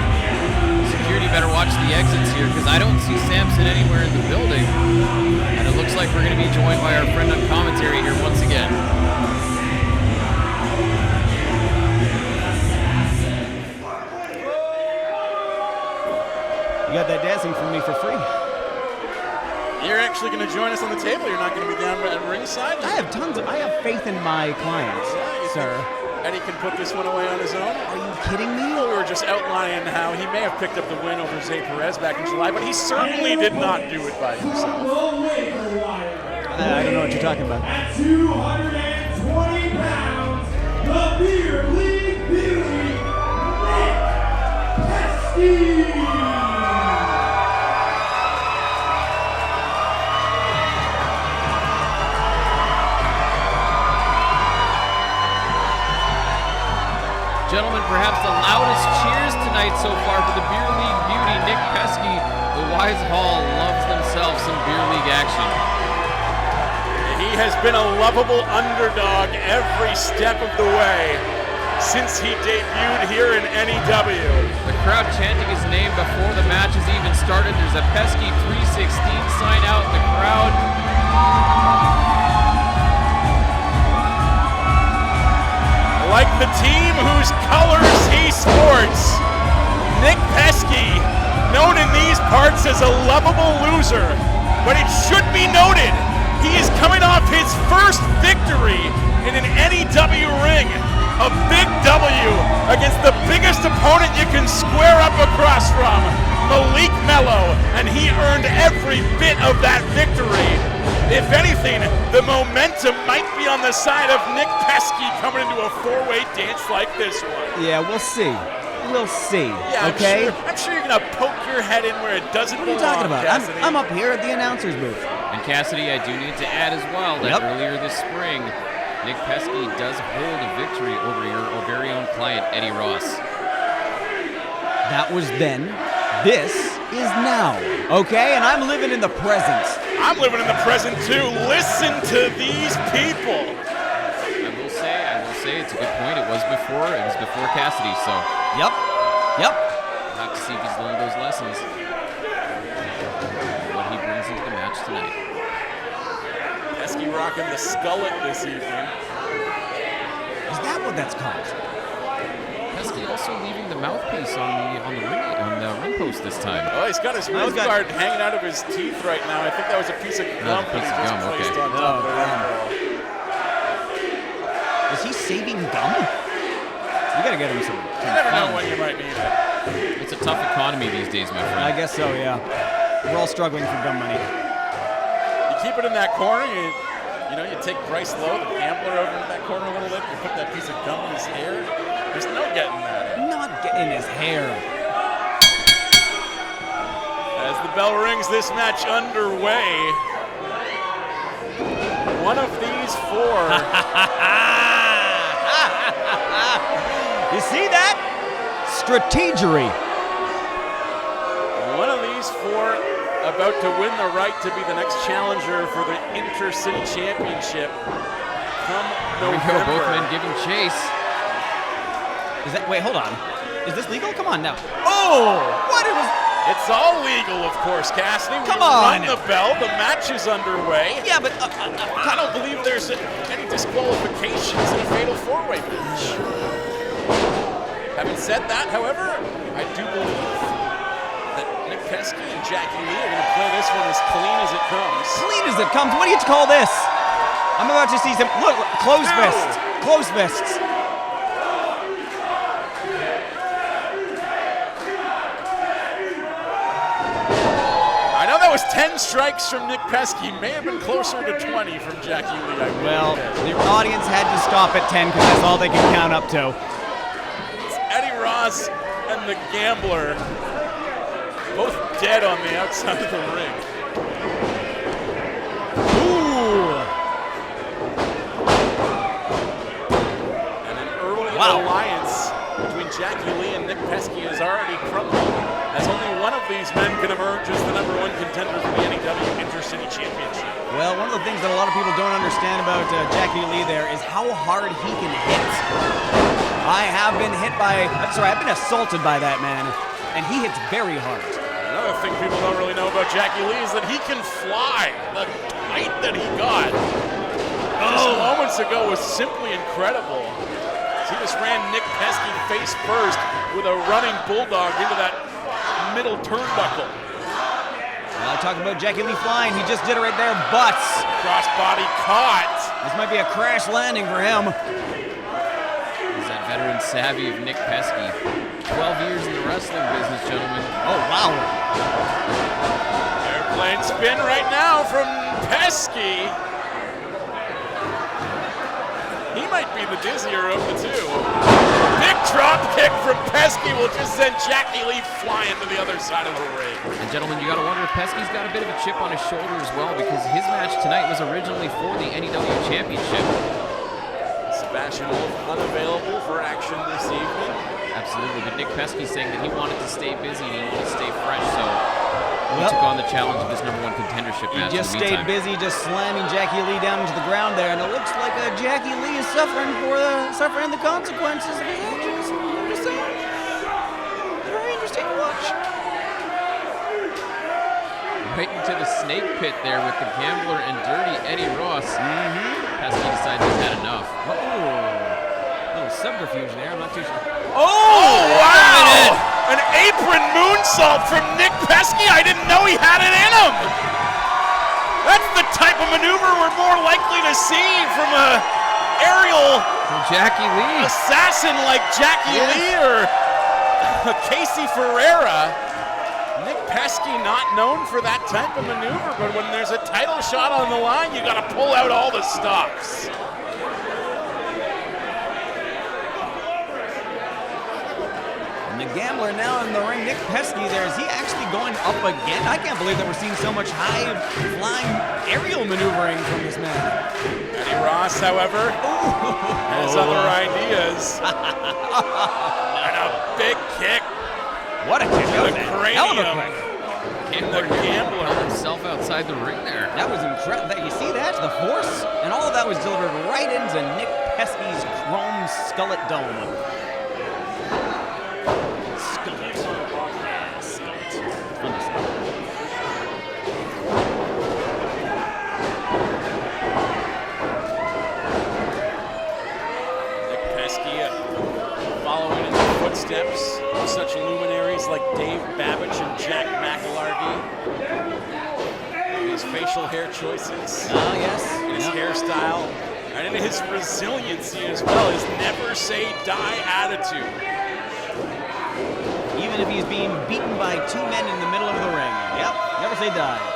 Security better watch the exits here, because I don't see Samson anywhere in the building. And it looks like we're going to be joined by our friend on commentary here once again. You got that dancing from me for free. You're actually going to join us on the table. You're not going to be down at ringside. I have faith in my clients, sir. Eddie can put this one away on his own. Are you kidding me? We were just outlining how he may have picked up the win over Zay Perez back in July, but he certainly did not do it by himself. I don't know what you're talking about. At 220 pounds, the Beer League Beauty, Nick Pesky. Gentlemen, perhaps the loudest cheers tonight so far for the Beer League beauty, Nick Pesky. The Wise Hall loves themselves some Beer League action. He has been a lovable underdog every step of the way since he debuted here in NEW. The crowd chanting his name before the match has even started. There's a Pesky 316 sign out in the crowd. Like the team whose colors he sports, Nick Pesky, known in these parts as a lovable loser, but it should be noted, he is coming off his first victory in an NEW ring, a big W against the biggest opponent you can square up across from, Malik Mello, and he earned every bit of that victory. If anything, the momentum might be on the side of Nick Pesky coming into a four-way dance like this one. Yeah, we'll see. We'll see. Yeah, okay? I'm sure you're gonna poke your head in where it doesn't What are you belong, talking about? Cassidy. I'm up here at the announcer's booth. And Cassidy, I do need to add as well that earlier this spring, Nick Pesky does hold a victory over your very own client, Eddie Ross. That was then. This is now. Okay? And I'm living in the present. I'm living in the present too. Listen to these people. I will say, it's a good point. It was before Cassidy, so. Yep. We'll have to see if he's learned those lessons. What he brings into the match tonight. Pesky rocking the skullet this evening. Is that what that's called? Pesky also leaving the mouthpiece on the ring post this time. Oh, he's got his mouth guard hanging out of his teeth right now. I think that was a piece of gum that he just placed on top of the Is he saving gum? You gotta get him some. You never know when you might need it. It's a tough economy these days, my friend. I guess so, yeah. We're all struggling for gum money. You keep it in that corner, you take Bryce Lowe, the gambler, over in that corner a little bit, you put that piece of gum in his hair. There's no getting that. Not getting his hair. As the bell rings, this match underway. One of these four. You see that? Strategery. One of these four about to win the right to be the next challenger for the Intercity Championship come Here we go, November. both men giving chase. Wait, hold on. Is this legal? Come on now. Oh! What? It was... It's all legal, of course, Cassidy. Come We on. rung the bell. The match is underway. Yeah, but... I don't believe there's any disqualifications in a fatal four-way match. Having said that, however, I do believe that Nick Pesky and Jacky Lee are going to play this one as clean as it comes. Clean as it comes. What do you call this? I'm about to see some... Look, closed fists. Closed fists. I know that was 10 strikes from Nick Pesky. May have been closer to 20 from Jacky Lee. Well, the audience had to stop at 10 because that's all they could count up to. It's Eddy Ross and the Gambler, both dead on the outside of the ring. Ooh! And an early Wow. alliance between Jacky Lee and Nick Pesky has already crumbled, as only one of these men can emerge as the #1 contender for the NEW Intercity Championship. Well, one of the things that a lot of people don't understand about Jacky Lee there is how hard he can hit. I've been assaulted by that man, and he hits very hard. Another thing people don't really know about Jacky Lee is that he can fly. The height that he got just moments ago was simply incredible. He just ran Nick Pesky face first with a running bulldog into that middle turnbuckle. Well, I talk about Jacky Lee flying. He just did it right there. Butts. Crossbody caught. This might be a crash landing for him. Is that veteran savvy of Nick Pesky. 12 years in the wrestling business, gentlemen. Oh, wow. Airplane spin right now from Pesky. He might be the dizzier of the two. Big drop kick from Pesky will just send Jacky Lee flying to the other side of the ring. And gentlemen, you gotta wonder if Pesky's got a bit of a chip on his shoulder as well, because his match tonight was originally for the NEW Championship. Sebastian Wolf unavailable for action this evening. Absolutely, but Nick Pesky saying that he wanted to stay busy and he wanted to stay fresh, so he took on the challenge of this #1 contendership match. He just in the stayed meantime. busy, just slamming Jacky Lee down into the ground there, and it looks like Jacky Lee is suffering the consequences of his actions. I'm just saying. Very interesting to watch. Right into the snake pit there with the Gambler and Dirty Eddy Ross. Pesky decided he's had enough. Oh, little subterfuge there. I'm not too sure. Oh, wow! An apron moonsault from Nick Pesky. I didn't know he had it in him. That's the type of maneuver we're more likely to see from a aerial From Jacky Lee. assassin like Jacky Lee or Casey Ferreira. Nick Pesky not known for that type of maneuver, but when there's a title shot on the line, you gotta pull out all the stops. And the Gambler now in the ring. Nick Pesky there. Is he actually going up again? I can't believe that we're seeing so much high-flying aerial maneuvering from this man. Eddy Ross, however, has other ideas. And a big kick. What a kick. That was The a hell of a cranium. kick. In the Gambler. Held himself outside the ring there. That was incredible. You see that? The force? And all of that was delivered right into Nick Pesky's chrome skullet dome. Skullet. Yeah, skullet. Fun to say. Nick Pesky following in the footsteps of such luminaries like Dave Babbage and Jack McElhargy. His facial hair choices. Oh, yes. His hairstyle. And his resiliency as well. His never say die attitude. Even if he's being beaten by 2 men in the middle of the ring. Yep, never say die.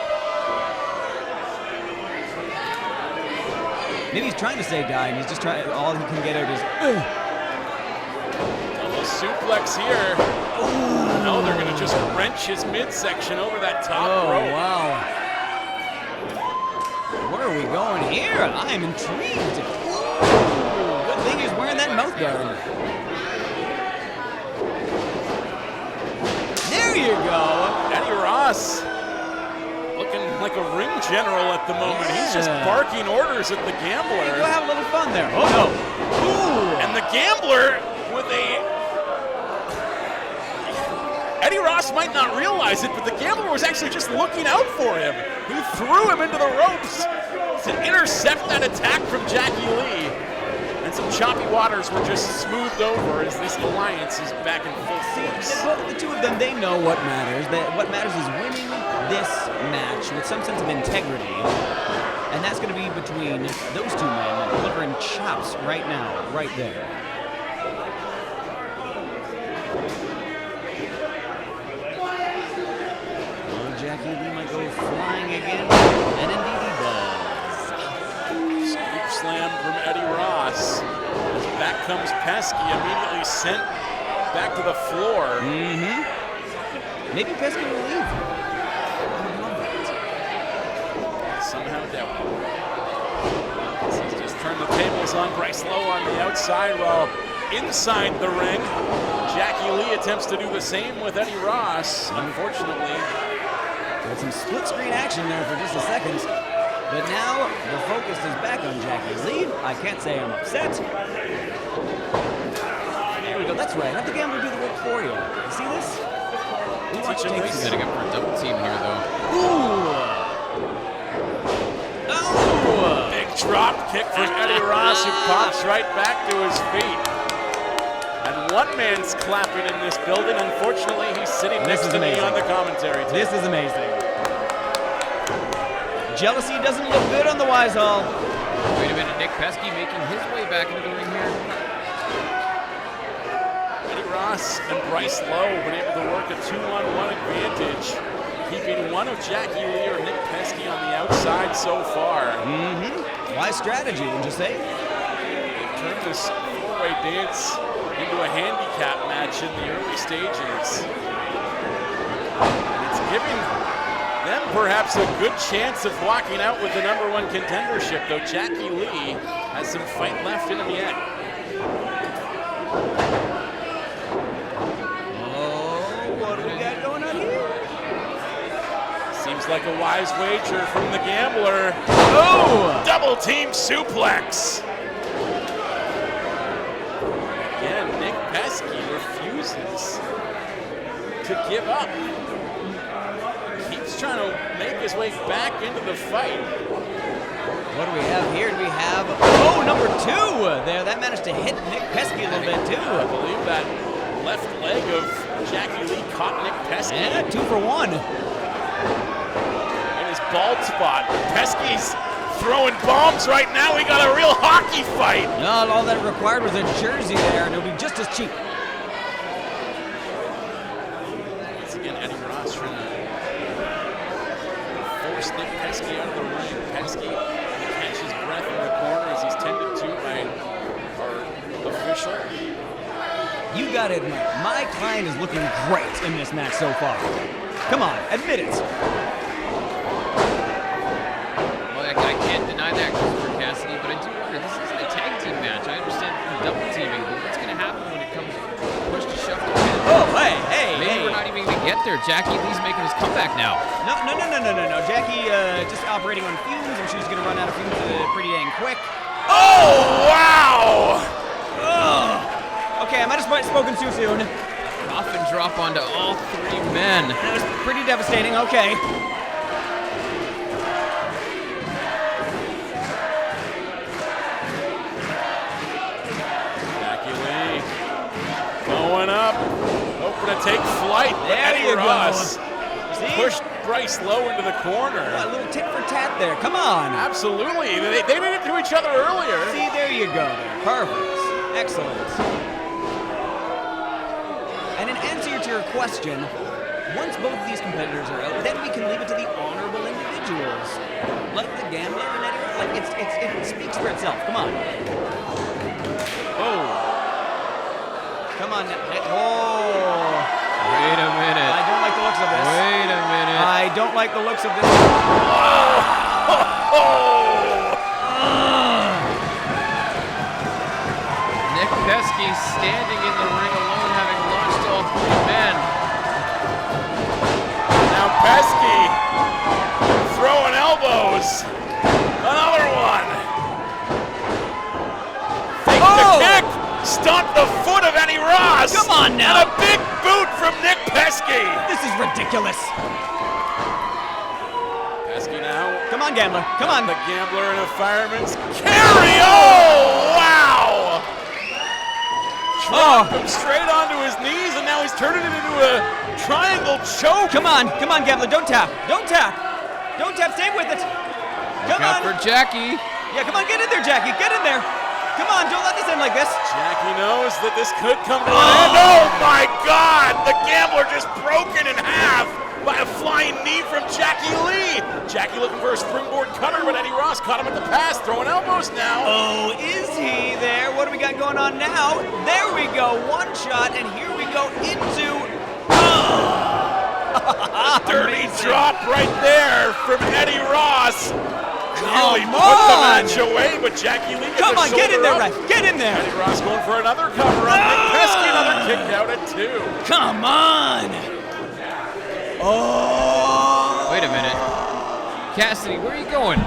Maybe he's trying to say die, and he's just trying. All he can get out is. Double suplex here. Ooh. No, they're gonna just wrench his midsection over that top rope. Oh wow! Where are we going here? I am intrigued. Ooh, good thing he's wearing that mouth guard. There you go. Eddie Ross. Looking like a ring general at the moment. Yeah. He's just barking orders at the Gambler. Go have a little fun there. Oh no! Ooh. And the Gambler with Eddie Ross might not realize it, but the Gambler was actually just looking out for him. He threw him into the ropes to intercept that attack from Jacky Lee. And some choppy waters were just smoothed over as this alliance is back in full force. Both the two of them, they know what matters. What matters is winning this match with some sense of integrity. And that's going to be between those 2 men delivering chops right now, right there. Oh, Jacky Lee might go flying again. And indeed he does. Scoop slam from Eddie Ross. Back comes Pesky, immediately sent back to the floor. Mm-hmm. Maybe Pesky will leave. Somehow doubt. He's just turned the tables on Bryce Lowe on the outside while inside the ring, Jacky Lee attempts to do the same with Eddie Ross. Unfortunately, got some split screen action there for just a second. But now the focus is back on Jacky Lee. I can't say I'm upset. There we go. That's right. Have the Gambler do the work for you. You see this? He's setting up for a double team here, though. Ooh! Oh! Big drop kick from Eddie Ross, who pops right back to his feet. And one man's clapping in this building. Unfortunately, he's sitting next to me on the commentary table. This is amazing. Jealousy doesn't look good on the Wise Hall. Wait a minute, Nick Pesky making his way back into the ring here. Eddie Ross and Bryce Lowe been able to work a 2-on-1 advantage, keeping one of Jacky Lee or Nick Pesky on the outside so far. Mm-hmm. Wise strategy, wouldn't you say? They've turned this four-way dance into a handicap match in the early stages. And it's giving them perhaps a good chance of walking out with the #1 contendership, though Jacky Lee has some fight left in him yet. Oh, what do we got going on here? Seems like a wise wager from the Gambler. Oh! Double team suplex. Again, Nick Pesky refuses to give up. Keeps trying to make his way back into the fight. What do we have here? Do we have, #2 there. That managed to hit Nick Pesky a little bit too. I believe that left leg of Jacky Lee caught Nick Pesky. And 2 for 1. In his bald spot. Pesky's throwing bombs right now. We got a real hockey fight. No, all that required was a jersey there, and it'll be just as cheap. Once again, Eddie Ross trying to force Nick Pesky out of the ring. Pesky catches breath in the corner as he's tended to by our official. You gotta admit, my client is looking great in this match so far. Come on, admit it. Well, I can't deny that, Christopher Cassidy, but I do wonder, this isn't a tag team match. I understand double teaming, but what's going to happen when it comes push to shove to win? Oh, hey. Maybe we're not even going to get there. Jacky Lee's making his comeback now. No. Jacky just operating on fumes, and she's gonna run out of fumes pretty dang quick. Oh, wow! Ugh. Okay, I might have spoken too soon. Coffin drop onto all 3 men. That was pretty devastating, okay. Jacky Lee going up. going to take flight. But There Eddie you go. Ross See? pushed Bryce low into the corner. A little tit for tat there. Come on. Absolutely. They did it to each other earlier. See, there you go. Perfect. Excellent. And in answer to your question, once both of these competitors are out, then we can leave it to the honorable individuals. Like the gambler and Eddie. Like it speaks for itself. Come on. Oh. Come on. Oh. Wait a minute. I don't like the looks of this. Wait a minute. I don't like the looks of this. Nick Pesky standing in the ring alone, having launched all three men. Now Pesky throwing elbows. Another one. Fake the kick. Stomp the foot of Eddie Ross. Come on now. And a big boot from Nick Pesky. This is ridiculous. Pesky now. Come on, gambler. Come on. The gambler and a fireman's carry. Oh, wow. Dropped him straight onto his knees, and now he's turning it into a triangle choke. Come on, gambler. Don't tap. Don't tap. Don't tap. Stay with it. Come Look out on. for Jacky. Yeah, come on. Get in there, Jacky. Get in there. Come on. Don't let this end like this. Jacky knows that this could come to an end. Oh my God! The gambler just broken in half by a flying knee from Jacky Lee. Jacky looking for a springboard cutter, but Eddie Ross caught him at the pass, throwing elbows now. Oh, is he there? What do we got going on now? There we go. One shot, and here we go into. Dirty Amazing. drop right there from Eddie Ross. Nearly Come put the on. match away, but Jacky Lee gets Come a on, get in shoulder there, up. Ref. Get in there. Eddie Ross going for another cover on Nick Pesky, another kick out at 2. Come on. Oh. Wait a minute. Cassidy, where are you going?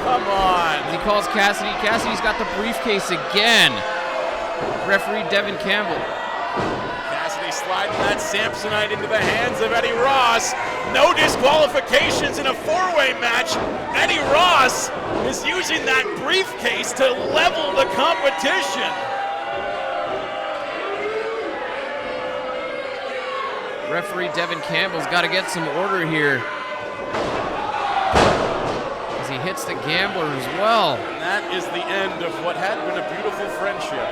Come on. He calls Cassidy. Cassidy's got the briefcase again. Referee Devin Campbell. Cassidy sliding that Samsonite into the hands of Eddie Ross. No disqualifications in a 4-way match. Eddie Ross is using that briefcase to level the competition. Referee Devin Campbell's got to get some order here. As he hits the gambler as well. And that is the end of what had been a beautiful friendship.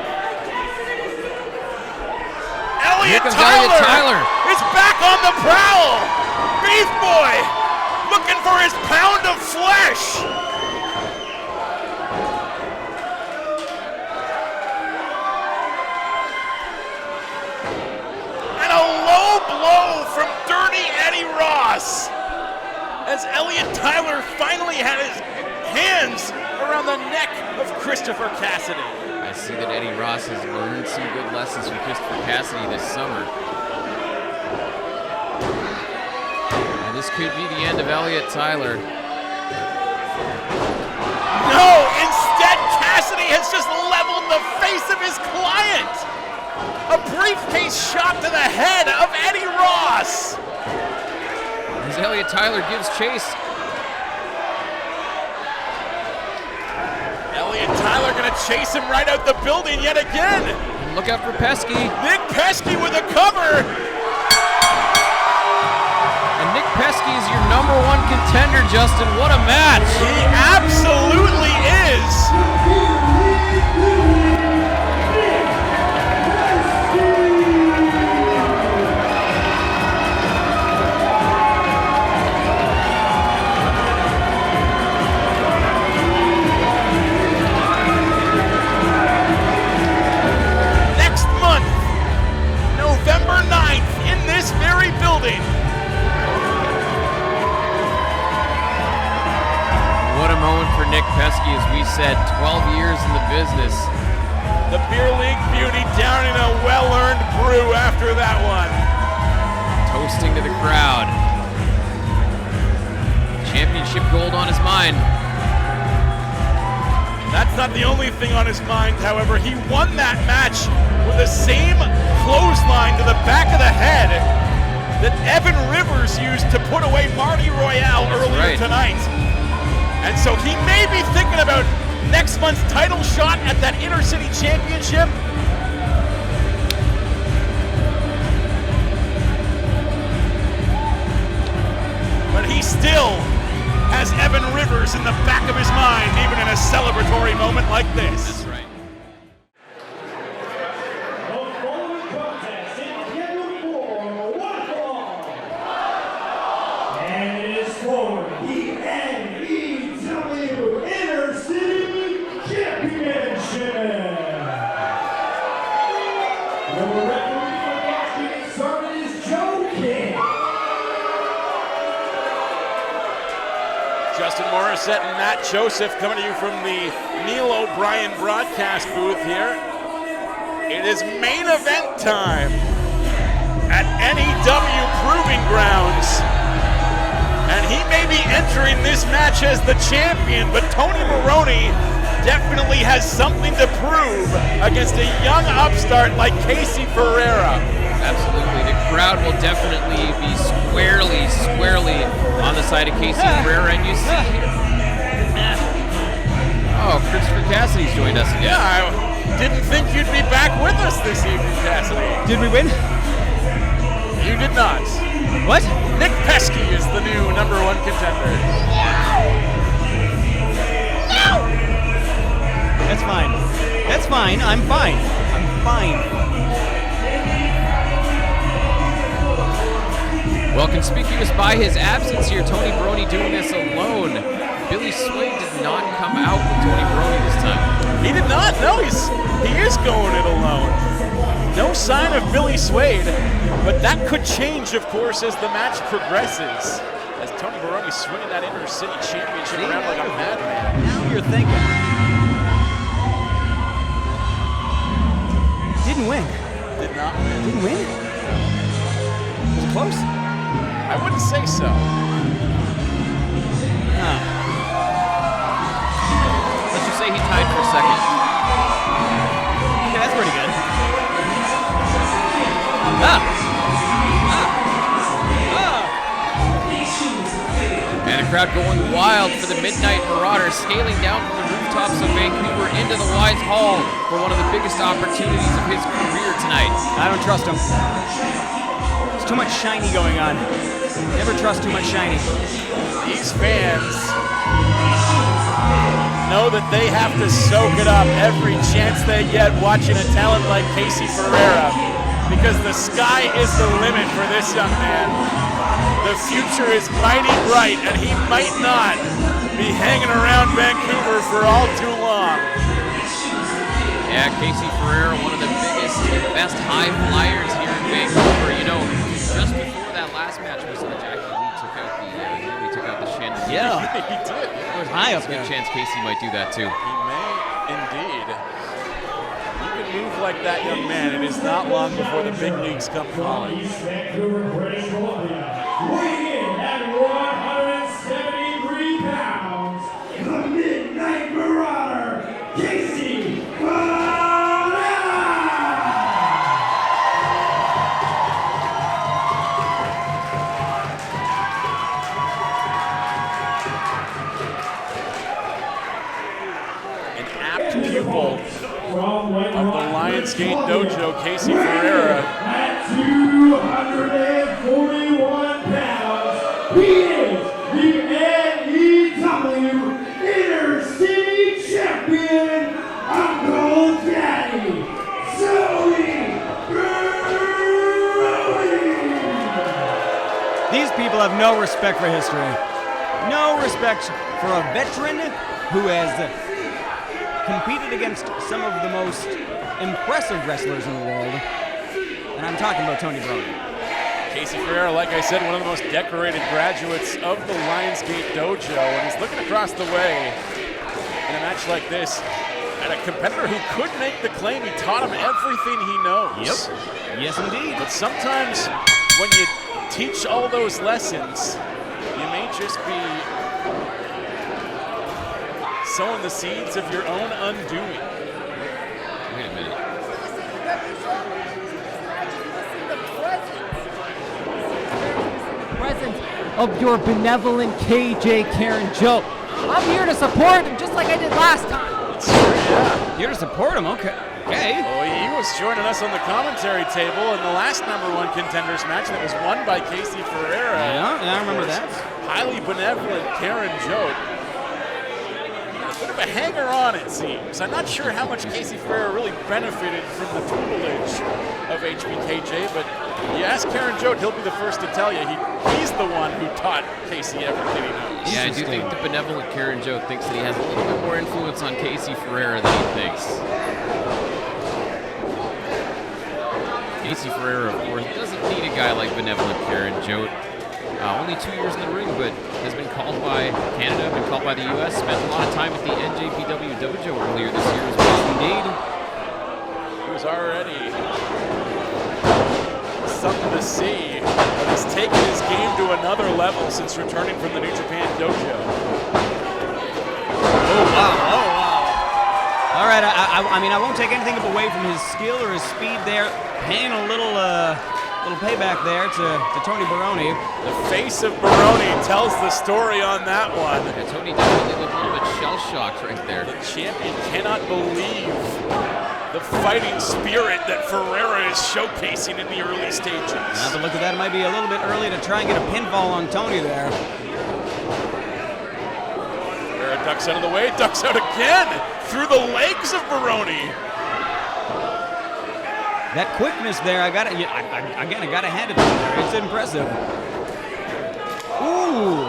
Here Elliot comes Elliot Tyler. is back on the prowl. Beef Boy looking for his pound of flesh. And a low blow from Dirty Eddie Ross as Elliot Tyler finally had his hands around the neck of Christopher Cassidy. I see that Eddie Ross has learned some good lessons from Christopher Cassidy this summer. And this could be the end of Elliot Tyler. No, instead Cassidy has just leveled the face of his client. A briefcase shot to the head of Eddie Ross. As Elliot Tyler gives chase. Elliot Tyler gonna chase him right out the building yet again. And look out for Pesky. Nick Pesky with a cover. And Nick Pesky is your #1 contender, Justin. What a match. He absolutely is. Next month, November 9th, in this very building. What a moment for Nick Pesky, as we said, 12 years in the business. The Beer League beauty down in a well-earned brew after that one. Toasting to the crowd. Championship gold on his mind. That's not the only thing on his mind, however. He won that match with the same clothesline to the back of the head that Evan Rivers used to put away Marty Royale earlier tonight. And so he may be thinking about next month's title shot at that Intercity Championship. in the back of his mind, even in a celebratory moment like this. That's right. The following contest is scheduled for one fall. And it is for the NEW Intercity Championship. The referee for the match getting started is Jacky. Justin Morissette and Matt Joseph coming to you from the Neil O'Brien broadcast booth here. It is main event time at NEW Proving Grounds. And he may be entering this match as the champion, but Tony Baroni definitely has something to prove against a young upstart like Casey Ferreira. Absolutely. The crowd will definitely be squarely on the side of Casey Ferreira. And you see here. Oh, Christopher Cassidy's joined us again. Yeah, I didn't think you'd be back with us this evening, Cassidy. Did we win? You did not. What? Nick Pesky is the new #1 contender. That's fine. That's fine. I'm fine. I'm fine. Well, conspicuous by his absence here, Tony Baroni doing this alone. Billy Suede did not come out with Tony Baroni this time. He did not. No, he is going it alone. No sign of Billy Suede, but that could change, of course, as the match progresses. As Tony Baroni swinging that Intercity Championship around like a madman. Now you're thinking. Didn't win. Did not win. Didn't win? Was it close? I wouldn't say so. Huh. Let's just say he tied for second. Okay, that's pretty good. And a crowd going wild for the Midnight Marauders, scaling down from the rooftops of Vancouver into the Wise Hall for one of the biggest opportunities of his career tonight. I don't trust him. There's too much shiny going on. Never trust too much shiny. These fans know that they have to soak it up every chance they get watching a talent like Casey Ferreira, because the sky is the limit for this young man. The future is mighty bright, and he might not be hanging around Vancouver for all too long. Yeah, Casey Ferreira, one of the biggest and best high flyers here in Vancouver. You know, just before that last match, we saw Jacky nearly took out the chandelier. Yeah. He did. It was high up There's a there. good chance Casey might do that too. He may indeed. You can move like that, young man. It is not long before the big leagues come calling. East Vancouver, British Columbia, weighing in at 173 pounds, the Midnight Marauder, Casey Ferreira! An apt pupil of the Lionsgate Dojo, Casey Ferreira. At 241 pounds, he is the NEW Intercity Champion, Uncle Daddy, Suede. These people have no respect for history. No respect for a veteran who has competed against some of the most impressive wrestlers in the world. And I'm talking about Tony Baroni. Casey Ferreira, like I said, one of the most decorated graduates of the Lionsgate Dojo, and he's looking across the way in a match like this at a competitor who could make the claim he taught him everything he knows. Yep. Yes, indeed. But sometimes when you teach all those lessons, you may just be sowing the seeds of your own undoing. Wait a minute. Presence of your benevolent KJ Karen joke. I'm here to support him just like I did last time. Yeah. You're to support him, okay. Okay. Oh, he was joining us on the commentary table in the last #1 contenders match that was won by Casey Ferreira. Yeah, I remember that. Highly benevolent Karen Joke. of a hanger-on, it seems. I'm not sure how much Casey Ferreira really benefited from the tutelage of HBKJ, but you ask Karen Jote, he'll be the first to tell you he's the one who taught Casey everything he knows. Yeah, I do think the benevolent Karen Jote thinks that he has a little bit more influence on Casey Ferreira than he thinks. Casey Ferreira, of course, doesn't need a guy like benevolent Karen Jote. Only 2 years in the ring, but has been called by Canada, been called by the U.S., spent a lot of time at the NJPW dojo earlier this year as well. Indeed. He was already something to see, but he's taken his game to another level since returning from the New Japan dojo. Oh, wow. All right, I mean, I won't take anything away from his skill or his speed there. Paying a little payback there to Tony Baroni. The face of Baroni tells the story on that one. Yeah, Tony definitely looked a little bit shell-shocked right there. The champion cannot believe the fighting spirit that Ferreira is showcasing in the early stages. Now to look at that, it might be a little bit early to try and get a pinfall on Tony there. Ferreira ducks out of the way, ducks out again through the legs of Baroni. That quickness there, I gotta hand it to him there. It's impressive. Ooh.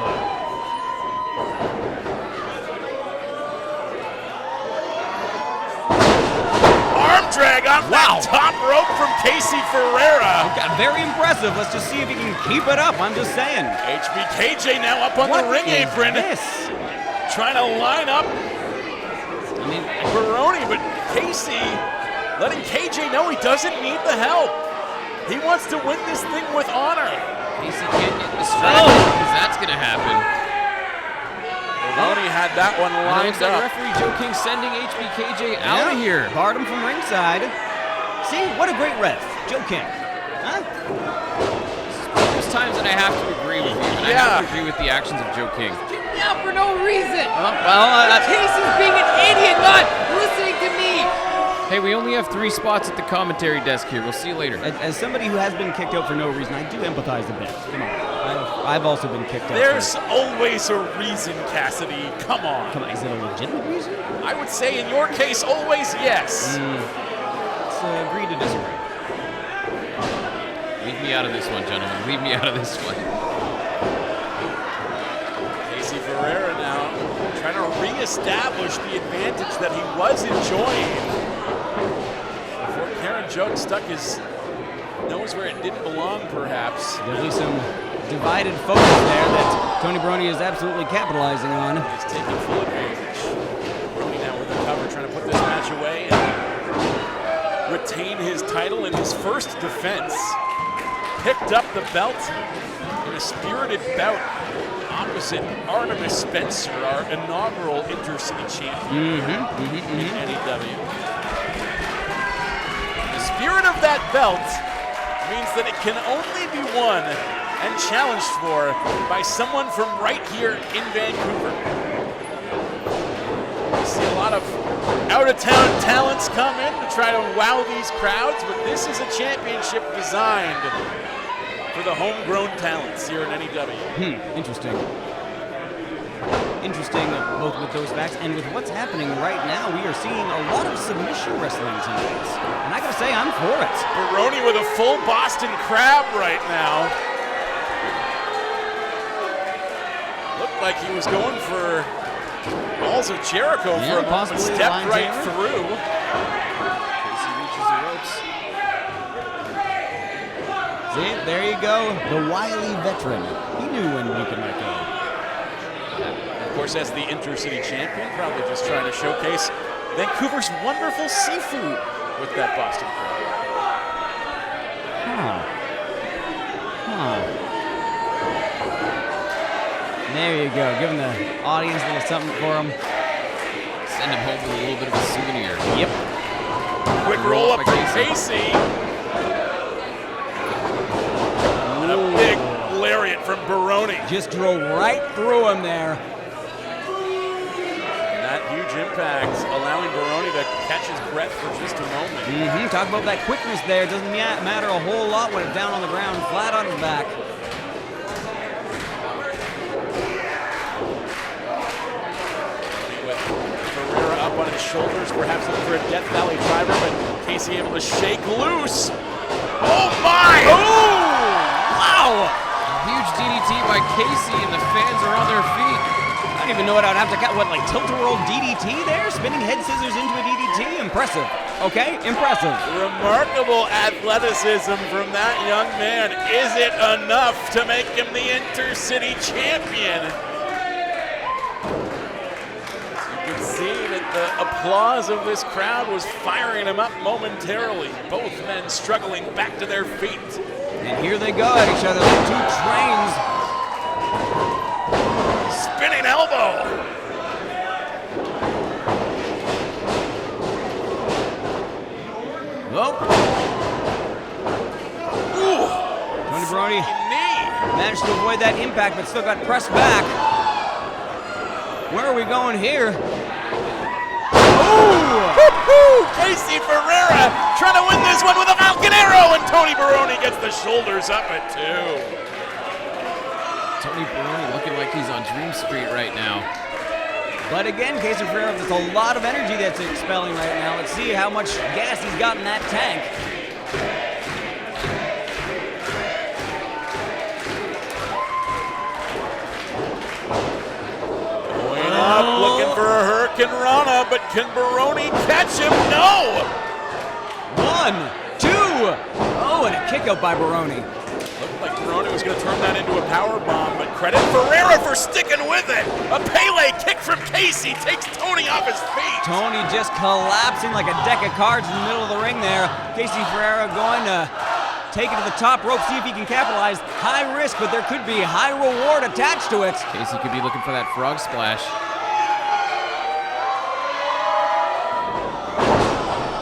Arm drag off that top rope from Casey Ferreira. Very impressive. Let's just see if he can keep it up. I'm just saying. HBKJ now up on the ring apron. This? Trying to line up Baroni, but Casey letting KJ know he doesn't need the help. He wants to win this thing with honor. Casey can't get distracted because that's going to happen. Baroni had that one lined up. Referee Joe King sending HBKJ out of here. Barred him from ringside. See, what a great ref, Joe King. Huh? There's times that I have to agree with you, and I have to agree with the actions of Joe King. Now for no reason. Well, Casey's being an idiot, not listening to me. Hey, we only have 3 spots at the commentary desk here. We'll see you later. As somebody who has been kicked out for no reason, I do empathize a bit. Come on. I've also been kicked out. There's always a reason, Cassidy. Come on. Come on, is it a legitimate reason? I would say in your case, always yes. Let's agree to disagree. Leave me out of this one, gentlemen. Leave me out of this one. Casey Ferreira now trying to reestablish the advantage that he was enjoying before Karen Jote stuck his nose where it didn't belong, perhaps. Definitely some divided focus there that Tony Baroni is absolutely capitalizing on. He's taking full advantage. Baroni now with the cover, trying to put this match away and retain his title in his first defense. Picked up the belt in a spirited bout opposite Artemis Spencer, our inaugural Intercity champion in NEW. The spirit of that belt means that it can only be won and challenged for by someone from right here in Vancouver. We see a lot of out-of-town talents come in to try to wow these crowds, but this is a championship designed for the homegrown talents here in NEW. Interesting. Interesting, both with those facts and with what's happening right now. We are seeing a lot of submission wrestling tonight, and I gotta say, I'm for it. Baroni with a full Boston Crab right now. Looked like he was going for Balls of Jericho for a moment. Stepped right through. Casey reaches the ropes. See, there you go, the wily veteran. He knew when you could let go. Of course, as the Intercity champion, probably just trying to showcase Vancouver's wonderful seafood with that Boston Crab. There you go, giving the audience a little something for them. Send him home with a little bit of a souvenir. Yep. Quick roll up from Casey. And a big lariat from Baroni. Just drove right through him there. And that huge impact allowing Baroni to catch his breath for just a moment. Talk about that quickness there. Doesn't matter a whole lot when it's down on the ground, flat on his back. With up on his shoulders, perhaps looking for a Death Valley driver, but Casey able to shake loose. Oh my! Oh! Wow! Huge DDT by Casey, and the fans are on their feet. I don't even know what I'd have to cut. What, like tilt-a-whirl DDT there? Spinning head scissors into a DDT? Impressive. Okay, impressive. Remarkable athleticism from that young man. Is it enough to make him the Intercity champion? You can see that the applause of this crowd was firing him up momentarily. Both men struggling back to their feet. And here they go at each other like two trains. Spinning elbow. Oh. Ooh. Tony Baroni managed to avoid that impact, but still got pressed back. Where are we going here? Ooh! Casey Ferreira trying to win this one with a Falcon Arrow, and Tony Baroni gets the shoulders up at 2. Tony Baroni looking like he's on Dream Street right now. But again, Casey Ferreira, there's a lot of energy that's expelling right now. Let's see how much gas he's got in that tank. Going up, looking for a Hurricane Rana, but can Baroni catch him? No! 1, 2. Oh, and a kick out by Baroni. Looked like Baroni was going to turn that into a power bomb, but credit Ferreira for sticking with it. A Pele kick from Casey takes Tony off his feet. Tony just collapsing like a deck of cards in the middle of the ring there. Casey Ferreira going to take it to the top rope, see if he can capitalize. High risk, but there could be high reward attached to it. Casey could be looking for that frog splash.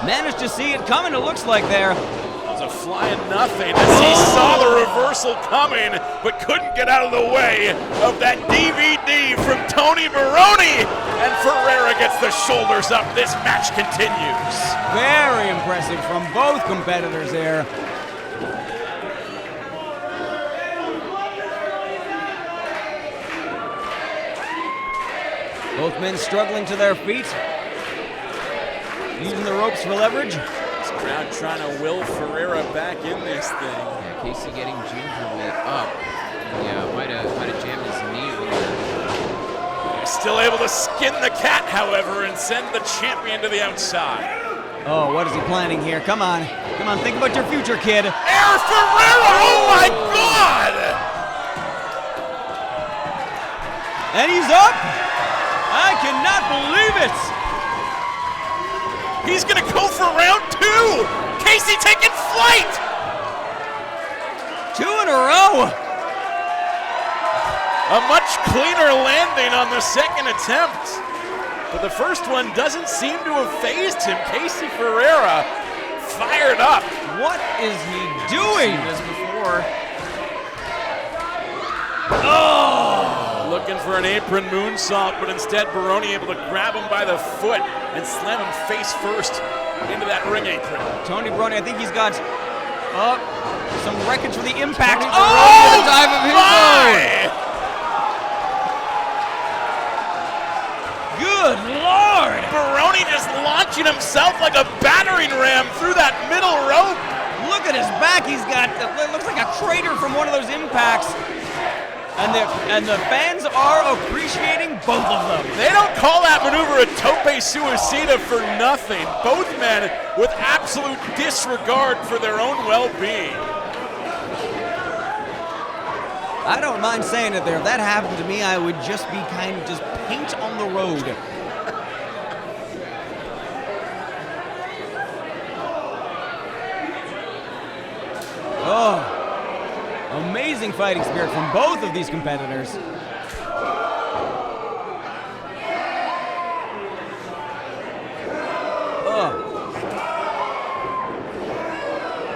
Managed to see it coming, it looks like there. It was a flying nothing as he saw the reversal coming, but couldn't get out of the way of that DVD from Tony Baroni. And Ferreira gets the shoulders up. This match continues. Very impressive from both competitors there. Both men struggling to their feet, using the ropes for leverage. This crowd trying to will Ferreira back in this thing. Yeah, Casey getting gingerly up. Yeah, might have jammed his knee there. He's still able to skin the cat, however, and send the champion to the outside. Oh, what is he planning here? Come on. Come on, think about your future, kid. Air Ferreira! Oh my God! And he's up! I cannot believe it! He's gonna go for round 2! Casey taking flight! 2 in a row! A much cleaner landing on the second attempt. But the first one doesn't seem to have phased him. Casey Ferreira fired up. What is he doing? Seen this before. Oh! Looking for an apron moonsault, but instead Baroni able to grab him by the foot and slam him face first into that ring apron. Tony Baroni, I think he's got some wreckage for the impact. Oh, the dive of his own! Good Lord! Baroni just launching himself like a battering ram through that middle rope. Look at his back. He's got, it looks like a crater from one of those impacts. And the fans are appreciating both of them. They don't call that maneuver a tope suicida for nothing. Both men with absolute disregard for their own well-being. I don't mind saying it there. If that happened to me, I would just be kind of just paint on the road. Oh. Amazing fighting spirit from both of these competitors.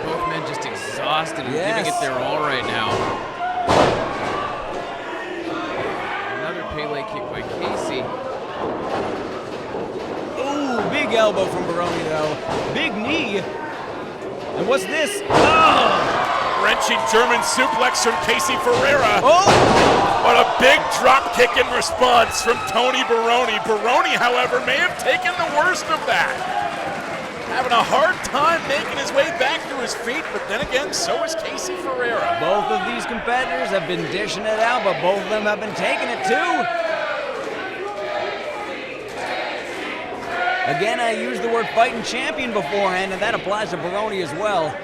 Both men just exhausted and giving it their all right now. Another Pele kick by Casey. Ooh, big elbow from Baroni though. Big knee. And what's this? Oh! gut-wrenching German suplex from Casey Ferreira. Oh! But a big drop kick in response from Tony Baroni. Baroni, however, may have taken the worst of that. Having a hard time making his way back to his feet, but then again, so is Casey Ferreira. Both of these competitors have been dishing it out, but both of them have been taking it too. Again, I used the word fighting champion beforehand, and that applies to Baroni as well.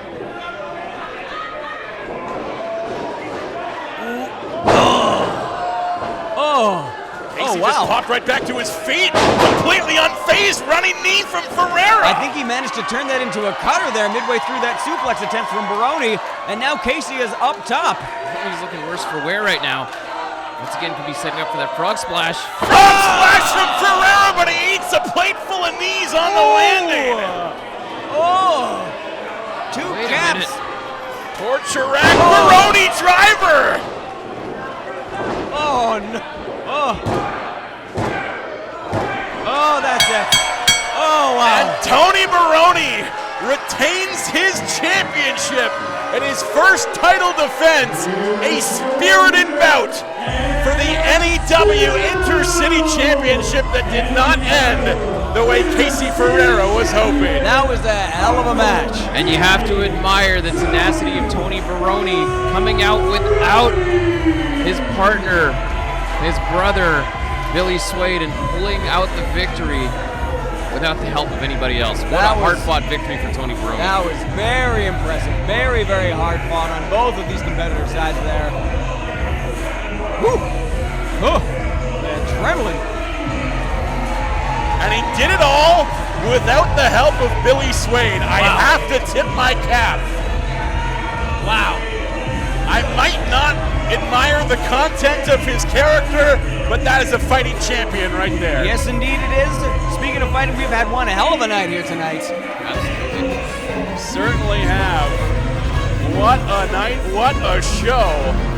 Casey wow. just popped right back to his feet. Completely unfazed running knee from Ferreira. I think he managed to turn that into a cutter there midway through that suplex attempt from Baroni, and now Casey is up top. He's looking worse for wear right now. Once again, could be setting up for that frog splash. Frog splash from Ferreira, but he eats a plate full of knees on the landing. Oh! Two Wait a caps. minute. Poor Chirac. Baroni driver. Oh, no. Oh. Oh, that's it. Oh, wow. And Tony Baroni retains his championship in his first title defense. A spirited bout for the NEW Intercity Championship that did not end the way Casey Ferreira was hoping. That was a hell of a match. And you have to admire the tenacity of Tony Baroni coming out without his partner, his brother, Billy Suede, and pulling out the victory without the help of anybody else. What a hard-fought victory for Tony Baroni. That was very impressive. Very, very hard fought on both of these competitor sides there. Whew. Oh, the adrenaline. And he did it all without the help of Billy Suede. I have to tip my cap. Wow. I might not admire the content of his character, but that is a fighting champion right there. Yes, indeed it is. Speaking of fighting, we've had one hell of a night here tonight. Certainly have. What a night, what a show.